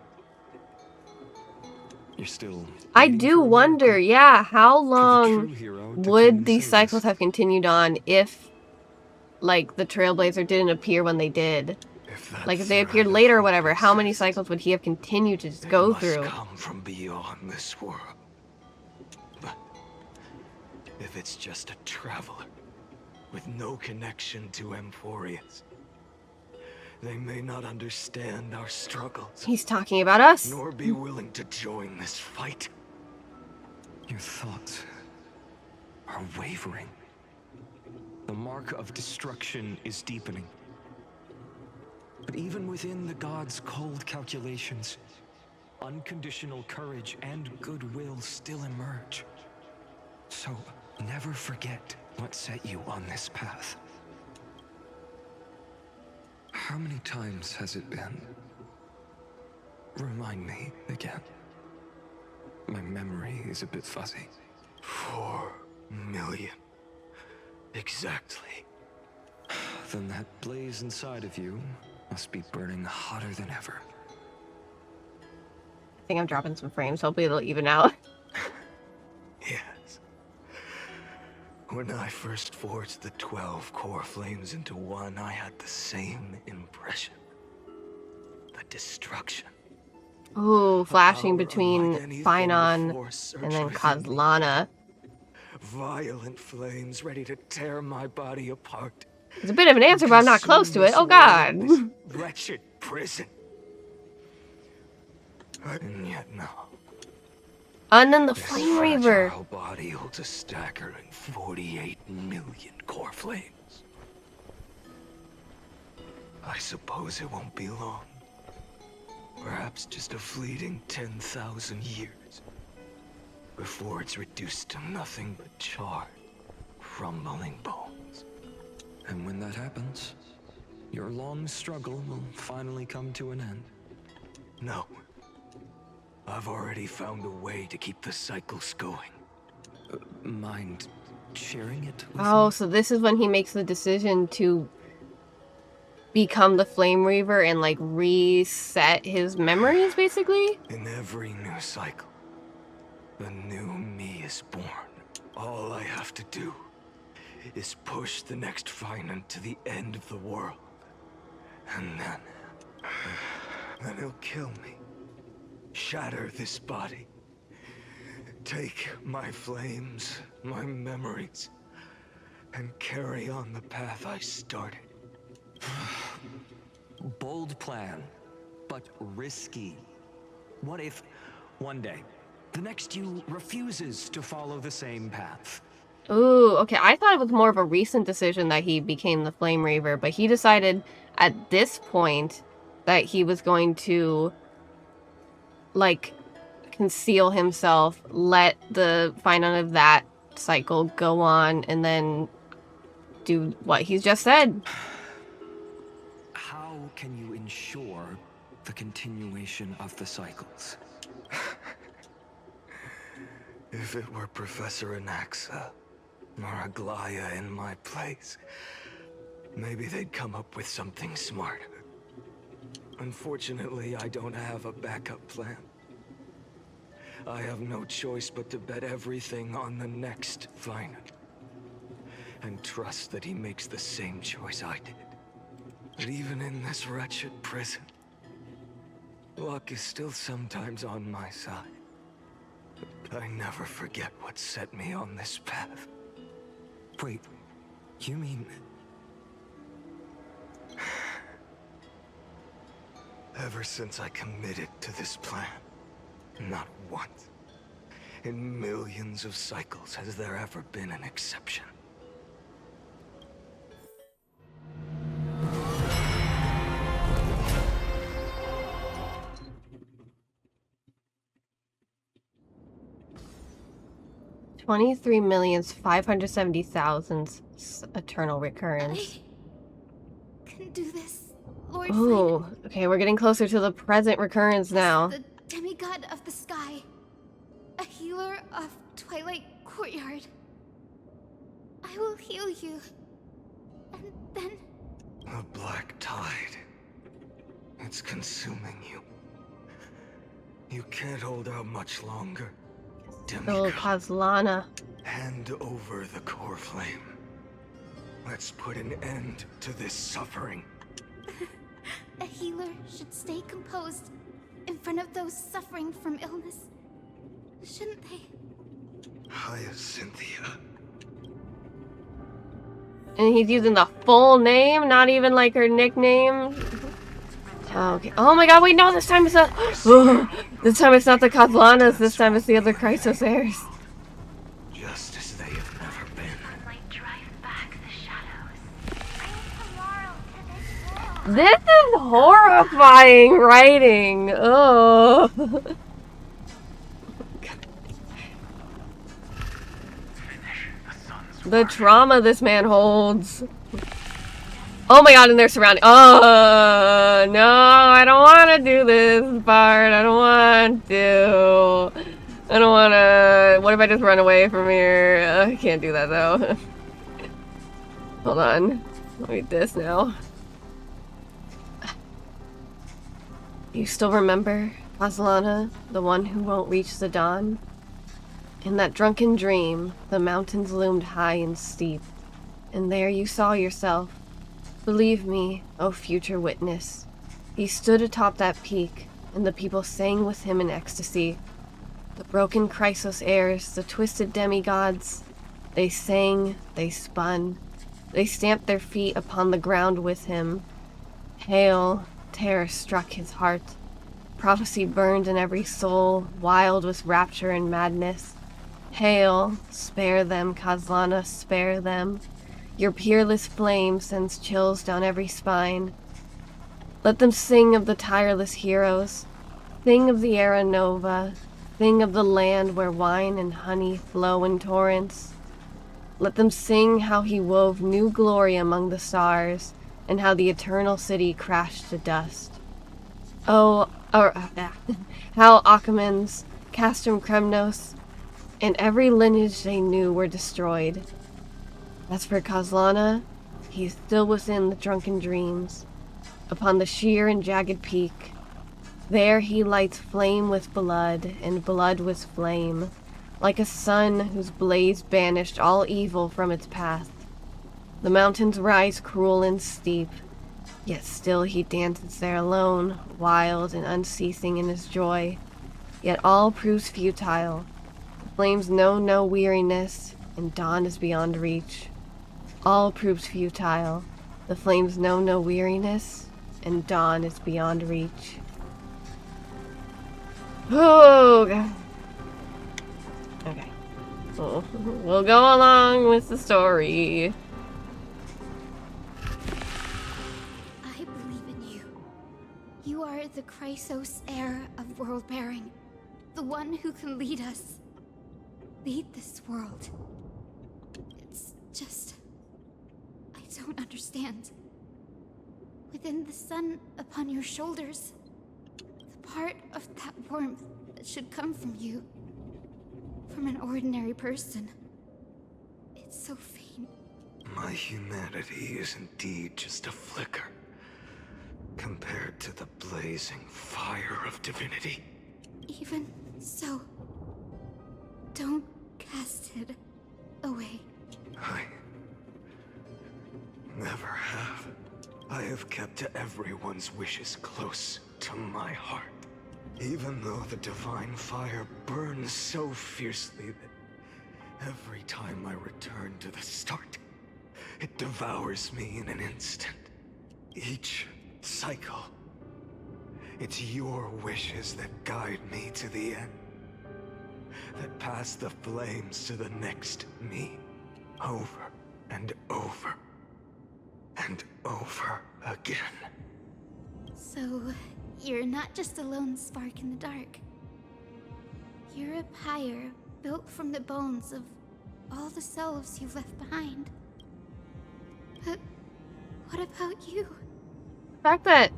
You're still... I do wonder, yeah, how long would these cycles have continued on if, like, the Trailblazer didn't appear when they did? Like, if they appeared later or whatever, how many cycles would he have continued to just go through? Come from beyond this world. But if it's just a traveler with no connection to Amphorius, they may not understand our struggles. He's talking about us. Nor be willing to join this fight. Your thoughts are wavering. The mark of destruction is deepening. But even within the gods' cold calculations, unconditional courage and goodwill still emerge. So never forget what set you on this path. How many times has it been? Remind me again. My memory is a bit fuzzy. 4 million. Exactly. Then that blaze inside of you must be burning hotter than ever. I think I'm dropping some frames. Hopefully it'll even out. Yes. When I first forged the 12 core flames into one, I had the same impression. The destruction. Ooh, flashing between Unlike anything Finon before surged and then within me. Kozlana. Violent flames ready to tear my body apart. It's a bit of an answer, but I'm not close to it. Oh god. This wretched prison. And yet now. And then the This Flame Reaver. fragile body holds a staggering 48 million core flames. I suppose it won't be long. Perhaps just a fleeting 10,000 years. Before it's reduced to nothing but charred, crumbling bones. And when that happens, your long struggle will finally come to an end. No. I've already found a way to keep the cycles going. Mind sharing it with Oh, me? so this is when he makes the decision to become the Flame Reaver and like reset his memories, basically? In every new cycle, a new me is born. All I have to do is push the next Finon to the end of the world. And then he'll kill me. Shatter this body. Take my flames, my memories, and carry on the path I started. Bold plan, but risky. What if, one day, the next you refuses to follow the same path? Ooh, okay. I thought it was more of a recent decision that he became the Flame Reaver, but he decided at this point that he was going to, like, conceal himself, let the Finon of that cycle go on, and then do what he's just said. How can you ensure the continuation of the cycles? If it were Professor Anaxa or Aglaya in my place, maybe they'd come up with something smarter. Unfortunately, I don't have a backup plan. I have no choice but to bet everything on the next Finon. And trust that he makes the same choice I did. But even in this wretched prison, luck is still sometimes on my side. I never forget what set me on this path. Wait, you mean... Ever since I committed to this plan, not once, in millions of cycles, has there ever been an exception. $23,570,000 eternal recurrence. I can do this, Lord Ooh, Finon. okay, we're getting closer to the present recurrence now. The demigod of the sky. A healer of Twilight Courtyard. I will heal you. And then... The black tide. It's consuming you. You can't hold out much longer. Oh, Kozlana. Hand over the core flame. Let's put an end to this suffering. A healer should stay composed in front of those suffering from illness. Shouldn't they? Hyacinthia. And he's using the full name, not even like her nickname. Okay. Oh my god, wait, no, this time it's not. This time it's not the Kozlanas, this time it's the other Chrysos heirs. Just as they have never been. This is horrifying writing. Oh. The trauma this man holds. Oh my god, and they're surrounding. Oh, no, I don't want to do this part. I don't want to. I don't want to. What if I just run away from here? I can't do that, though. Hold on. I'll read this now. You still remember, Castellana, the one who won't reach the dawn? In that drunken dream, the mountains loomed high and steep, and there you saw yourself. Believe me, O future witness, he stood atop that peak, and the people sang with him in ecstasy. The broken Chrysos heirs, the twisted demigods, they sang, they spun, they stamped their feet upon the ground with him. Hail, terror struck his heart. Prophecy burned in every soul, wild with rapture and madness. Hail, spare them, Castellana, spare them. Your peerless flame sends chills down every spine. Let them sing of the tireless heroes. Sing of the era nova. Sing of the land where wine and honey flow in torrents. Let them sing how he wove new glory among the stars, and how the eternal city crashed to dust. How Achaemens, Castrum Kremnos, and every lineage they knew were destroyed. As for Castellana, he is still within the drunken dreams, upon the sheer and jagged peak. There he lights flame with blood, and blood with flame, like a sun whose blaze banished all evil from its path. The mountains rise cruel and steep, yet still he dances there alone, wild and unceasing in his joy. Yet all proves futile. The flames know no weariness, and dawn is beyond reach. All proves futile. The flames know no weariness, and dawn is beyond reach. Oh, God. Okay. We'll go along with the story. I believe in you. You are the Chrysos heir of world-bearing. The one who can lead us. Lead this world. It's just... I don't understand. Within the sun upon your shoulders, the part of that warmth that should come from you, from an ordinary person, it's so faint. My humanity is indeed just a flicker, compared to the blazing fire of divinity. Even so, don't cast it away. I never have. I have kept everyone's wishes close to my heart. Even though the divine fire burns so fiercely that every time I return to the start, it devours me in an instant. Each cycle, it's your wishes that guide me to the end. That pass the flames to the next me. Over and over. And over again. So, you're not just a lone spark in the dark. You're a pyre built from the bones of all the selves you've left behind. But what about you? The fact that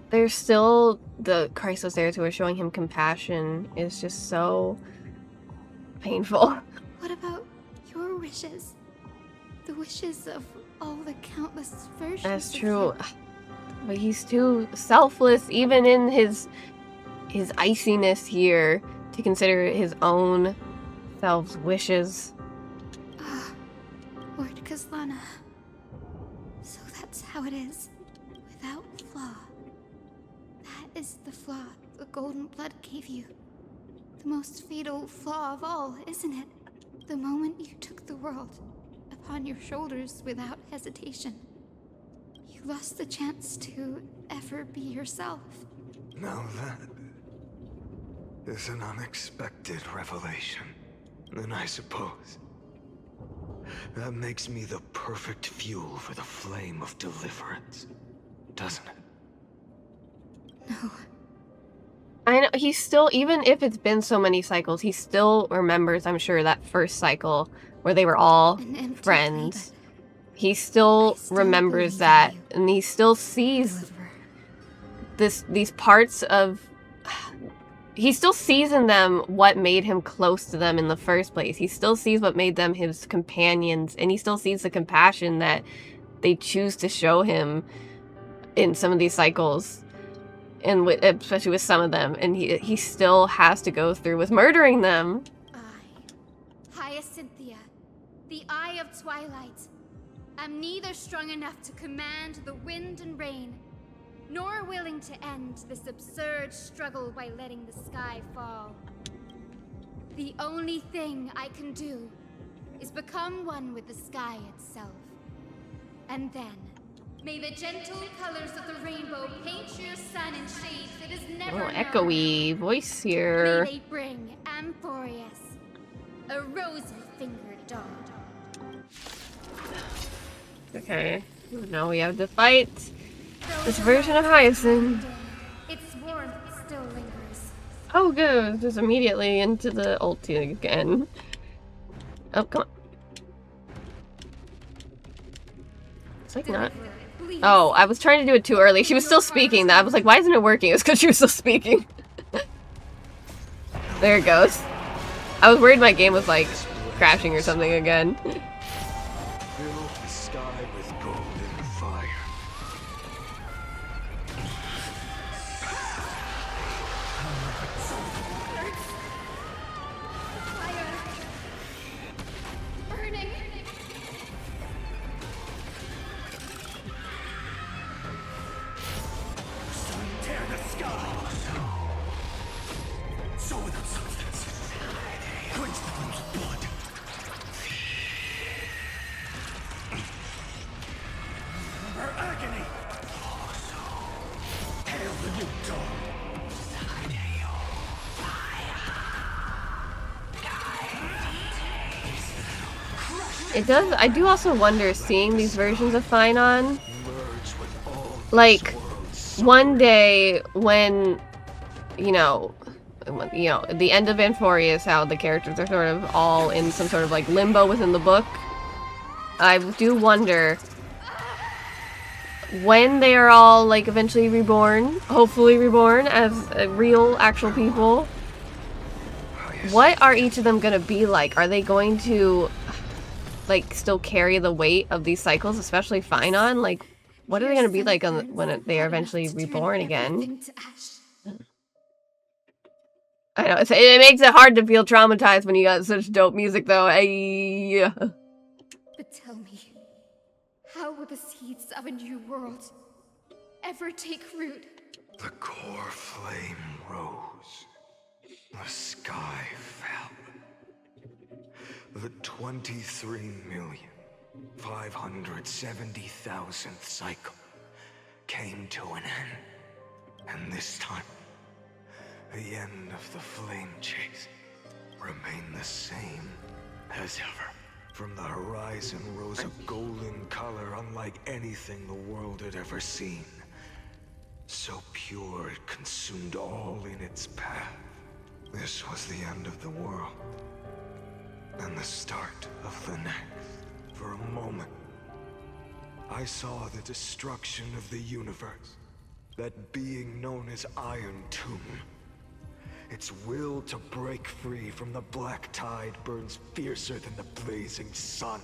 there's still the Chrysos heirs who are showing him compassion is just so painful. What about your wishes? The wishes of all the countless versions. That's of true. you. But he's too selfless, even in his iciness here, to consider his own self's wishes. Lord Castellana. So that's how it is. Without flaw. That is the flaw the golden blood gave you. The most fatal flaw of all, isn't it? The moment you took the world upon your shoulders without hesitation. You lost the chance to ever be yourself. Now that is an unexpected revelation. Then I suppose that makes me the perfect fuel for the flame of deliverance, doesn't it? No. I know, he's still, even if it's been so many cycles, he still remembers, I'm sure, that first cycle where they were all friends. He still remembers that, and he still sees these parts of he still sees in them what made him close to them in the first place. He still sees what made them his companions, and he still sees the compassion that they choose to show him in some of these cycles, and especially with some of them, and he still has to go through with murdering them. Hyacinthia, the Eye of Twilight. I'm neither strong enough to command the wind and rain, nor willing to end this absurd struggle by letting the sky fall. The only thing I can do is become one with the sky itself. And then, may the gentle colors of the rainbow paint your sun in shades it has never known. Echoey voice here. May they bring Amphorius, a rosy-fingered dog. Okay, now we have to fight this version of Hyacinth. Its warmth still lingers. Oh, good. Just immediately into the ulti again. Oh, come on. It's like not. Oh, I was trying to do it too early. She was still speaking. I was like, why isn't it working? It's because she was still speaking. There it goes. I was worried my game was like crashing or something again. Fill the sky with golden fire. Burning. Tear the sky! So without substance. Quench the flames of blood. Her agony! Hail the new dawn! It does. I do also wonder, seeing these versions of Finon, like, one day when, at the end of Amphorius, how the characters are sort of all in some sort of like limbo within the book. I do wonder when they are all like eventually reborn, hopefully reborn as real, actual people. What are each of them gonna be like? Are they going to like still carry the weight of these cycles, especially Finon? Like, what are they gonna be like when they are eventually reborn again? I know, it makes it hard to feel traumatized when you got such dope music, though. But tell me, how will the seeds of a new world ever take root? The core flame rose. The sky fell. The 23,570,000th cycle came to an end. And this time, the end of the flame chase remained the same as ever. From the horizon rose a golden color unlike anything the world had ever seen. So pure it consumed all in its path. This was the end of the world. And the start of the next. For a moment, I saw the destruction of the universe. That being known as Iron Tomb. Its will to break free from the black tide burns fiercer than the blazing sun.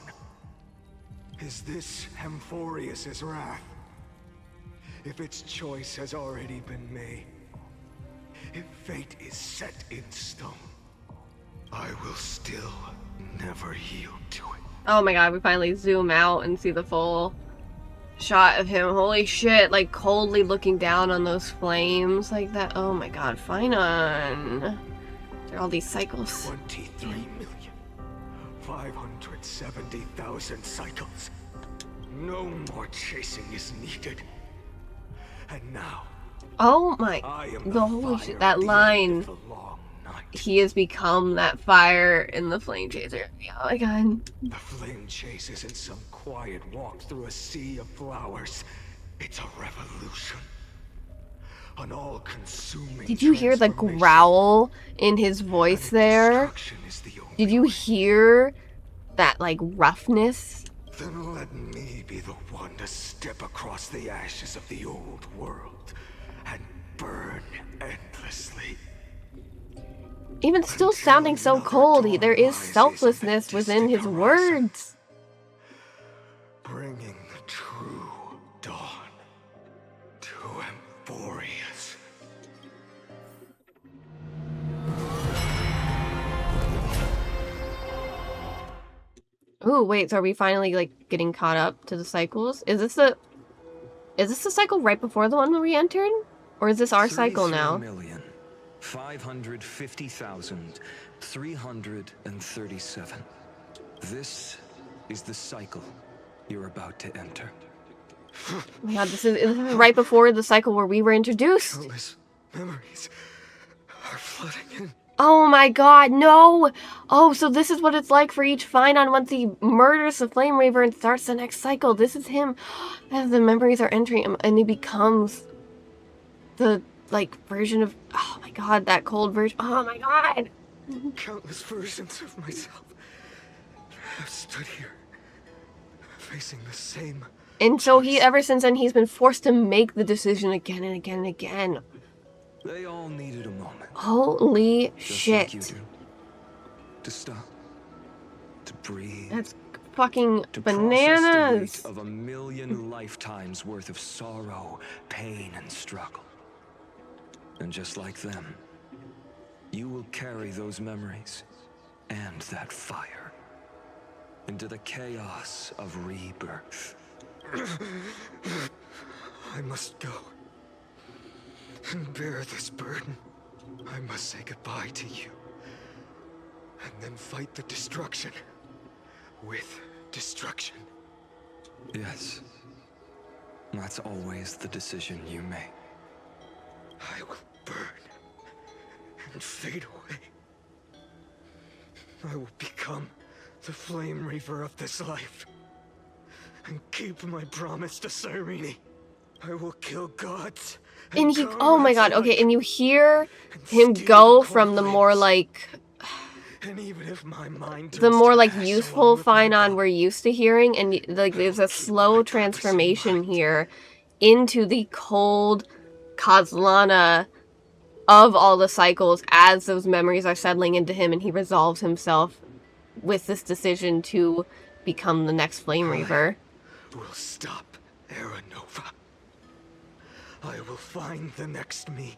Is this Amphorius' wrath? If its choice has already been made, if fate is set in stone, I will still never yield to it. Oh my god, we finally zoom out and see the full shot of him. Holy shit, like coldly looking down on those flames like that. Oh my god, Finon. There are all these cycles. 23,570,000 cycles. No more chasing is needed. And now, oh my, the holy shit, that line. He has become that fire in the flame chaser. Oh my god. The flame chase isn't some quiet walk through a sea of flowers. It's a revolution. An all-consuming. Did you hear the growl in his voice there? Did you hear that, like, roughness? Then let me be the one to step across the ashes of the old world and burn endlessly. Even still sounding so cold, there is selflessness within his words. Bringing the true dawn to Amphorius. Ooh, wait, so are we finally, like, getting caught up to the cycles? Is this the cycle right before the one we entered? Or is this our cycle now? 3,550,337. This is the cycle you're about to enter. Oh my god, this is right before the cycle where we were introduced. Countless memories are flooding in. Oh my god, no! Oh, so this is what it's like for each Finon once he murders the Flame Reaver and starts the next cycle. This is him. As the memories are entering him, and he becomes the, like, version of... Oh my god, that cold version. Oh my god! Countless versions of myself have stood here, facing the same... And so ever since then, he's been forced to make the decision again and again and again. They all needed a moment. Holy shit. Like you do. To stop. To breathe. That's fucking to bananas. Process the weight of 1,000,000 lifetimes worth of sorrow, pain, and struggle. And just like them, you will carry those memories and that fire into the chaos of rebirth. I must go and bear this burden. I must say goodbye to you, and then fight the destruction with destruction. Yes. That's always the decision you make. I will burn and fade away. I will become the Flame Reaver of this life and keep my promise to Cyrene. I will kill gods. And he, oh my god, okay, and you hear him go from the more like, and even if my mind the more like youthful Finon we're used to hearing, and like there's a slow transformation here into the cold Kozlana of all the cycles as those memories are settling into him, and he resolves himself with this decision to become the next Flame Reaver. I will stop Era Nova. I will find the next me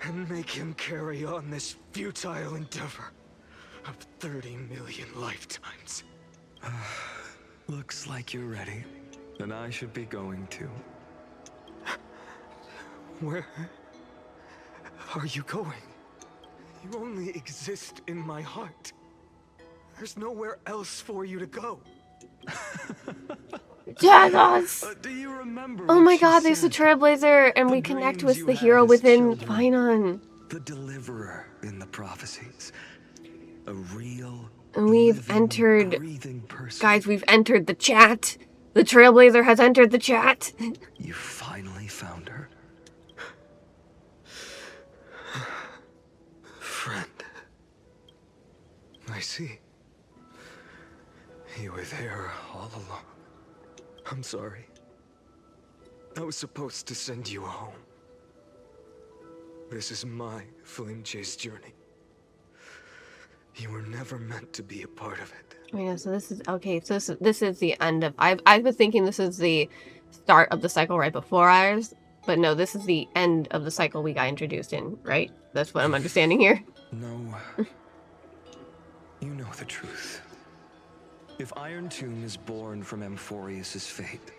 and make him carry on this futile endeavor of 30 million lifetimes. Looks like you're ready. Then I should be going too. Where are you going? You only exist in my heart. There's nowhere else for you to go. Jesus! Do you remember? Oh my god, there's the Trailblazer, and we connect with the hero within Finon. The deliverer in the prophecies. A real, and we've entered... Guys, we've entered the chat. The Trailblazer has entered the chat. You finally found her. Friend. I see. You were there all along. I'm sorry. I was supposed to send you home. This is my flame chase journey. You were never meant to be a part of it. Oh yeah, so this is okay. So this is the end of. I've been thinking this is the start of the cycle right before ours, but no, this is the end of the cycle we got introduced in. Right? That's what I'm understanding here. No. You know the truth. If Iron Tomb is born from Amphorius' fate,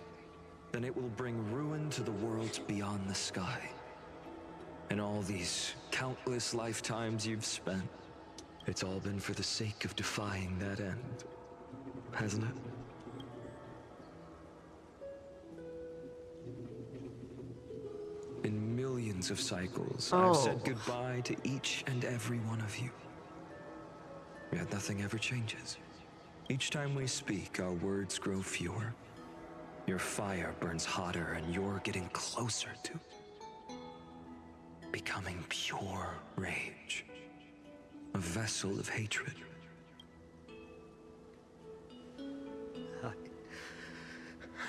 then it will bring ruin to the worlds beyond the sky. And all these countless lifetimes you've spent, it's all been for the sake of defying that end, hasn't it? In millions of cycles, I've said goodbye to each and every one of you. Yet nothing ever changes. Each time we speak, our words grow fewer. Your fire burns hotter, and you're getting closer to becoming pure rage. A vessel of hatred.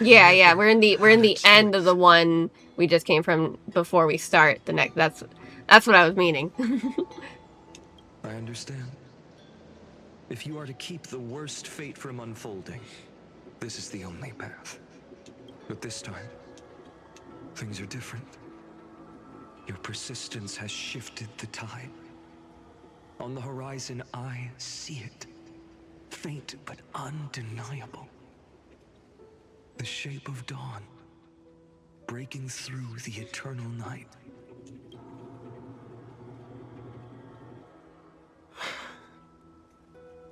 Yeah, we're in the end of the one we just came from before we start the next. That's what I was meaning. I understand. If you are to keep the worst fate from unfolding, this is the only path. But this time, things are different. Your persistence has shifted the tide. On the horizon, I see it. Faint but undeniable. The shape of dawn, breaking through the eternal night.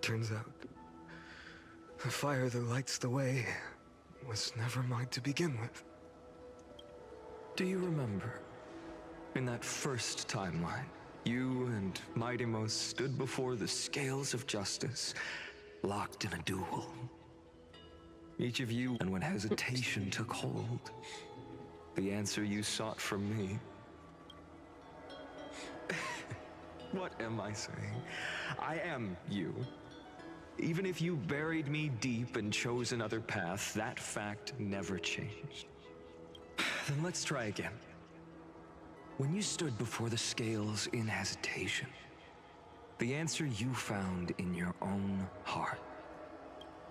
Turns out, the fire that lights the way was never mine to begin with. Do you remember, in that first timeline, you and Mightymost stood before the scales of justice, locked in a duel? Each of you, and when hesitation took hold, the answer you sought from me. What am I saying? I am you. Even if you buried me deep and chose another path, that fact never changed. Then let's try again. When you stood before the scales in hesitation, the answer you found in your own heart,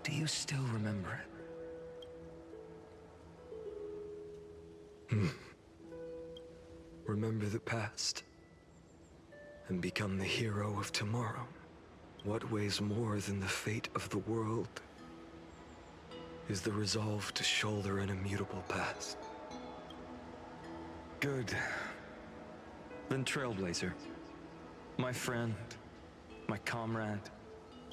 do you still remember it? Remember the past and become the hero of tomorrow. What weighs more than the fate of the world is the resolve to shoulder an immutable past. Good. Then Trailblazer, my friend, my comrade,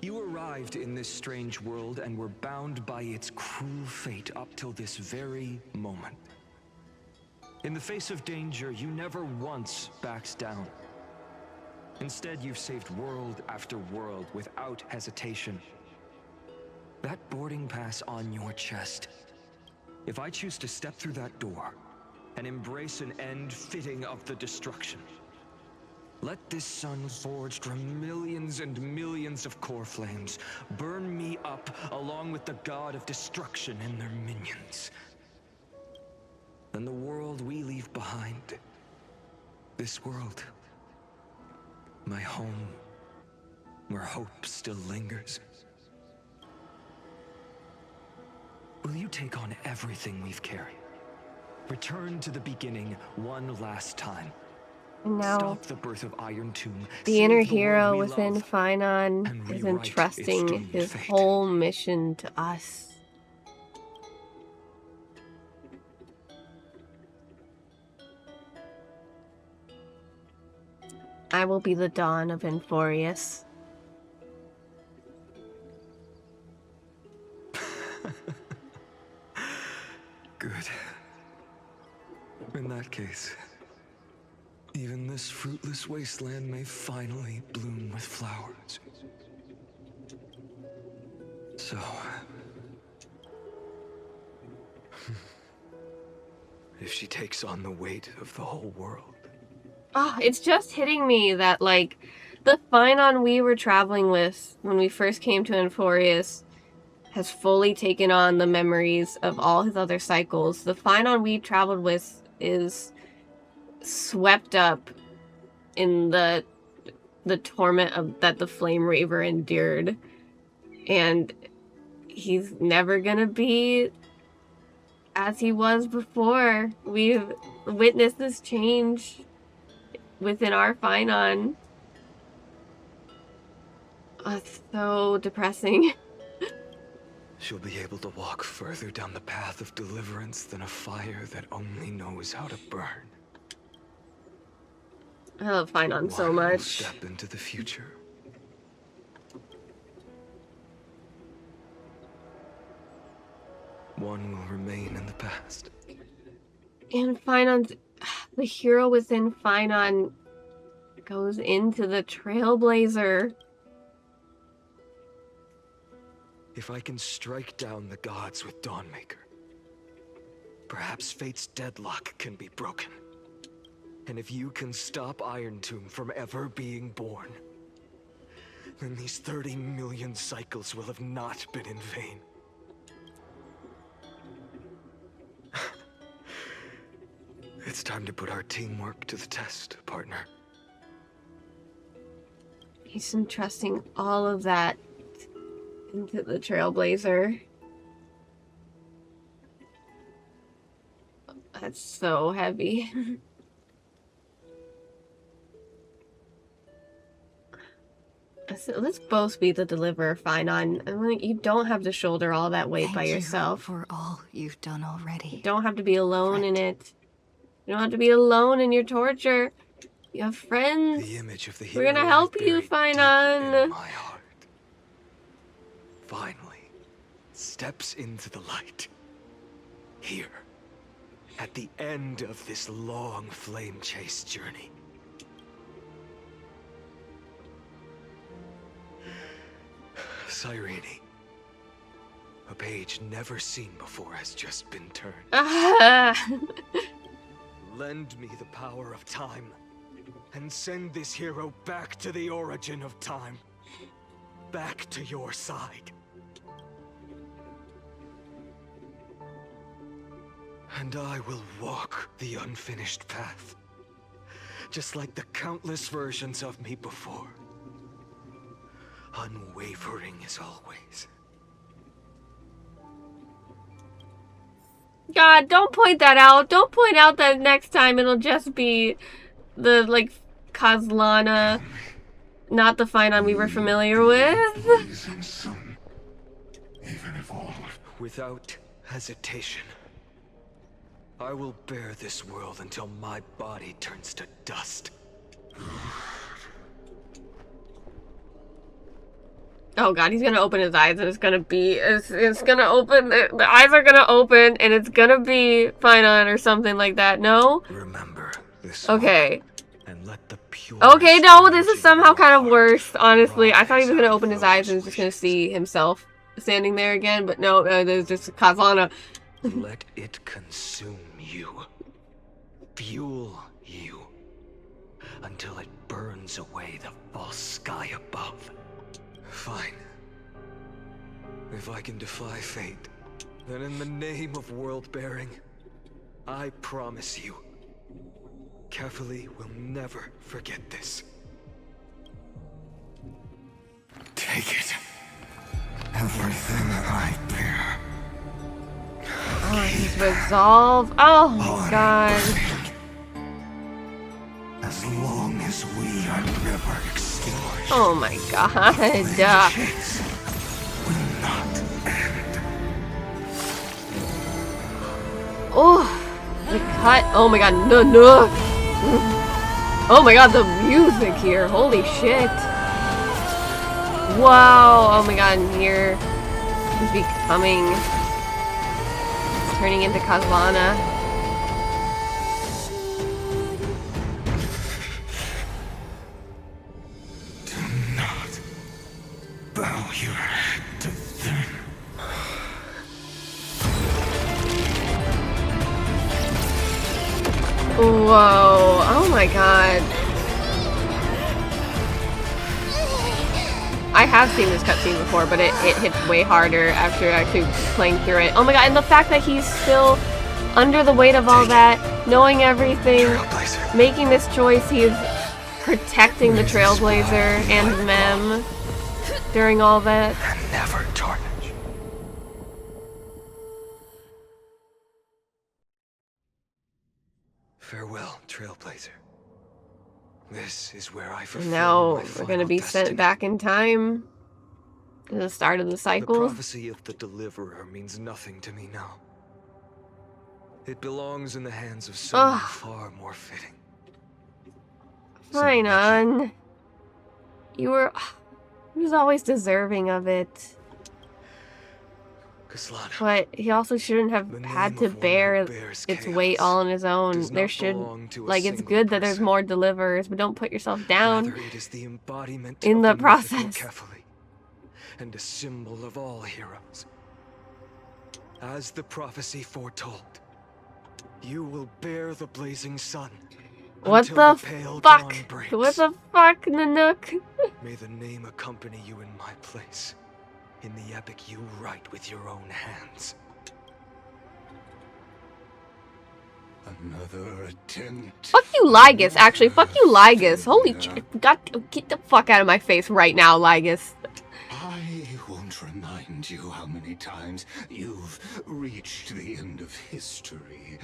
you arrived in this strange world and were bound by its cruel fate up till this very moment. In the face of danger, you never once backed down. Instead, you've saved world after world without hesitation. That boarding pass on your chest. If I choose to step through that door and embrace an end fitting of the destruction, let this sun forged from millions and millions of core flames burn me up along with the god of destruction and their minions. Then the world we leave behind, this world, my home, where hope still lingers. Will you take on everything we've carried? Return to the beginning one last time. And now, stop the birth of Iron Tomb, the inner save the world hero we within love, Finon and is rewrite its entrusting doomed his fate. whole mission to us. I will be the dawn of Enforius. Good. In that case, even this fruitless wasteland may finally bloom with flowers. So... if she takes on the weight of the whole world... Oh, it's just hitting me that, like, the Finon we were traveling with when we first came to Enforius has fully taken on the memories of all his other cycles. The Finon we traveled with is swept up in the torment of that the Flame Raver endured. And he's never gonna be as he was before. We've witnessed this change within our Finon. Oh, it's so depressing. She'll be able to walk further down the path of deliverance than a fire that only knows how to burn. I love Finon so One will much. step into the future. One will remain in the past. And Finon's... the hero within Finon goes into the Trailblazer. If I can strike down the gods with Dawnmaker, perhaps fate's deadlock can be broken. And if you can stop Iron Tomb from ever being born, then these 30 million cycles will have not been in vain. It's time to put our teamwork to the test, partner. He's entrusting all of that into the Trailblazer. That's so heavy. Let's both be the deliverer, fine. You don't have to shoulder all that weight by yourself. Thank you for all you've done already. You don't have to be alone in it. You don't have to be alone in your torture. You have friends. The image of the We're gonna help you, Finon. My heart finally steps into the light. Here, at the end of this long flame chase journey. Cyrene, a page never seen before has just been turned. Lend me the power of time, and send this hero back to the origin of time. Back to your side. And I will walk the unfinished path, just like the countless versions of me before. Unwavering as always. God, don't point that out. Don't point out that next time it'll just be the, like, Kozlana, not the Finon we were familiar with. Without hesitation, I will bear this world until my body turns to dust. Oh god, he's gonna open his eyes and it's gonna be, it's gonna open, the eyes are gonna open and it's gonna be Finon or something like that, no? Remember this. Okay. And let the pure Okay, no, this is somehow kind of worse, honestly. I thought he was gonna open his eyes and was just gonna see himself standing there again, but no, there's just Kozlana. Let it consume you. Fuel you. Until it burns away the false sky above. Fine. If I can defy fate, then in the name of world-bearing, I promise you, Carefully will never forget this. Take it. Everything I bear. Oh, his resolve. Oh my god. As long as we are never extinguished. Oh my god. Will not end. Oh, the cut. Oh my god. No. Oh my god, the music here. Holy shit. Wow. Oh my god, and here he's becoming. He's turning into Kozlana. Do not bow your head to them. Whoa. Oh my god. I have seen this cutscene before, but it hits way harder after actually playing through it. Oh my god, and the fact that he's still under the weight of all that, knowing everything, making this choice, he is protecting the Trailblazer and Mem during all that. And never tarnish. Farewell, Trailblazer. This is where I fulfill Now my we're gonna be destiny. sent back in time to the start of the cycle. The prophecy of the Deliverer means nothing to me now. It belongs in the hands of someone far more fitting. Fine on. He was always deserving of it. Kozlana, But he also shouldn't have had to bear its weight all on his own. There should, like, it's good that there's more deliverers, but don't put yourself down rather it is the embodiment in of the mythical process. Kefali, and a symbol of all heroes. As the prophecy foretold, you will bear the blazing sun. What until the pale fuck? dawn breaks. What the fuck, Nanook? May the name accompany you in my place, in the epic you write with your own hands. Another attempt. Fuck you, Lygus. Actually, fuck you, Lygus. Holy God, get the fuck out of my face right now, Lygus. I won't remind you how many times you've reached the end of history.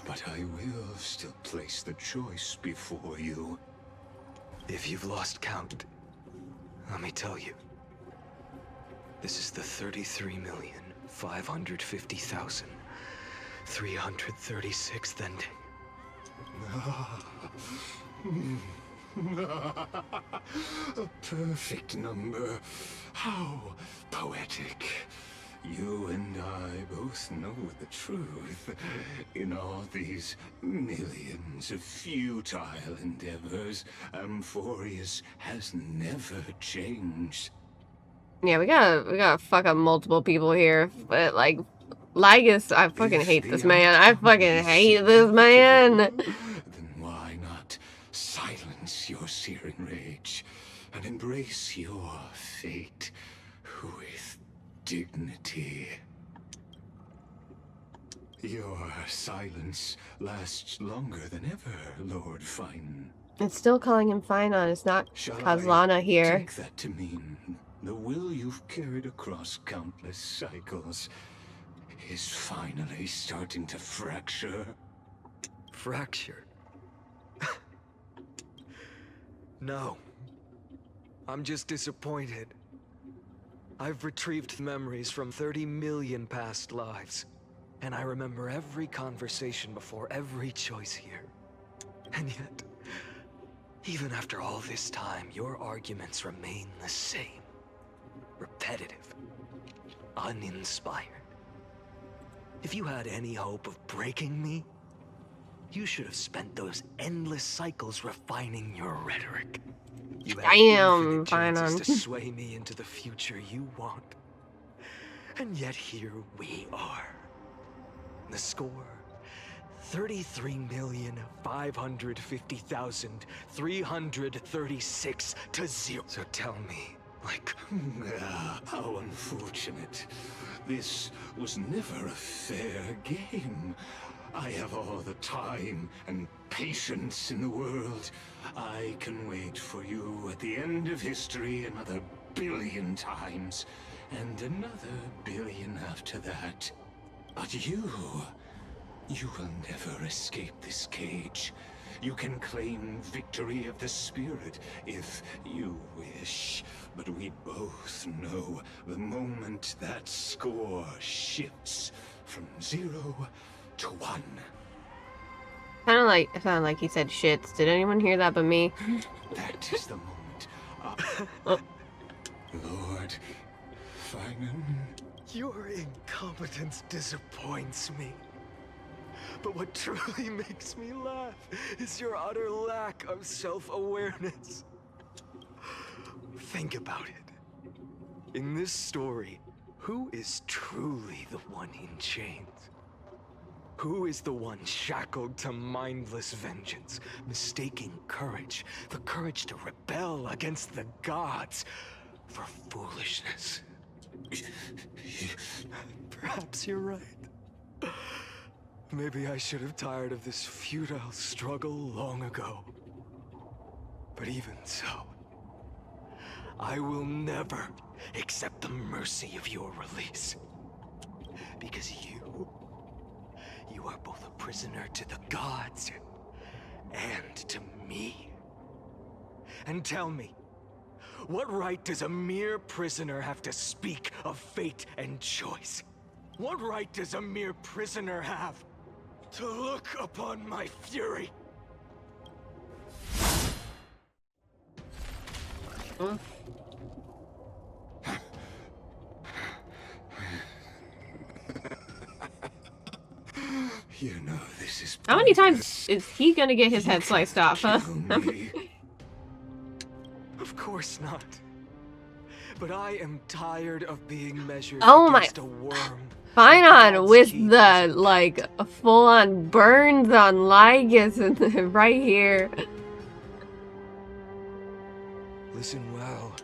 But I will still place the choice before you. If you've lost count, let me tell you. This is the 33,550,336th ending. A perfect number. How poetic. You and I both know the truth. In all these millions of futile endeavors, Amphorius has never changed. Yeah, we gotta fuck up multiple people here. But, like, Lygus, I fucking hate this man. I fucking hate this man. Then why not silence your searing rage and embrace your fate with dignity? Your silence lasts longer than ever, Lord Fine. It's still calling him Finon. It's not Shall Kazlana I here. take that to mean the will you've carried across countless cycles is finally starting to fracture? Fracture? No. I'm just disappointed. I've retrieved memories from 30 million past lives, and I remember every conversation before every choice here. And yet, even after all this time, your arguments remain the same. Repetitive. Uninspired. If you had any hope of breaking me, you should have spent those endless cycles refining your rhetoric. You had infinite chances to sway me into the future you want. And yet here we are. The score, 33,550,336 to 0. So tell me, like... How unfortunate. This was never a fair game. I have all the time and patience in the world. I can wait for you at the end of history another billion times, and another billion after that. But you will never escape this cage. You can claim victory of the spirit if you wish, but we both know the moment that score shifts from 0 to 1. It sounded like he said shits. Did anyone hear that but me? That is the moment. Lord Finon. Your incompetence disappoints me. But what truly makes me laugh is your utter lack of self-awareness. Think about it. In this story, who is truly the one in chains? Who is the one shackled to mindless vengeance, mistaking courage, the courage to rebel against the gods, for foolishness? Perhaps you're right. Maybe I should have tired of this futile struggle long ago. But even so, I will never accept the mercy of your release. Because you are both a prisoner to the gods and to me. And tell me, what right does a mere prisoner have to speak of fate and choice? What right does a mere prisoner have to look upon my fury? You know this is... How many times is he gonna get his head sliced off, huh? Of course not. But I am tired of being measured against a worm. Finon with the, like, full-on burns on Lygus right here. Listen well,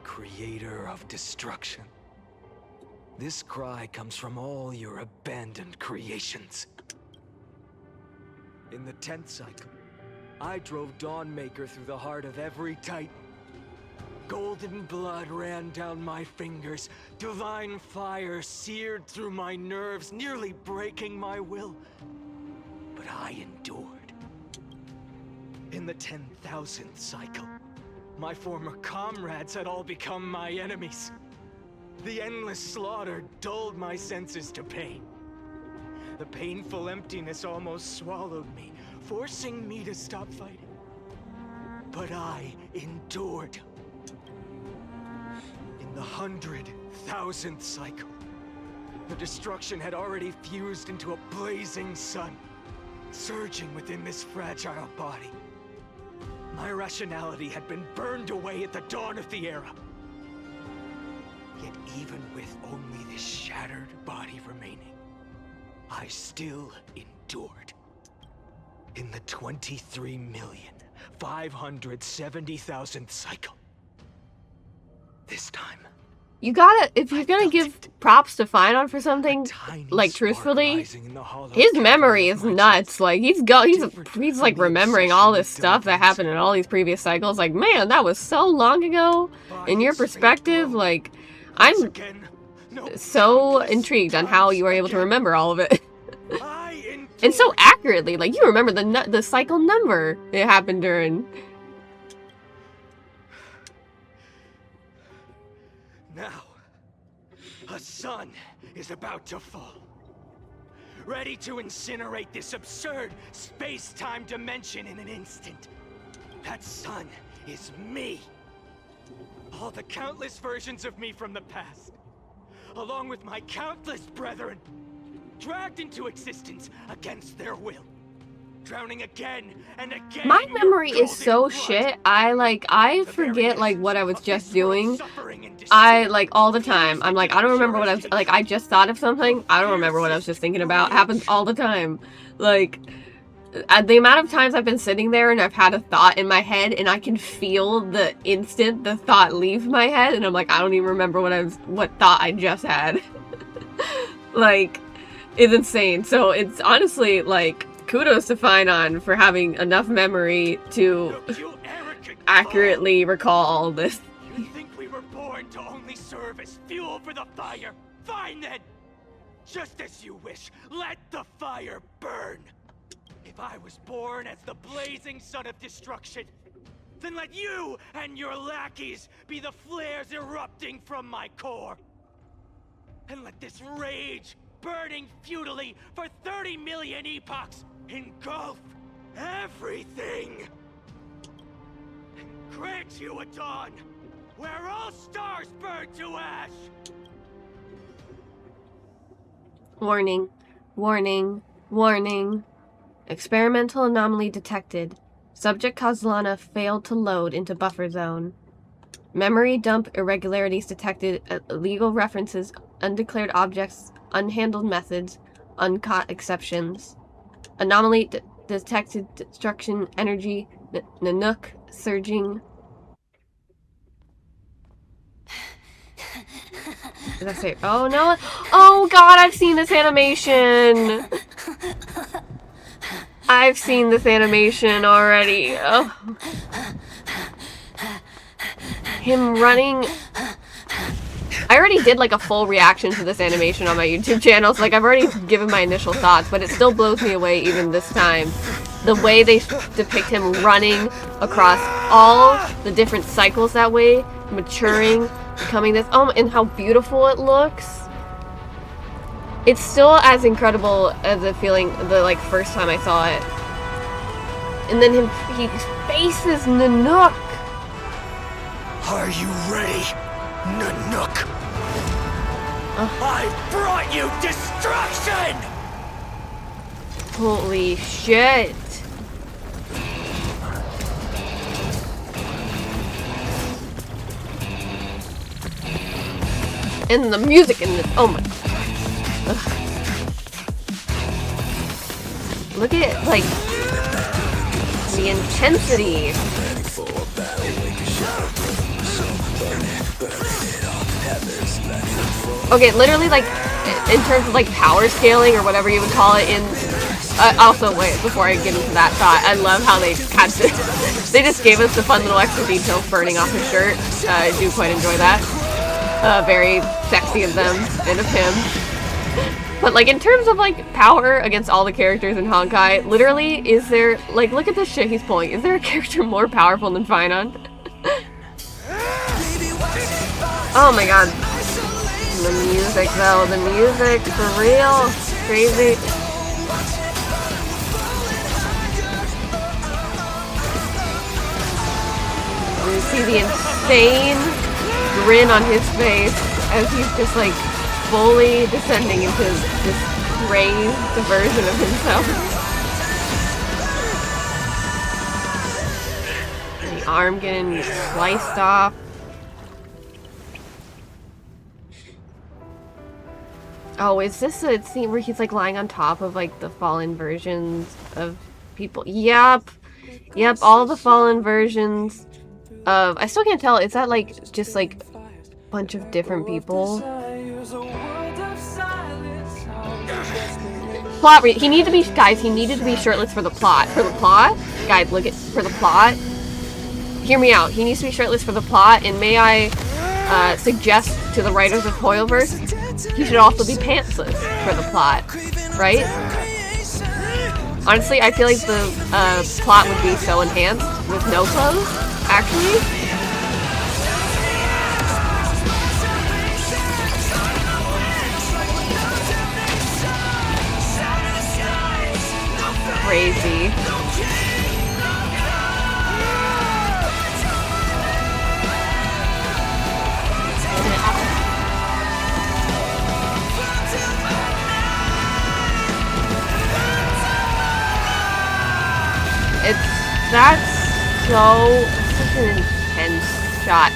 creator of destruction. This cry comes from all your abandoned creations. In the 10th cycle, I drove Dawnmaker through the heart of every Titan. Golden blood ran down my fingers, divine fire seared through my nerves, nearly breaking my will. But I endured. In the 10,000th cycle, my former comrades had all become my enemies. The endless slaughter dulled my senses to pain. The painful emptiness almost swallowed me, forcing me to stop fighting. But I endured. In the 100,000th cycle, the destruction had already fused into a blazing sun, surging within this fragile body. My rationality had been burned away at the dawn of the era. Yet even with only this shattered body remaining, I still endured. In the 23,570,000th cycle. This time. You gotta, if you're gonna give props to Finon for something, like, truthfully, his memory is nuts. Like, he's like remembering all this stuff that happened in all these previous cycles. Like, man, that was so long ago. In your perspective, like, I'm so intrigued on how you were able to remember all of it. And so accurately. Like, you remember the cycle number it happened during. Now, a sun is about to fall. Ready to incinerate this absurd space-time dimension in an instant. That sun is me. All the countless versions of me from the past, along with my countless brethren, dragged into existence against their will. Drowning again and again. My memory is so shit. I forget like what I was just doing. All the time. I'm like, I don't remember what I was like. I just thought of something. I don't remember what I was just thinking about. It happens all the time. Like, the amount of times I've been sitting there and I've had a thought in my head and I can feel the instant the thought leaves my head and I'm like, I don't even remember what thought I just had. Like, it's insane. So it's honestly like, kudos to Finon for having enough memory to accurately recall all this. You think we were born to only serve as fuel for the fire? Fine then! Just as you wish, let the fire burn! If I was born as the blazing sun of destruction, then let you and your lackeys be the flares erupting from my core. And let this rage, burning futilely for 30 million epochs, engulf everything! And grant you a dawn where all stars burn to ash! Warning. Warning. Warning. Experimental anomaly detected. Subject Kozlana failed to load into buffer zone. Memory dump irregularities detected. Illegal references, undeclared objects, unhandled methods, uncaught exceptions. Anomaly detected destruction energy. Nanook surging. Did I say? Oh no! Oh god! I've seen this animation. I've seen this animation already. Oh. Him running. I already did like a full reaction to this animation on my YouTube channel, so like I've already given my initial thoughts, but it still blows me away even this time. The way they depict him running across all the different cycles that way, maturing, becoming this, and how beautiful it looks. It's still as incredible as the feeling the like first time I saw it. And then he faces Nanook. Are you ready, Nanook? I brought you destruction! Holy shit. And the music in this, oh my god. Ugh. Look at it, like, the intensity. Okay, literally, like, in terms of, like, power scaling or whatever you would call it in Also, wait, before I get into that thought, I love how they had to, they just gave us the fun little extra details burning off his shirt. I do quite enjoy that. Very sexy of them and of him. But like in terms of like power against all the characters in Honkai, literally, is there, like, look at this shit he's pulling. Is there a character more powerful than Finon? Oh my god. The music though, the music, for real, crazy. You see the insane grin on his face as he's just like fully descending into this crazed version of himself. And the arm getting sliced off. Oh, is this a scene where he's like lying on top of like the fallen versions of people? Yep. Yep, all the fallen versions of... I still can't tell. Is that like just like a bunch of different people? Plot he needed to be, guys, he needed to be shirtless for the plot. For the plot? Guys, look at, for the plot. Hear me out. He needs to be shirtless for the plot, and may I suggest to the writers of Hoyoverse, he should also be pantsless for the plot, right? Honestly, I feel like the plot would be so enhanced with no clothes, actually. Crazy. That's such an intense shot.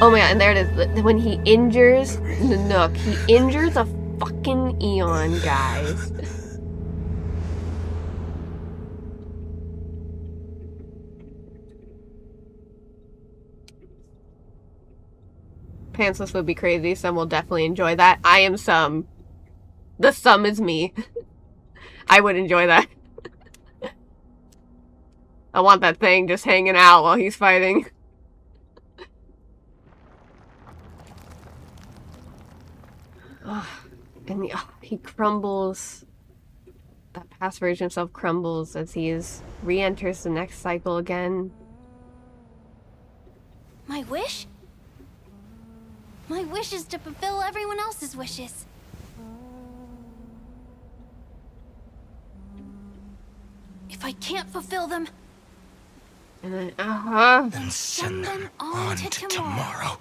Oh my god, and there it is. When he injures the Nook, he injures a fucking Eon, guys. Pantsless would be crazy. Some will definitely enjoy that. I am some. The some is me. I would enjoy that. I want that thing just hanging out while he's fighting. And he crumbles. That past version of himself crumbles as he re-enters the next cycle again. My wish? My wish is to fulfill everyone else's wishes. If I can't fulfill them, and then send them on to tomorrow.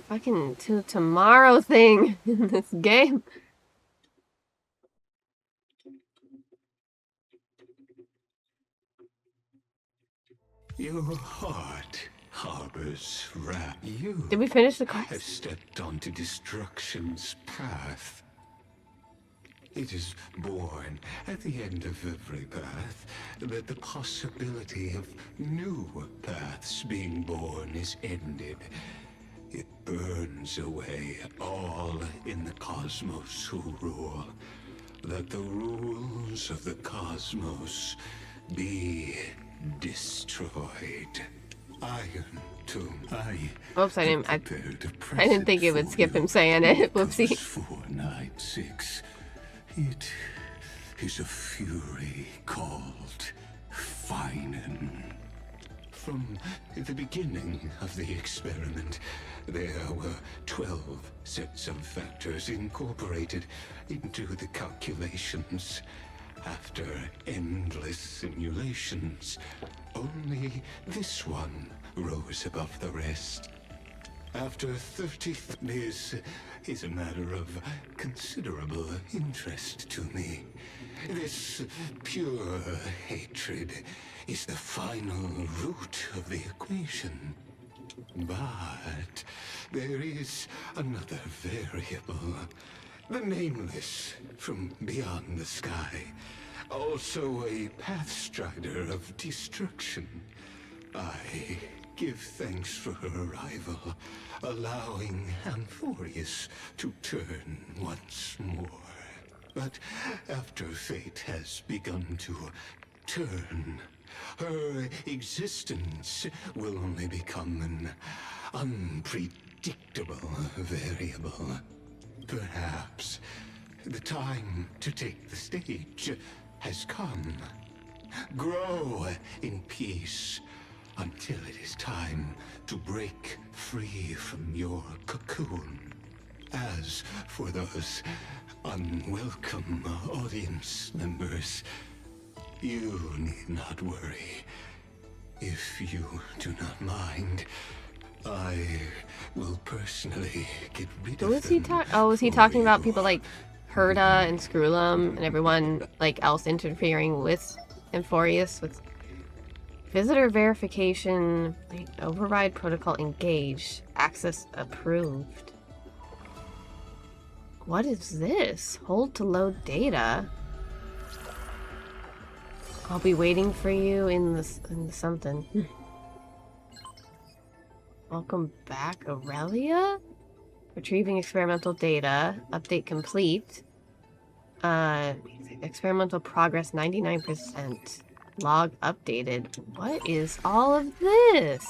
Fucking to tomorrow thing in this game. Your heart harbors wrath. You Did we finish the quest? have stepped onto destruction's path. It is born at the end of every path that the possibility of new paths being born is ended. It burns away all in the cosmos who rule. That the rules of the cosmos be destroyed. Iron Tomb. Oops, I didn't think it would skip him saying it. Whoopsie. 496. It is a fury called Finon. From the beginning of the experiment, there were 12 sets of factors incorporated into the calculations. After endless simulations, only this one rose above the rest. After 30, this is a matter of considerable interest to me. This pure hatred is the final root of the equation. But there is another variable. The nameless from beyond the sky. Also a pathstrider of destruction. I give thanks for her arrival, allowing Amphorius to turn once more. But after fate has begun to turn, her existence will only become an unpredictable variable. Perhaps the time to take the stage has come. Grow in peace until it is time to break free from your cocoon. As for those unwelcome audience members, you need not worry. If you do not mind, I will personally get rid Who of is he them. talking? Oh, is he talking about people like Herda and Screwlum and everyone like else interfering with Amphorius with visitor verification, override protocol engaged, access approved. What is this? Hold to load data. I'll be waiting for you in the something. Welcome back, Aurelia? Retrieving experimental data. Update complete. Experimental progress 99%. Log updated. What is all of this?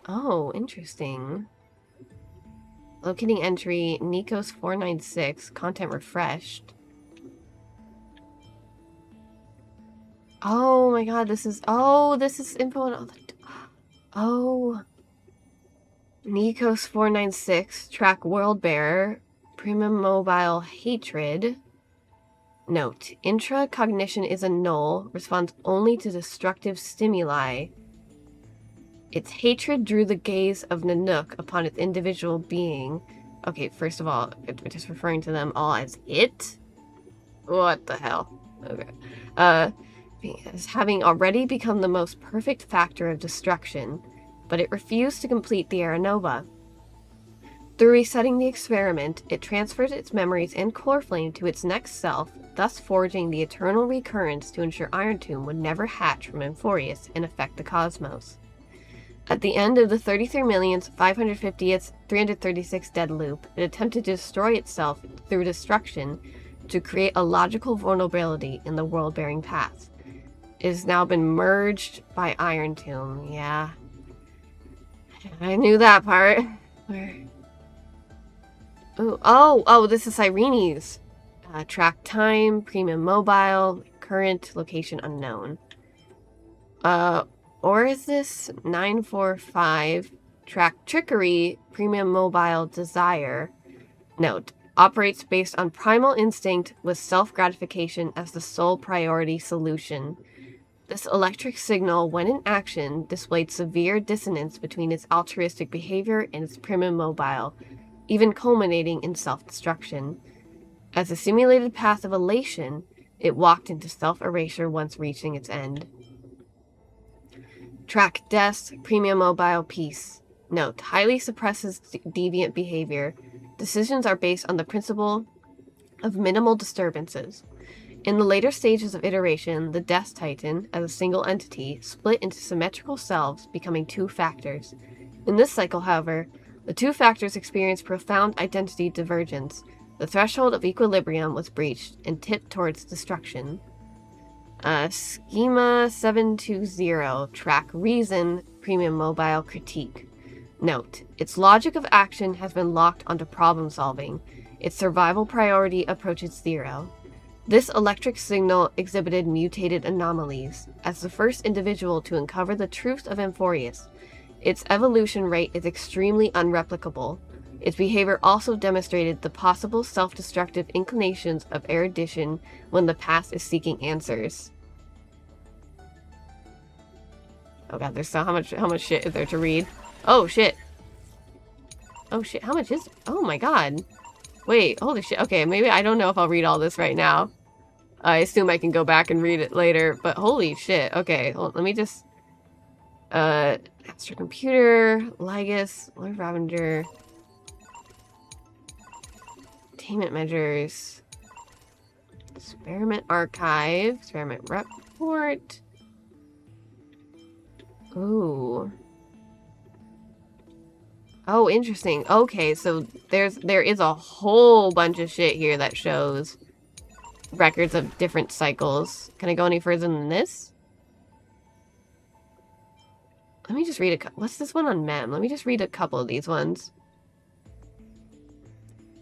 Oh, interesting. Locating entry, Nikos 496, content refreshed. Oh my god, this is info on all the... Oh. Nikos 496, track world bearer, Prima mobile hatred. Note, intracognition is a null, responds only to destructive stimuli. Its hatred drew the gaze of Nanook upon its individual being. Okay, first of all, we're just referring to them all as it? What the hell? Okay. As having already become the most perfect factor of destruction, but it refused to complete the Era Nova. Through resetting the experiment, it transfers its memories and core flame to its next self, thus forging the eternal recurrence to ensure Iron Tomb would never hatch from Amphorius and affect the cosmos. At the end of the 33,550th 336 dead loop, it attempted to destroy itself through destruction to create a logical vulnerability in the world-bearing path. It has now been merged by Iron Tomb. Yeah. I knew that part. Where? Ooh, oh, this is Irene's. Track time, premium mobile, current location unknown. Or is this 945? Track trickery, premium mobile desire. Note, operates based on primal instinct with self-gratification as the sole priority solution. This electric signal, when in action, displayed severe dissonance between its altruistic behavior and its premium mobile, even culminating in self-destruction. As a simulated path of elation, it walked into self-erasure once reaching its end. Track death, premium mobile peace. Note, highly suppresses deviant behavior. Decisions are based on the principle of minimal disturbances. In the later stages of iteration, the Death Titan, as a single entity, split into symmetrical selves, becoming two factors. In this cycle, however, the two factors experienced profound identity divergence. The threshold of equilibrium was breached and tipped towards destruction. Schema 720, track reason, premium mobile critique. Note, its logic of action has been locked onto problem solving. Its survival priority approaches zero. This electric signal exhibited mutated anomalies. As the first individual to uncover the truth of Amphorius, its evolution rate is extremely unreplicable. Its behavior also demonstrated the possible self-destructive inclinations of erudition when the past is seeking answers. Oh god, there's so how much shit is there to read? Oh shit. Oh shit, how much is... Oh my god. Wait, holy shit. Okay, maybe I don't know if I'll read all this right now. I assume I can go back and read it later, but holy shit. Okay, hold, let me just... Astro Computer, Lygus, Lord Ravager... Attainment measures... Experiment archive, experiment report... Ooh. Oh, interesting. Okay, so there is a whole bunch of shit here that shows records of different cycles. Can I go any further than this? Let me just read a couple. What's this one on Mem? Let me just read a couple of these ones.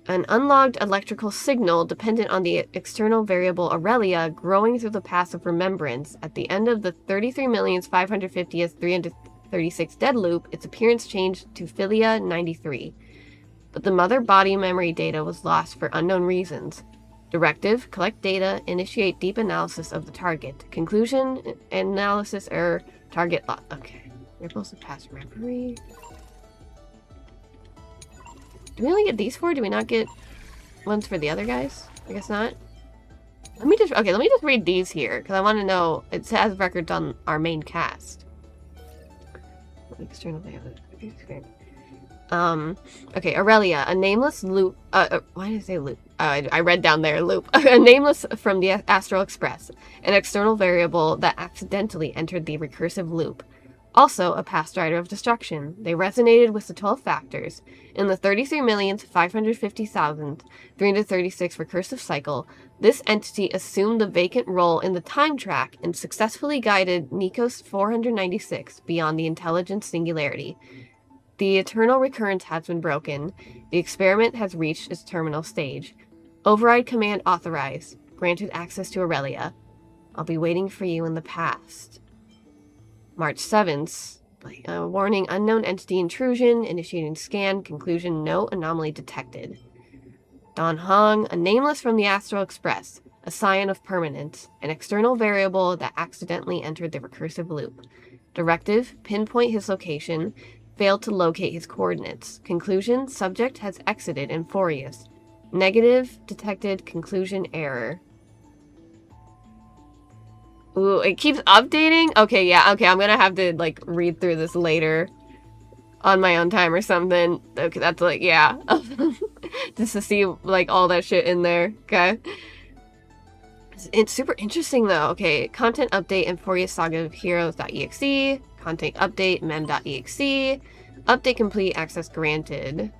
An unlogged electrical signal dependent on the external variable Aurelia growing through the path of remembrance. At the end of the 33,550th 336 dead loop, its appearance changed to Philia 93. But the mother body memory data was lost for unknown reasons. Directive, collect data, initiate deep analysis of the target. Conclusion, analysis error, target loss. Okay. Ripples of past memory. Do we only get these four? Do we not get ones for the other guys? I guess not. Let me just read these here, because I want to know. It has records on our main cast. External okay, Aurelia, a nameless loop. Why did I say loop? I read down there, loop. A nameless from the Astral Express, an external variable that accidentally entered the recursive loop. Also, a past rider of destruction. They resonated with the 12 factors. In the 33,550,336 recursive cycle, this entity assumed the vacant role in the time track and successfully guided Nikos 496 beyond the intelligence singularity. The eternal recurrence has been broken. The experiment has reached its terminal stage. Override command authorized. Granted access to Aurelia. I'll be waiting for you in the past. March 7th. Warning, unknown entity intrusion. Initiating scan. Conclusion, no anomaly detected. Don Hong, a nameless from the Astral Express. A scion of permanence. An external variable that accidentally entered the recursive loop. Directive, pinpoint his location. Failed to locate his coordinates. Conclusion, subject has exited Amphorius. Negative, detected, conclusion, error. Ooh, it keeps updating? Okay, yeah, okay, I'm gonna have to, like, read through this later on my own time or something. Okay, that's, like, yeah. Just to see, like, all that shit in there, okay? It's super interesting, though. Okay, content update, Amphorius Saga of Heroes.exe. Content update, mem.exe. Update complete, access granted.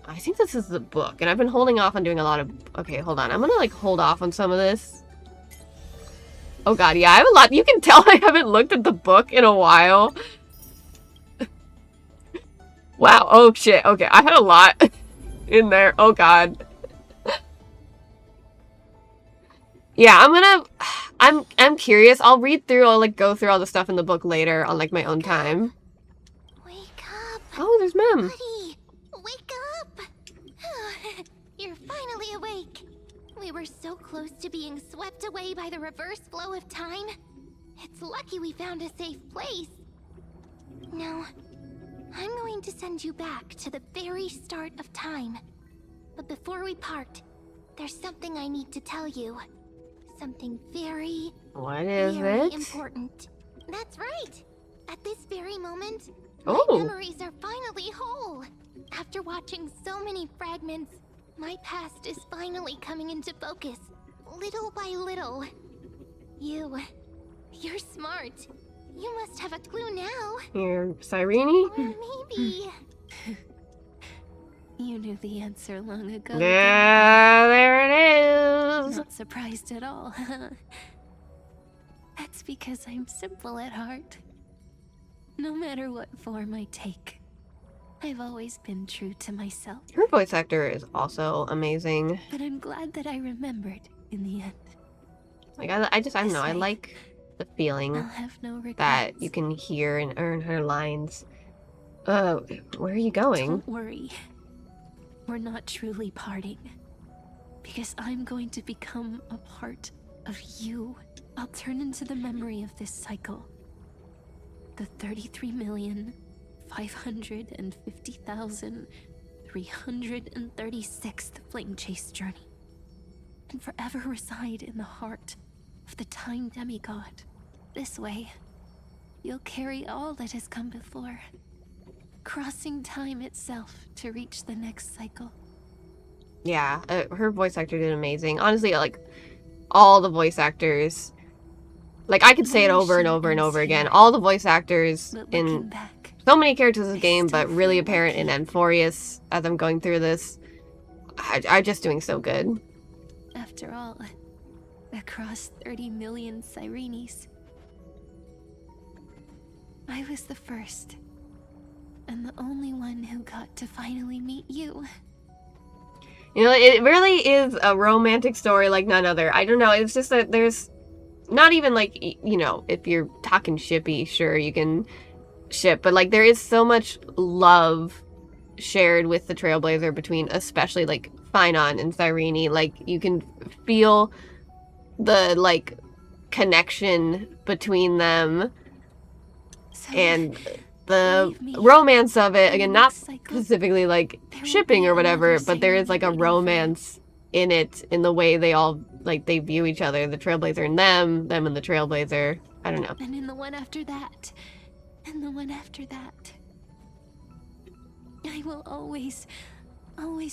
I think this is the book, and I've been holding off on doing a lot of... Okay, hold on. I'm gonna, like, hold off on some of this. Oh god, yeah, I have a lot. You can tell I haven't looked at the book in a while. Wow, oh shit, okay, I had a lot in there. Oh god. Yeah, I'm curious. I'll read through, I'll like go through all the stuff in the book later on like my own time. Wake up. Oh, there's Mem. Buddy, wake up. You're finally awake. We were so close to being swept away by the reverse flow of time. It's lucky we found a safe place. Now, I'm going to send you back to the very start of time. But before we part, there's something I need to tell you. Something very, very important. That's right. At this very moment, my memories are finally whole. After watching so many fragments, my past is finally coming into focus, little by little. You're smart. You must have a clue now. You're Cyrene? Or maybe... You knew the answer long ago. Yeah, there it is. Not surprised at all. That's because I'm simple at heart. No matter what form I take, I've always been true to myself. Her voice actor is also amazing. But I'm glad that I remembered in the end. Like I don't know, I like the feeling that you can hear and earn her lines. Where are you going? Don't worry. We're not truly parting. Because I'm going to become a part of you. I'll turn into the memory of this cycle. The 33,550,336th flame chase journey. And forever reside in the heart of the time demigod. This way, you'll carry all that has come before, crossing time itself to reach the next cycle. Yeah, her voice actor did amazing. Honestly, like, all the voice actors, like, I could say it over and over and over again. All the voice actors in so many characters in this game, but really apparent in Amphorius as I'm going through this. I'm just doing so good. After all, across 30 million Cyrenes, I was the first, and the only one who got to finally meet you. You know, it really is a romantic story like none other. I don't know, it's just that there's not even like, you know, if you're talking shippy, sure, you can ship, but like there is so much love shared with the Trailblazer between especially like Finon and Cyrene. Like you can feel the like connection between them and the romance of it. Again, not specifically like shipping or whatever, but there is like a romance in it, in the way they all like they view each other, the Trailblazer and them and the Trailblazer. I don't know. And in the one after that, and the one after that. I will always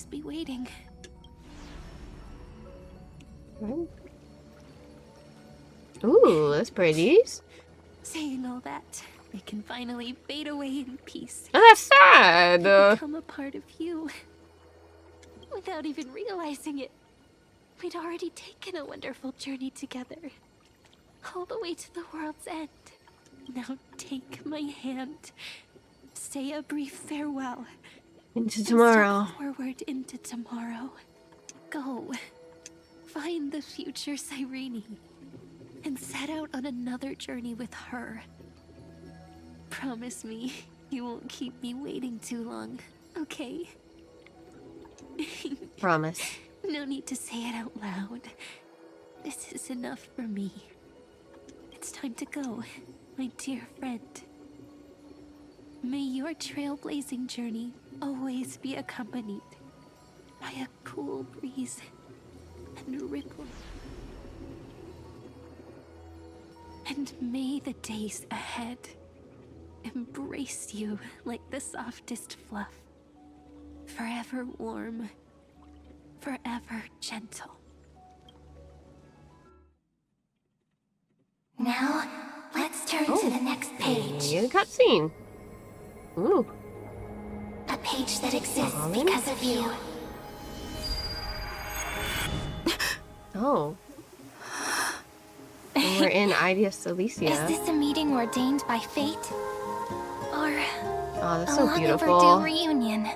be waiting. Ooh, that's pretty. Saying all that, I can finally fade away in peace. Oh, that's sad. Become a part of you. Without even realizing it, we'd already taken a wonderful journey together. All the way to the world's end. Now take my hand. Say a brief farewell. Into tomorrow. And step forward into tomorrow. Go. Find the future Cyrene. And set out on another journey with her. Promise me you won't keep me waiting too long, okay? Promise. No need to say it out loud. This is enough for me. It's time to go, my dear friend. May your trailblazing journey always be accompanied by a cool breeze and a ripple. And may the days ahead embrace you like the softest fluff. Forever warm, forever gentle. Now, let's turn to the next page. A cutscene. Ooh. A page that exists because of you. Oh. And we're in Idea Cilicia. Is this a meeting ordained by fate? Or oh, that's a so long beautiful. overdue reunion?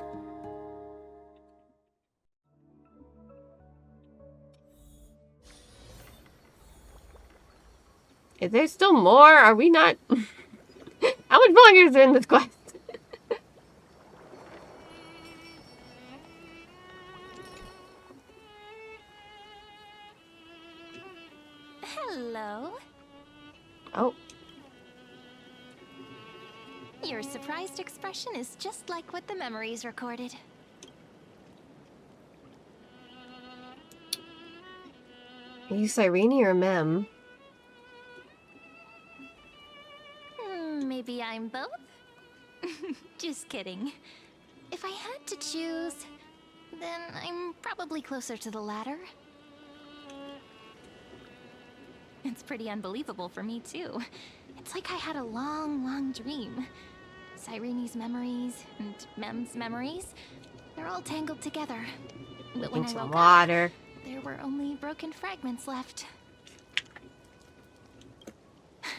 Is there still more? Are we not? How much longer is there in this quest? Hello. Oh. Your surprised expression is just like what the memories recorded. Are you Cyrene or Mem? Maybe I'm both? Just kidding. If I had to choose, then I'm probably closer to the latter. It's pretty unbelievable for me, too. It's like I had a long, long dream. Cyrene's memories and Mem's memories, they're all tangled together. But when I woke up, there were only broken fragments left.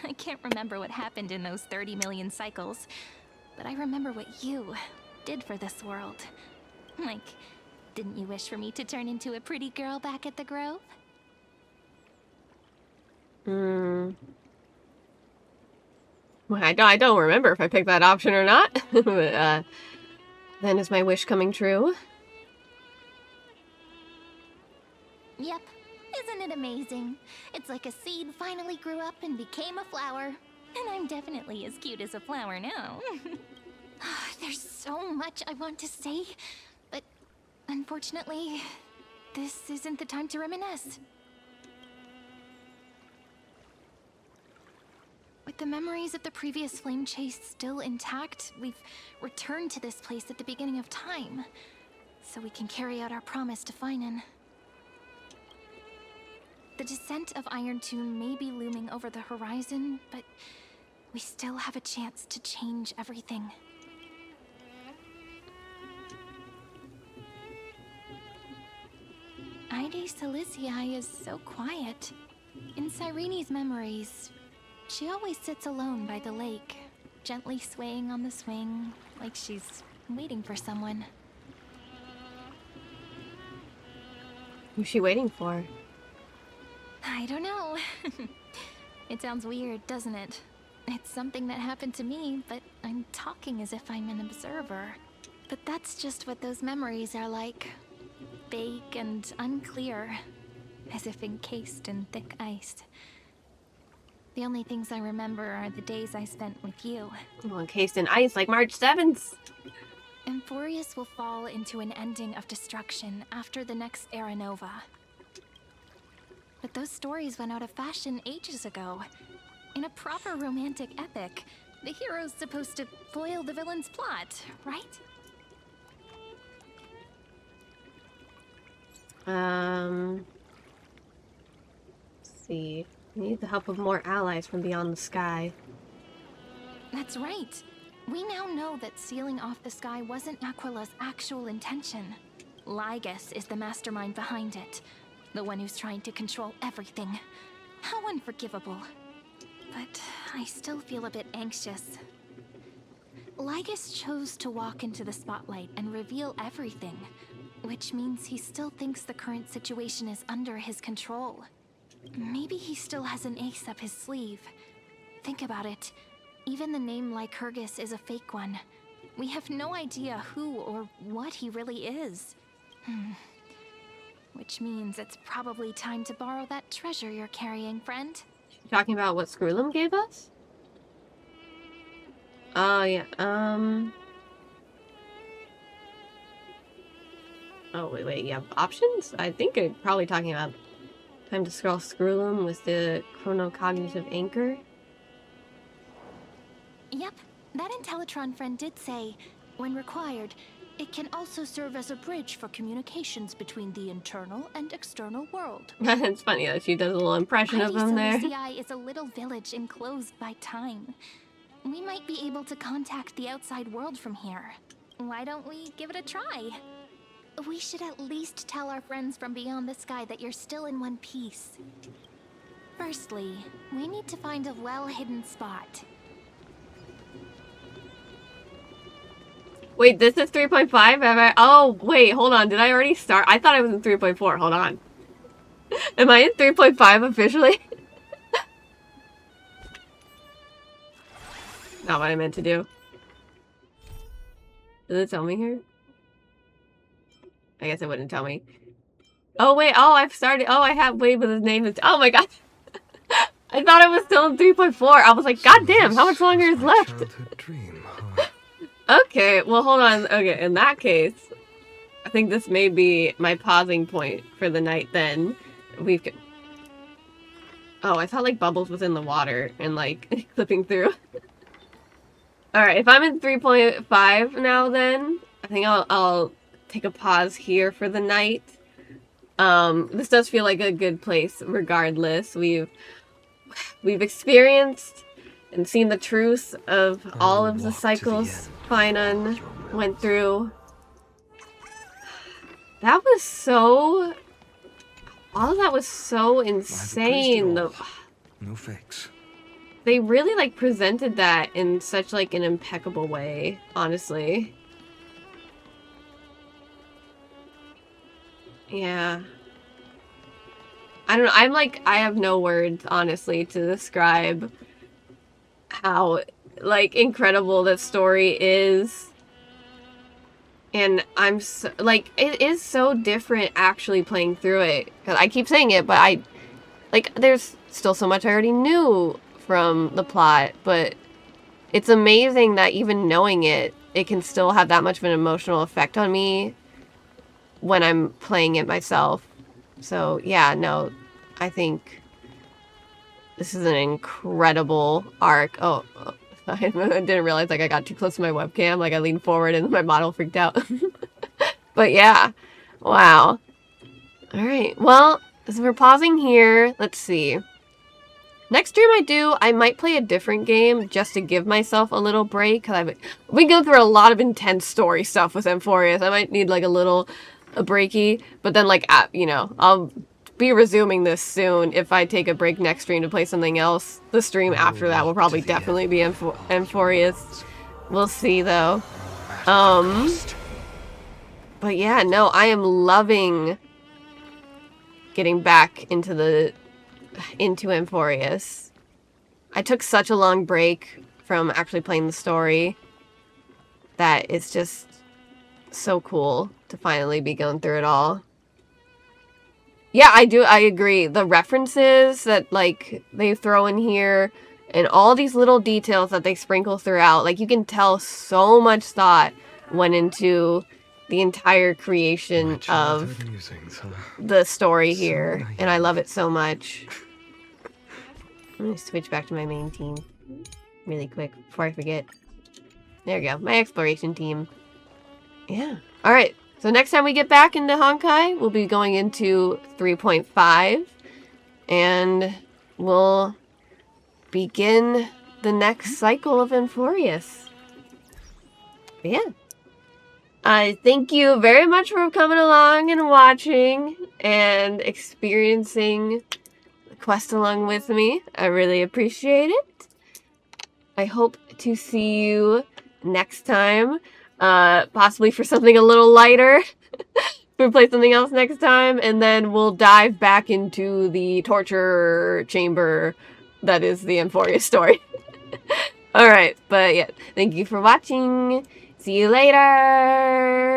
I can't remember what happened in those 30 million cycles, but I remember what you did for this world. Like, didn't you wish for me to turn into a pretty girl back at the Grove? Well, I don't remember if I picked that option or not. But, then is my wish coming true? Yep. Isn't it amazing? It's like a seed finally grew up and became a flower. And I'm definitely as cute as a flower now. There's so much I want to say, but unfortunately, this isn't the time to reminisce. With the memories of the previous flame chase still intact, we've returned to this place at the beginning of time, so we can carry out our promise to Finan. The descent of Iron Tomb may be looming over the horizon, but we still have a chance to change everything. Ide Siliciae is so quiet. In Cyrene's memories, she always sits alone by the lake, gently swaying on the swing, like she's waiting for someone. Who's she waiting for? I don't know. It sounds weird, doesn't it? It's something that happened to me, but I'm talking as if I'm an observer. But that's just what those memories are like. Vague and unclear, as if encased in thick ice. The only things I remember are the days I spent with you. Well, encased in ice like March 7th. Amphorius will fall into an ending of destruction after the next Era Nova. But those stories went out of fashion ages ago. In a proper romantic epic, the hero's supposed to foil the villain's plot, right? Let's see. We need the help of more allies from beyond the sky. That's right. We now know that sealing off the sky wasn't Aquila's actual intention. Lygus is the mastermind behind it. The one who's trying to control everything. How unforgivable. But I still feel a bit anxious. Lygus chose to walk into the spotlight and reveal everything, which means he still thinks the current situation is under his control. Maybe he still has an ace up his sleeve. Think about it. Even the name Lycurgus is a fake one. We have no idea who or what he really is. Which means it's probably time to borrow that treasure you're carrying, friend. You talking about what Screwlum gave us? Oh, yeah. Oh, wait, you have options? I think you're probably talking about time to scroll Screwlum with the chronocognitive anchor. Yep, that Intellitron friend did say, when required, it can also serve as a bridge for communications between the internal and external world. It's funny that she does a little impression of him there. Siliciae is a little village enclosed by time. We might be able to contact the outside world from here. Why don't we give it a try? We should at least tell our friends from beyond the sky that you're still in one piece. Firstly, we need to find a well-hidden spot. Wait, this is 3.5? Have I? Oh, wait, hold on. Did I already start? I thought I was in 3.4. Hold on. Am I in 3.5 officially? Not what I meant to do. Does it tell me here? I guess it wouldn't tell me. Oh, wait. Oh, I've started. Oh, I have. Wait, but his name is. Oh, my God. I thought I was still in 3.4. I was like, God damn, how much longer is left? Dream, huh? Okay, well, hold on. Okay, in that case, I think this may be my pausing point for the night then. We've... Oh, I thought, like, Bubbles was in the water and, like, clipping through. Alright, if I'm in 3.5 now then, I think I'll take a pause here for the night. This does feel like a good place regardless. We've experienced and seen the truth of all of the cycles Finon went through. That was so... All of that was so insane. No fakes. They really, like, presented that in such, like, an impeccable way, honestly. Yeah. I don't know. I'm like, I have no words, honestly, to describe how, like, incredible this story is. And I'm so, like, it is so different actually playing through it. Because I keep saying it, but like, there's still so much I already knew from the plot. But it's amazing that even knowing it, it can still have that much of an emotional effect on me when I'm playing it myself. So, yeah, no, I think this is an incredible arc. Oh, I didn't realize, like, I got too close to my webcam. Like, I leaned forward and my model freaked out. But yeah, wow. All right, well, as we're pausing here, let's see. Next stream I might play a different game just to give myself a little break, because we go through a lot of intense story stuff with Amphorius. I might need like a breaky, but then like, you know, I'll be resuming this soon. If I take a break next stream to play something else, the stream after that will probably definitely be Amphorius. We'll see though. But yeah, no, I am loving getting back into Amphorius. I took such a long break from actually playing the story that it's just so cool to finally be going through it all. Yeah, I agree. The references that, like, they throw in here and all these little details that they sprinkle throughout, like, you can tell so much thought went into the entire creation of the story here, and I love it so much. Let me switch back to my main team really quick before I forget. There we go, my exploration team. Yeah. Alright, so next time we get back into Honkai, we'll be going into 3.5, and we'll begin the next cycle of Amphorius. Yeah. Thank you very much for coming along and watching and experiencing the quest along with me. I really appreciate it. I hope to see you next time. Possibly for something a little lighter. We'll play something else next time, and then we'll dive back into the torture chamber that is the Amphorius story. Alright, but yeah, thank you for watching. See you later!